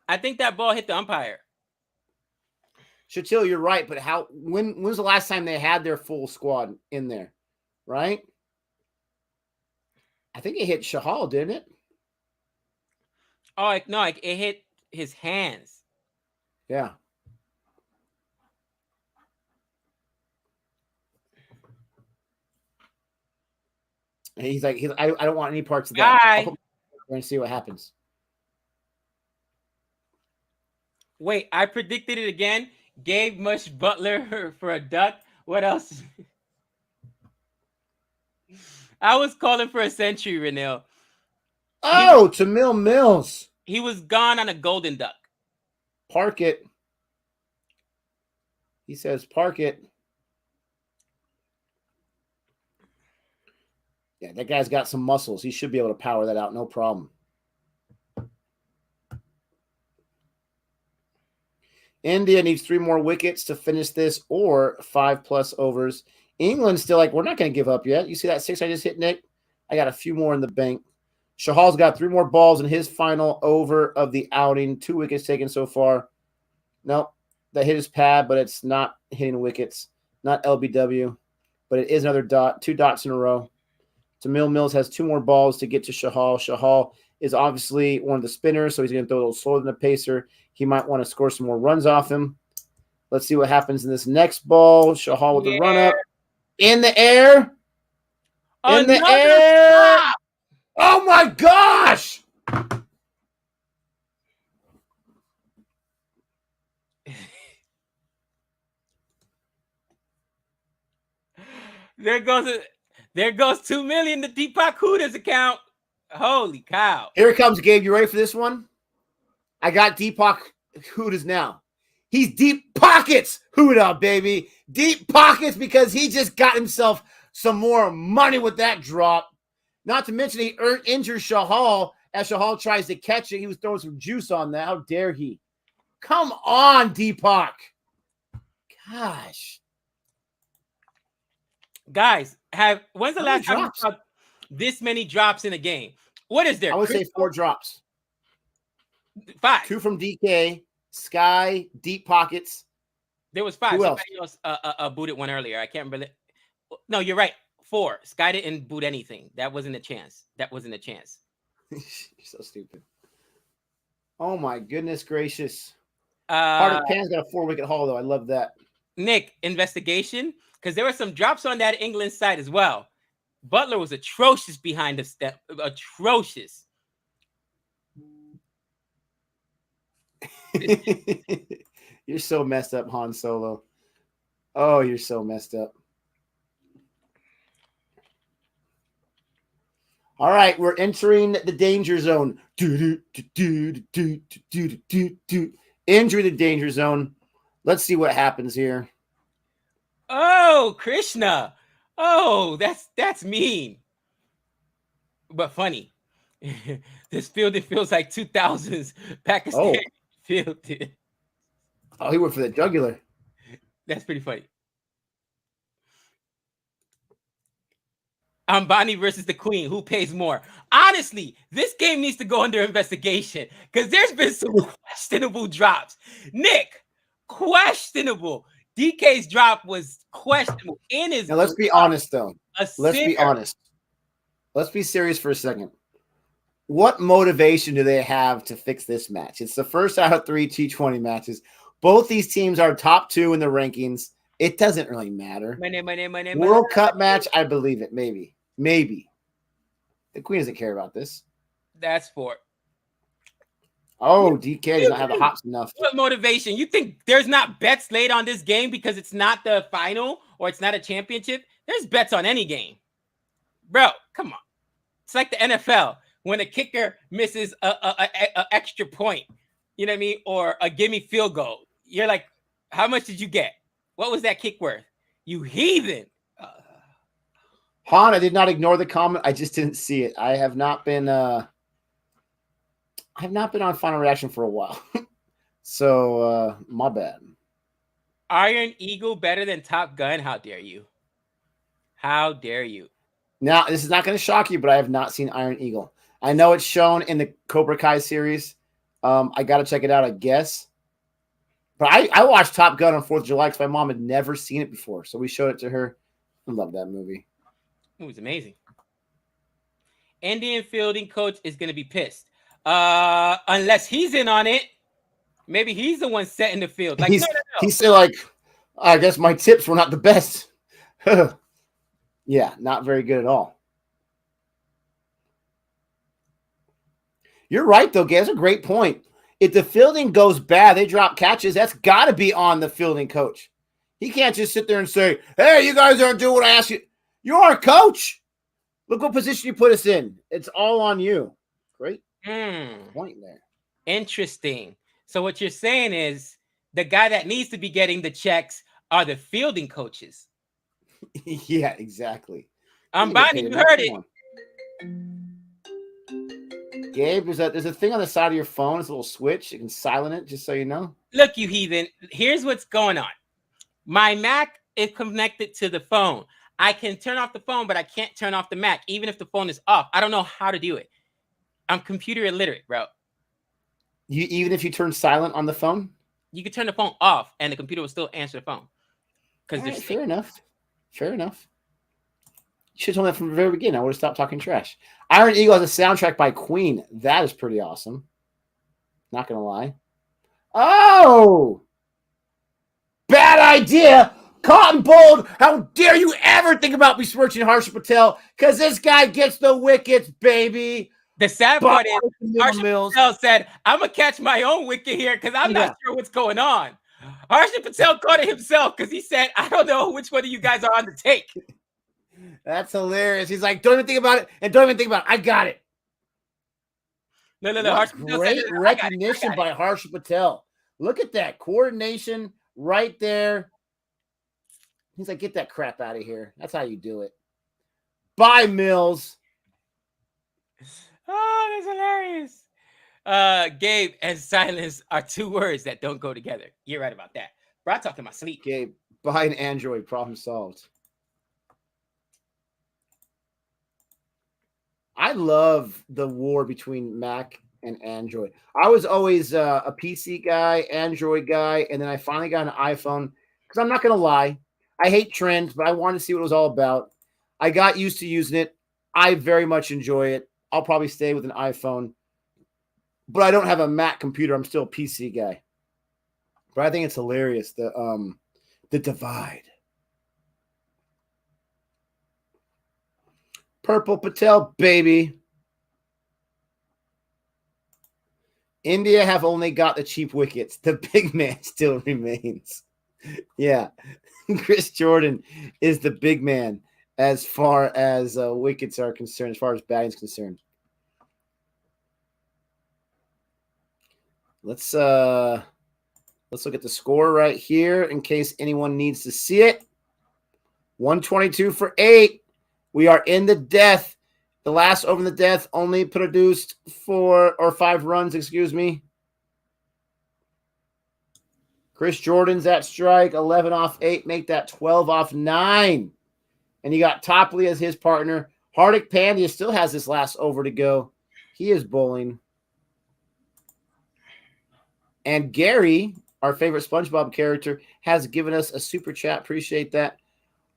I think that ball hit the umpire. Shatil, you're right, but when was the last time they had their full squad in there? Right? I think it hit Shahal, didn't it? Oh no, it hit his hands. Yeah. And he's like, I don't want any parts of that. Bye. We're gonna see what happens. Wait, I predicted it again. Gave Mush Butler for a duck. What else? I was calling for a century, Renil. Oh, Tamil Mills. He was gone on a golden duck. Park it. He says, park it. Yeah, that guy's got some muscles. He should be able to power that out, no problem. India needs 3 more wickets to finish this or 5+ overs. England's still like, we're not going to give up yet. You see that 6 I just hit, Nick? I got a few more in the bank. Shahal's got 3 more balls in his final over of the outing. 2 wickets taken so far. Nope. That hit his pad, but it's not hitting wickets. Not LBW, but it is another dot. 2 dots in a row. Tamil Mills has 2 more balls to get to Shahal. Shahal is obviously one of the spinners, so he's going to throw a little slower than the pacer. He might want to score some more runs off him. Let's see what happens in this next ball. Shahal with the run up. In the air. In the air. Stop. Oh, my gosh. There goes 2 million to Deepak Huda's account. Holy cow. Here it comes, Gabe. You ready for this one? I got Deepak Huda's now. He's deep pockets, Huda, baby. Deep pockets because he just got himself some more money with that drop. Not to mention he injured Shahal as Shahal tries to catch it. He was throwing some juice on that. How dare he? Come on, Deepak. Gosh. Guys, when's the last time you saw this many drops in a game? What is there? I would say 4 drops. 5. 2 from DK, Sky, deep pockets. There was 5. Who Somebody else booted one earlier. I can't remember. No, you're right. 4. Sky didn't boot anything. That wasn't a chance. You're so stupid. Oh my goodness gracious. Hardik Pan's got a 4-wicket haul though. I love that. Nick, investigation, because there were some drops on that England side as well. Butler was atrocious behind the step. Atrocious. You're so messed up, Han Solo. Oh, you're so messed up. All right, we're entering the danger zone. Entering the danger zone. Let's see what happens here. Oh, Krishna. Oh, that's mean. But funny. This fielding feels like 2000s Pakistan fielded. Oh, he went for the jugular. That's pretty funny. Ambani versus the Queen. Who pays more? Honestly, this game needs to go under investigation because there's been some questionable drops. Nick, questionable. DK's drop was questionable. Now, let's be honest, though. Let's be honest. Let's be serious for a second. What motivation do they have to fix this match? It's the first out of 3 T20 matches. Both these teams are top 2 in the rankings. It doesn't really matter. World Cup match, I believe it. Maybe. The Queen doesn't care about this. That's for. Oh, DK does not have the hops enough. What motivation? You think there's not bets laid on this game because it's not the final or it's not a championship? There's bets on any game. Bro, come on. It's like the NFL. When a kicker misses a extra point, you know what I mean? Or a gimme field goal. You're like, how much did you get? What was that kick worth? You heathen. Han, I did not ignore the comment. I just didn't see it. I have not been on Final Reaction for a while. So my bad. Iron Eagle better than Top Gun? How dare you? How dare you? Now, this is not going to shock you, but I have not seen Iron Eagle. I know it's shown in the Cobra Kai series. I got to check it out, I guess. But I watched Top Gun on 4th of July because my mom had never seen it before. So we showed it to her. I love that movie. It was amazing. Indian fielding coach is going to be pissed. Unless he's in on it. Maybe he's the one setting the field. Like, no. He's still like, I guess my tips were not the best. Yeah, not very good at all. You're right, though, Gabe. That's a great point. If the fielding goes bad, they drop catches, that's got to be on the fielding coach. He can't just sit there and say, hey, you guys aren't doing what I asked you. You're our coach. Look what position you put us in. It's all on you. Great point there. Interesting. So what you're saying is the guy that needs to be getting the checks are the fielding coaches. Yeah, exactly. Bonnie, you heard it. Gabe, there's a thing on the side of your phone. It's a little switch. You can silent it, just so you know. Look, you heathen. Here's what's going on. My Mac is connected to the phone. I can turn off the phone, but I can't turn off the Mac, even if the phone is off. I don't know how to do it. I'm computer illiterate, bro. Even if you turn silent on the phone? You can turn the phone off, and the computer will still answer the phone. Right, fair enough. Fair enough. You should have told me that from the very beginning. I would have stopped talking trash. Iron Eagle has a soundtrack by Queen. That is pretty awesome. Not going to lie. Oh! Bad idea! Cotton Bold, how dare you ever think about besmirching Harshit Patel? Because this guy gets the wickets, baby. The sad part is Harshit Patel said, I'm going to catch my own wicket here because I'm not sure what's going on. Harshit Patel caught it himself because he said, I don't know which one of you guys are on the take. That's hilarious. He's like, don't even think about it, and don't even think about it. I got it. No. Great recognition by Harshit Patel. Look at that coordination right there. He's like, get that crap out of here. That's how you do it. Bye, Mills. Oh, that's hilarious. Gabe and silence are two words that don't go together. You're right about that. Bro, I talk in my sleep. Gabe, buy an Android. Problem solved. I love the war between Mac and Android. I was always a PC guy, Android guy, and then I finally got an iPhone because I'm not going to lie. I hate trends, but I wanted to see what it was all about. I got used to using it. I very much enjoy it. I'll probably stay with an iPhone, but I don't have a Mac computer. I'm still a PC guy. But I think it's hilarious, the divide. Purple Patel, baby. India have only got the cheap wickets. The big man still remains. Yeah. Chris Jordan is the big man as far as wickets are concerned, as far as batting is concerned. Let's look at the score right here in case anyone needs to see it. 122 for 8. We are in the death. The last over in the death only produced 5 runs, excuse me. Chris Jordan's at strike, 11 off 8, make that 12 off 9. And you got Topley as his partner. Hardik Pandya still has this last over to go. He is bowling. And Gary, our favorite SpongeBob character, has given us a super chat. Appreciate that.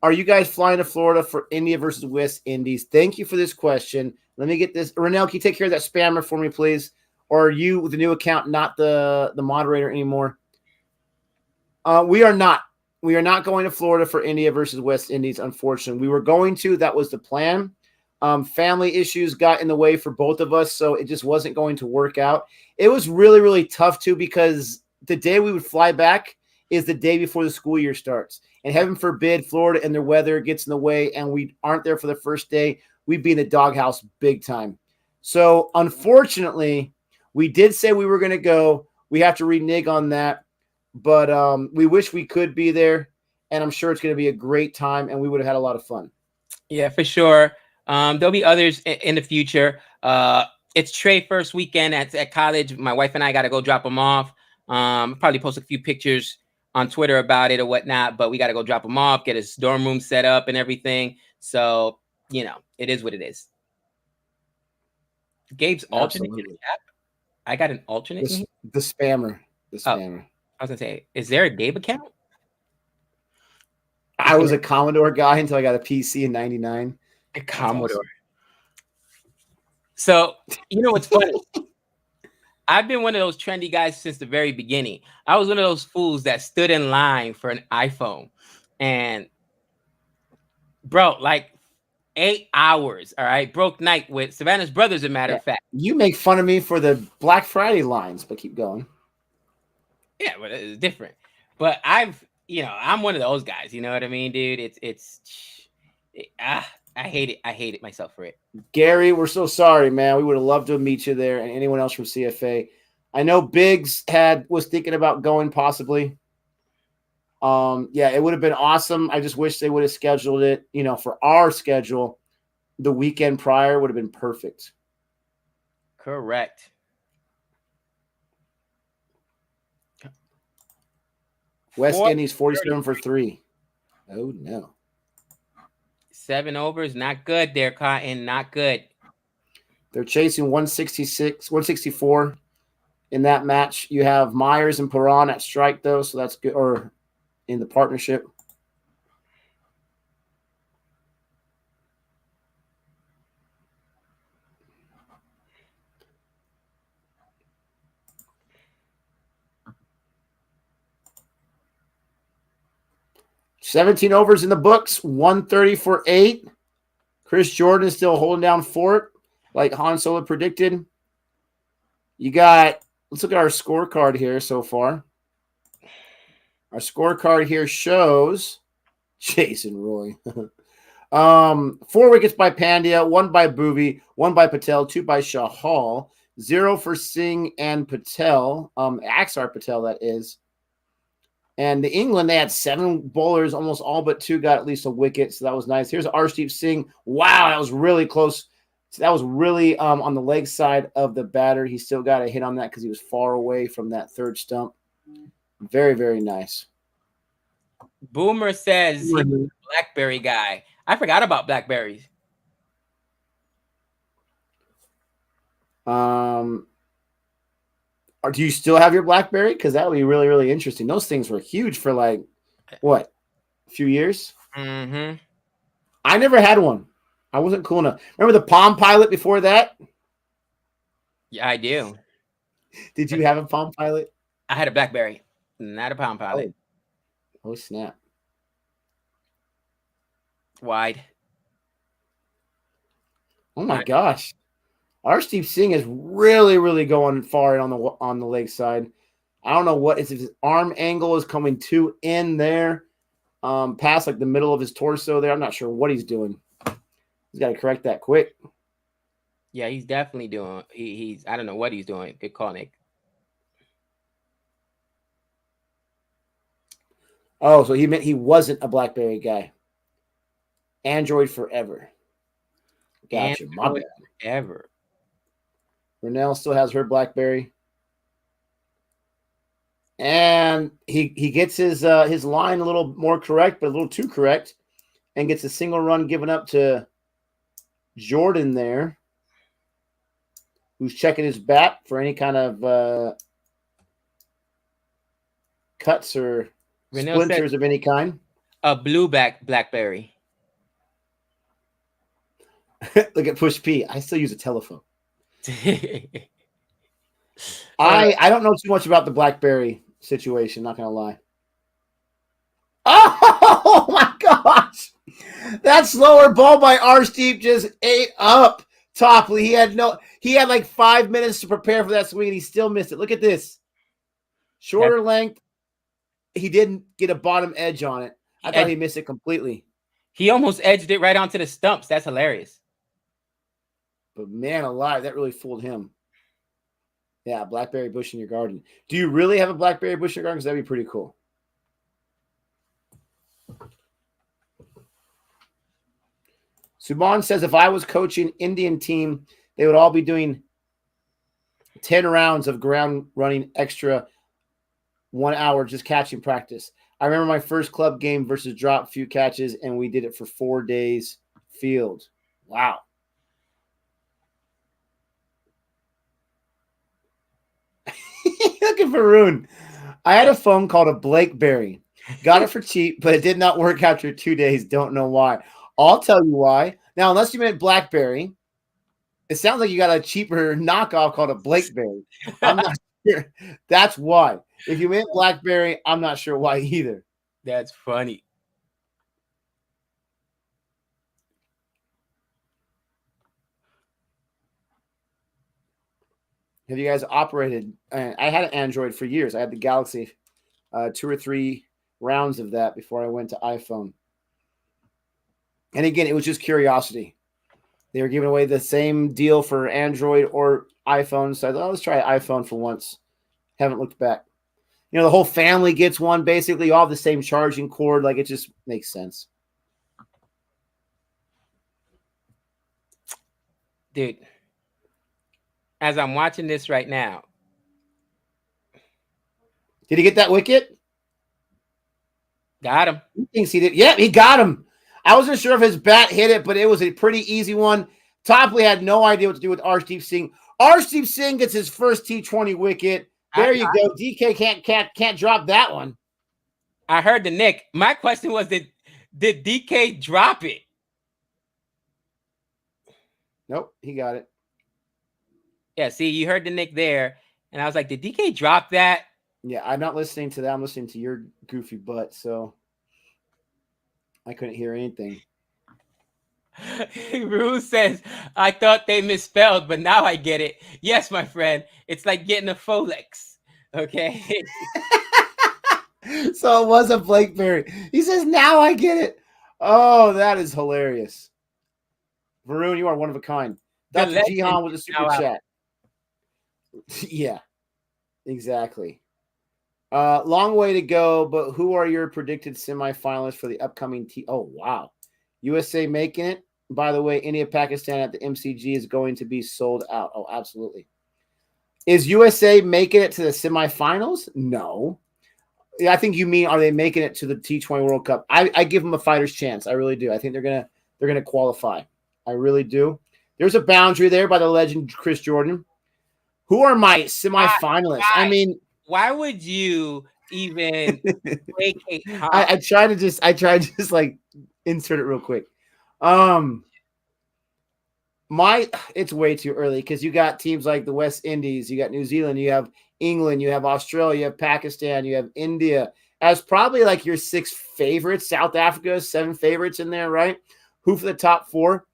Are you guys flying to Florida for India versus West Indies? Thank you for this question. Let me get this. Renell, can you take care of that spammer for me, please? Or are you, with the new account, not the moderator anymore? We are not. We are not going to Florida for India versus West Indies, unfortunately. We were going to. That was the plan. Family issues got in the way for both of us, so it just wasn't going to work out. It was really, really tough, too, because the day we would fly back is the day before the school year starts. And heaven forbid Florida and their weather gets in the way and we aren't there for the first day. We'd be in the doghouse big time. So, unfortunately, we did say we were going to go. We have to renege on that. But we wish we could be there. And I'm sure it's going to be a great time and we would have had a lot of fun. Yeah, for sure. There'll be others in the future. It's Trey first weekend at college. My wife and I got to go drop him off. Probably post a few pictures on Twitter about it or whatnot, but we got to go drop him off, get his dorm room set up and everything. So, it is what it is. Gabe's alternate in the Absolutely. chat. I got an alternate in here. The spammer. The Oh, spammer. I was gonna say, is there a Gabe account? I was a Commodore guy until I got a PC in '99. A Commodore. Awesome. So you know what's funny? I've been one of those trendy guys since the very beginning. I was one of those fools that stood in line for an iPhone, and bro, like 8 hours. All right, broke night with Savannah's brothers. As a matter of fact, You make fun of me for the Black Friday lines, but keep going. yeah, but it's different. But I'm one of those guys. You know what I mean, dude? I hate it. I hate it myself for it. Gary, we're so sorry, man. We would have loved to meet you there, and anyone else from CFA. I know Biggs was thinking about going possibly. Yeah, it would have been awesome. I just wish they would have scheduled it, for our schedule. The weekend prior would have been perfect. Correct. West Indies 47 for 3. Oh no. 7 overs, not good there, Cotton. Not good. They're chasing 166, 164 in that match. You have Myers and Perron at strike though, so that's good. Or in the partnership. $17 overs in the books, 130 for 8. Chris Jordan is still holding down fort, like Han Solo predicted. Let's look at our scorecard here so far. Our scorecard here shows Jason Roy. 4 wickets by Pandya, 1 by Bhuvi, 1 by Patel, 2 by Shahal, 0 for Singh and Patel, Axar Patel, that is. And the England, they had 7 bowlers, almost all but 2 got at least a wicket, so that was nice. Here's Arshdeep Singh. Wow, that was really close. So that was really on the leg side of the batter. He still got a hit on that because he was far away from that third stump. Very, very nice. Boomer says he's a BlackBerry guy. I forgot about Blackberries. Or do you still have your BlackBerry? Because that would be really, really interesting. Those things were huge for a few years? Mm-hmm. I never had one. I wasn't cool enough. Remember the Palm Pilot before that? Yeah, I do. Did you have a Palm Pilot? I had a BlackBerry, not a Palm Pilot. Oh snap. Wide. Oh my gosh. Arshdeep Singh is really, really going far on the leg side. I don't know what if his arm angle is coming too in there, past like the middle of his torso there. I'm not sure what he's doing. He's got to correct that quick. Yeah, he's definitely doing. He's. I don't know what he's doing. Good call, Nick. Oh, so he meant he wasn't a BlackBerry guy. Android forever. Gotcha. My bad. Ever. Renell still has her BlackBerry. And he gets his line a little more correct, but a little too correct, and gets a single run given up to Jordan there, who's checking his bat for any kind of cuts or splinters of any kind. A blue BlackBerry. Look at Push P. I still use a telephone. I don't know too much about the BlackBerry situation, not gonna lie. Oh my gosh! That slower ball by Arshdeep just ate up Topley. He had like 5 minutes to prepare for that swing and he still missed it. Look at this. Shorter length. He didn't get a bottom edge on it. I thought he missed it completely. He almost edged it right onto the stumps. That's hilarious. But man alive, that really fooled him. Yeah, blackberry bush in your garden. Do you really have a blackberry bush in your garden? Because that'd be pretty cool. Subhan says, if I was coaching Indian team, they would all be doing 10 rounds of ground running extra 1 hour just catching practice. I remember my first club game versus drop few catches, and we did it for 4 days field. Wow. Look at Varun. I had a phone called a Blakeberry. Got it for cheap, but it did not work after 2 days. Don't know why. I'll tell you why. Now, unless you meant BlackBerry, it sounds like you got a cheaper knockoff called a Blakeberry. I'm not sure. That's why. If you meant BlackBerry, I'm not sure why either. That's funny. Have you guys operated? I had an Android for years. I had the Galaxy, 2 or 3 rounds of that before I went to iPhone. And again, it was just curiosity. They were giving away the same deal for Android or iPhone. So I thought, let's try iPhone for once. Haven't looked back. You know, the whole family gets one, basically. You all have the same charging cord. Like, it just makes sense. Dude, as I'm watching this right now. Did he get that wicket? Got him. He thinks he did. Yeah, he got him. I wasn't sure if his bat hit it, but it was a pretty easy one. Topley had no idea what to do with Arshdeep Singh. Arshdeep Singh gets his first T20 wicket. There you go. DK can't drop that one. I heard the Nick. My question was, did DK drop it? Nope, he got it. Yeah, see, you heard the Nick there, and I was like, did DK drop that? Yeah, I'm not listening to that. I'm listening to your goofy butt, so I couldn't hear anything. Rue says, I thought they misspelled, but now I get it. Yes, my friend. It's like getting a Folex. Okay. So it was a Blakeberry. He says, now I get it. Oh, that is hilarious. Varun, you are one of a kind. Dr. Jihan with a super chat. Yeah, exactly. Long way to go, but who are your predicted semifinalists for the upcoming Oh, wow. USA making it. By the way, India, Pakistan at the MCG is going to be sold out. Oh, absolutely. Is USA making it to the semifinals? No. I think you mean, are they making it to the T20 World Cup? I give them a fighter's chance. I really do. I think they're gonna qualify. I really do. There's a boundary there by the legend Chris Jordan. Who are my semifinalists? I mean, why would you even placate? I try to just like insert it real quick. It's way too early because you got teams like the West Indies, you got New Zealand, you have England, you have Australia, you have Pakistan, you have India as probably like your 6 favorites. South Africa, 7 favorites in there, right? Who for the top 4?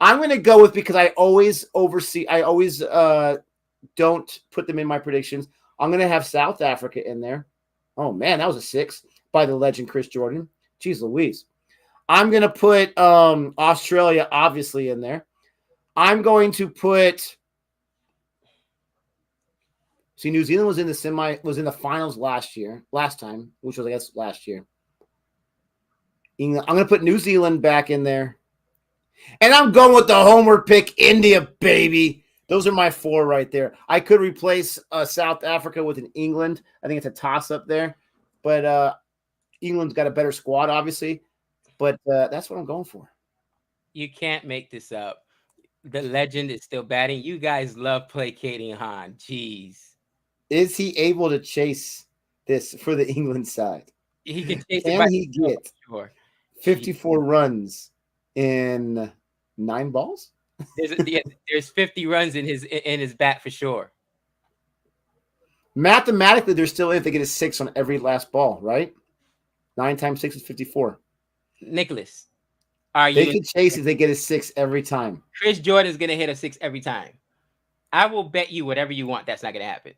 I'm going to go with, because I always don't put them in my predictions. I'm going to have South Africa in there. Oh, man, that was a 6 by the legend Chris Jordan. Jeez Louise. I'm going to put Australia obviously in there. I'm going to put – see, New Zealand was in the finals last time, which was, I guess, last year. England, I'm going to put New Zealand back in there. And I'm going with the homer pick, India, baby. Those are my 4 right there. I could replace South Africa with an England. I think it's a toss-up there. But England's got a better squad, obviously. But that's what I'm going for. You can't make this up. The legend is still batting. You guys love placating Han. Jeez. Is he able to chase this for the England side? He can chase Can he get 54 runs in 9 balls? There's 50 runs in his bat for sure. Mathematically, they're still, if they get a 6 on every last ball, right? 9 times 6 is 54. Nicholas, they could chase if they get a 6 every time. Chris Jordan's going to hit a 6 every time. I will bet you whatever you want that's not going to happen.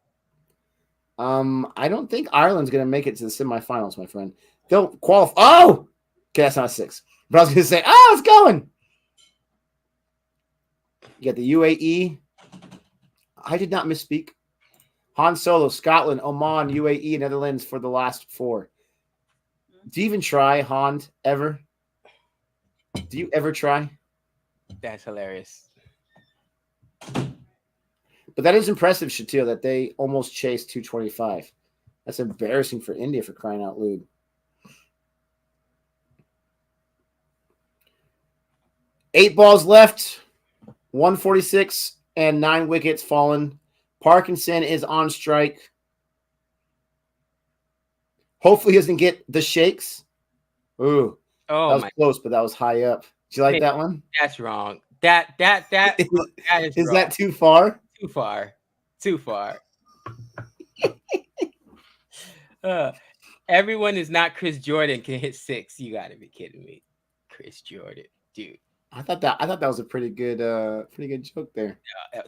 I don't think Ireland's going to make it to the semifinals, my friend. They'll qualify. Oh! Okay, that's not a 6. But I was going to say, it's going. You got the UAE. I did not misspeak. Han Solo, Scotland, Oman, UAE, Netherlands for the last 4. Do you even try, Han, ever? Do you ever try? That's hilarious. But that is impressive, Shatil, that they almost chased 225. That's embarrassing for India, for crying out loud. Eight balls left, 146 and 9 wickets fallen. Parkinson is on strike. Hopefully he doesn't get the shakes. Ooh, that Oh was my, close, but that was high up. Did you like that one? that's wrong. That is Is wrong. that too far? Too far. Too far. Uh, everyone is not Chris Jordan can hit 6. You got to be kidding me. Chris Jordan, dude. I thought that was a pretty good joke there.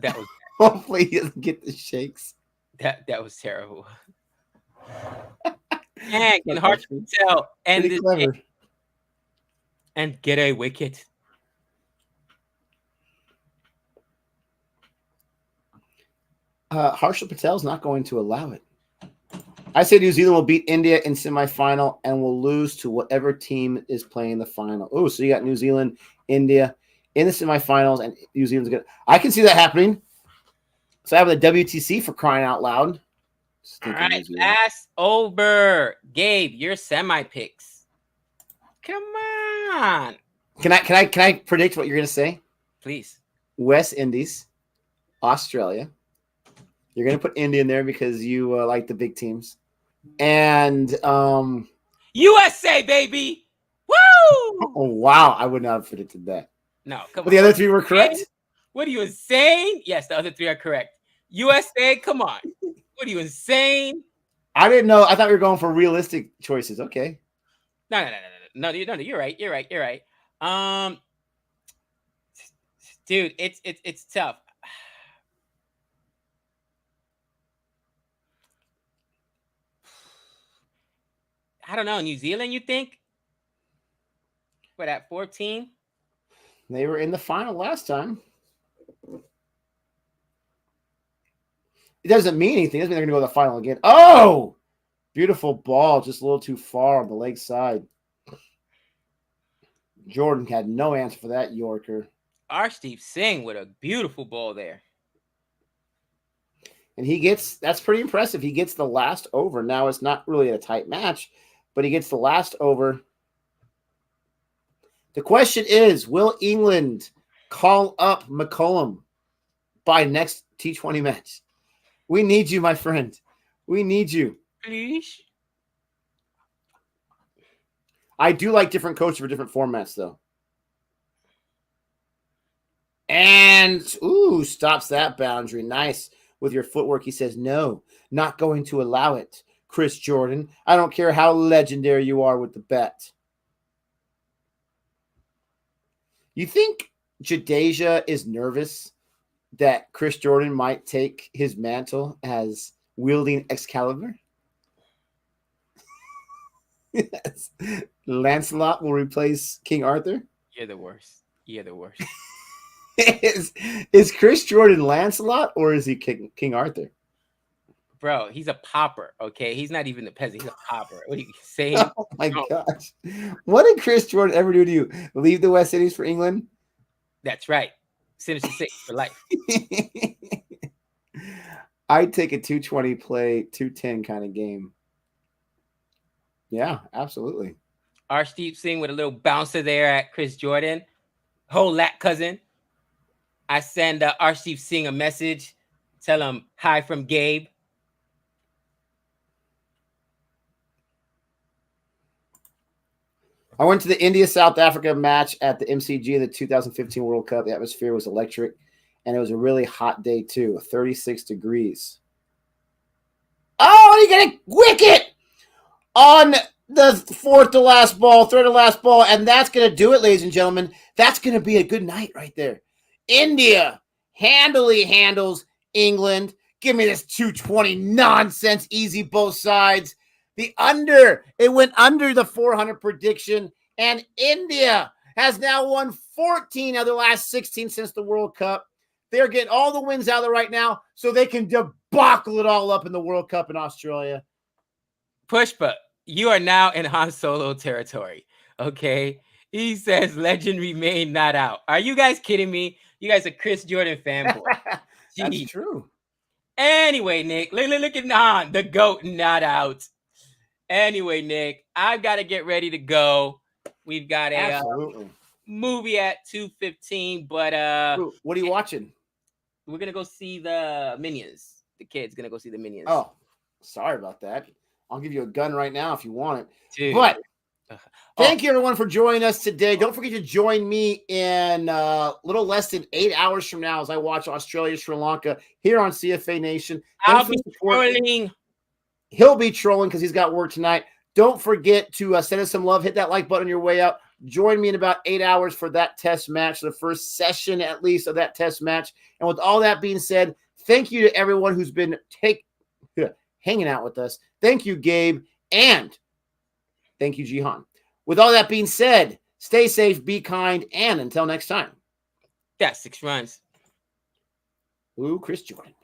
That was Hopefully he doesn't get the shakes. that was terrible. And can That's Harsh actually Patel end pretty this clever. game and get a wicket? Harshal Patel's not going to allow it. I say New Zealand will beat India in semifinal and will lose to whatever team is playing the final. Oh, so you got New Zealand, India in the semifinals, and New Zealand's good. I can see that happening. So I have the WTC for crying out loud. All right, last over. Gabe, your semi picks. Come on. Can I predict what you're gonna say? Please. West Indies, Australia. You're gonna put India in there because you like the big teams, and USA, baby. Woo! oh wow, I would not have predicted that. No, come But on. the other three were correct. What are you insane? Yes, the other 3 are correct. USA, come on. What are you insane? I didn't know. I thought we were going for realistic choices. Okay. No. You're right. You're right. Dude, it's tough. I don't know. New Zealand, you think? What, at 14? They were in the final last time. It doesn't mean anything. It doesn't mean they're going to go to the final again. Oh, beautiful ball. Just a little too far on the leg side. Jordan had no answer for that Yorker. Arshdeep Singh with a beautiful ball there. And that's pretty impressive. He gets the last over. Now it's not really a tight match, but he gets the last over. The question is, will England call up McCollum by next T20 match? We need you, my friend. We need you. Please. I do like different coaches for different formats, though. And, stops that boundary. Nice. With your footwork, he says, no, not going to allow it. Chris Jordan, I don't care how legendary you are with the bet. You think Jadeja is nervous that Chris Jordan might take his mantle as wielding Excalibur? Yes. Lancelot will replace King Arthur? You're the worst. Is Chris Jordan Lancelot or is he King Arthur? Bro, he's a popper, okay? He's not even a peasant. He's a popper. What are you saying? Oh, my gosh. What did Chris Jordan ever do to you? Leave the West Indies for England? That's right. Sinister Six for life. I'd take a 220 play, 210 kind of game. Yeah, absolutely. Arshdeep Singh with a little bouncer there at Chris Jordan. Whole lat cousin. I send Arshdeep Singh a message. Tell him hi from Gabe. I went to the India-South Africa match at the MCG, the 2015 World Cup. The atmosphere was electric, and it was a really hot day, too, 36 degrees. Oh, and he got a wicket on the third to last ball, and that's going to do it, ladies and gentlemen. That's going to be a good night right there. India handily handles England. Give me this 220 nonsense, easy both sides. The under, it went under the 400 prediction, and India has now won 14 of the last 16 since the World Cup. They're getting all the wins out of it right now so they can debacle it all up in the World Cup in Australia. Pushpa, you are now in Han Solo territory, okay? He says legend remain not out. Are you guys kidding me? You guys are Chris Jordan fanboy. That's true. Anyway, Nick, look at Han, the GOAT not out. Anyway, Nick, I've got to get ready to go. We've got a movie at 2:15, but what are you watching? We're gonna go see the Minions. The kid's gonna go see the Minions. Oh, sorry about that. I'll give you a gun right now if you want it. Dude. But thank you, everyone, for joining us today. Don't forget to join me in a little less than 8 hours from now as I watch Australia, Sri Lanka here on CFA Nation. I'll be trolling. He'll be trolling because he's got work tonight. Don't forget to send us some love. Hit that like button on your way out. Join me in about 8 hours for that test match, the first session at least of that test match. And with all that being said, thank you to everyone who's been hanging out with us. Thank you, Gabe. And thank you, Jihan. With all that being said, stay safe, be kind, and until next time. That's 6 runs. Ooh, Chris joined me.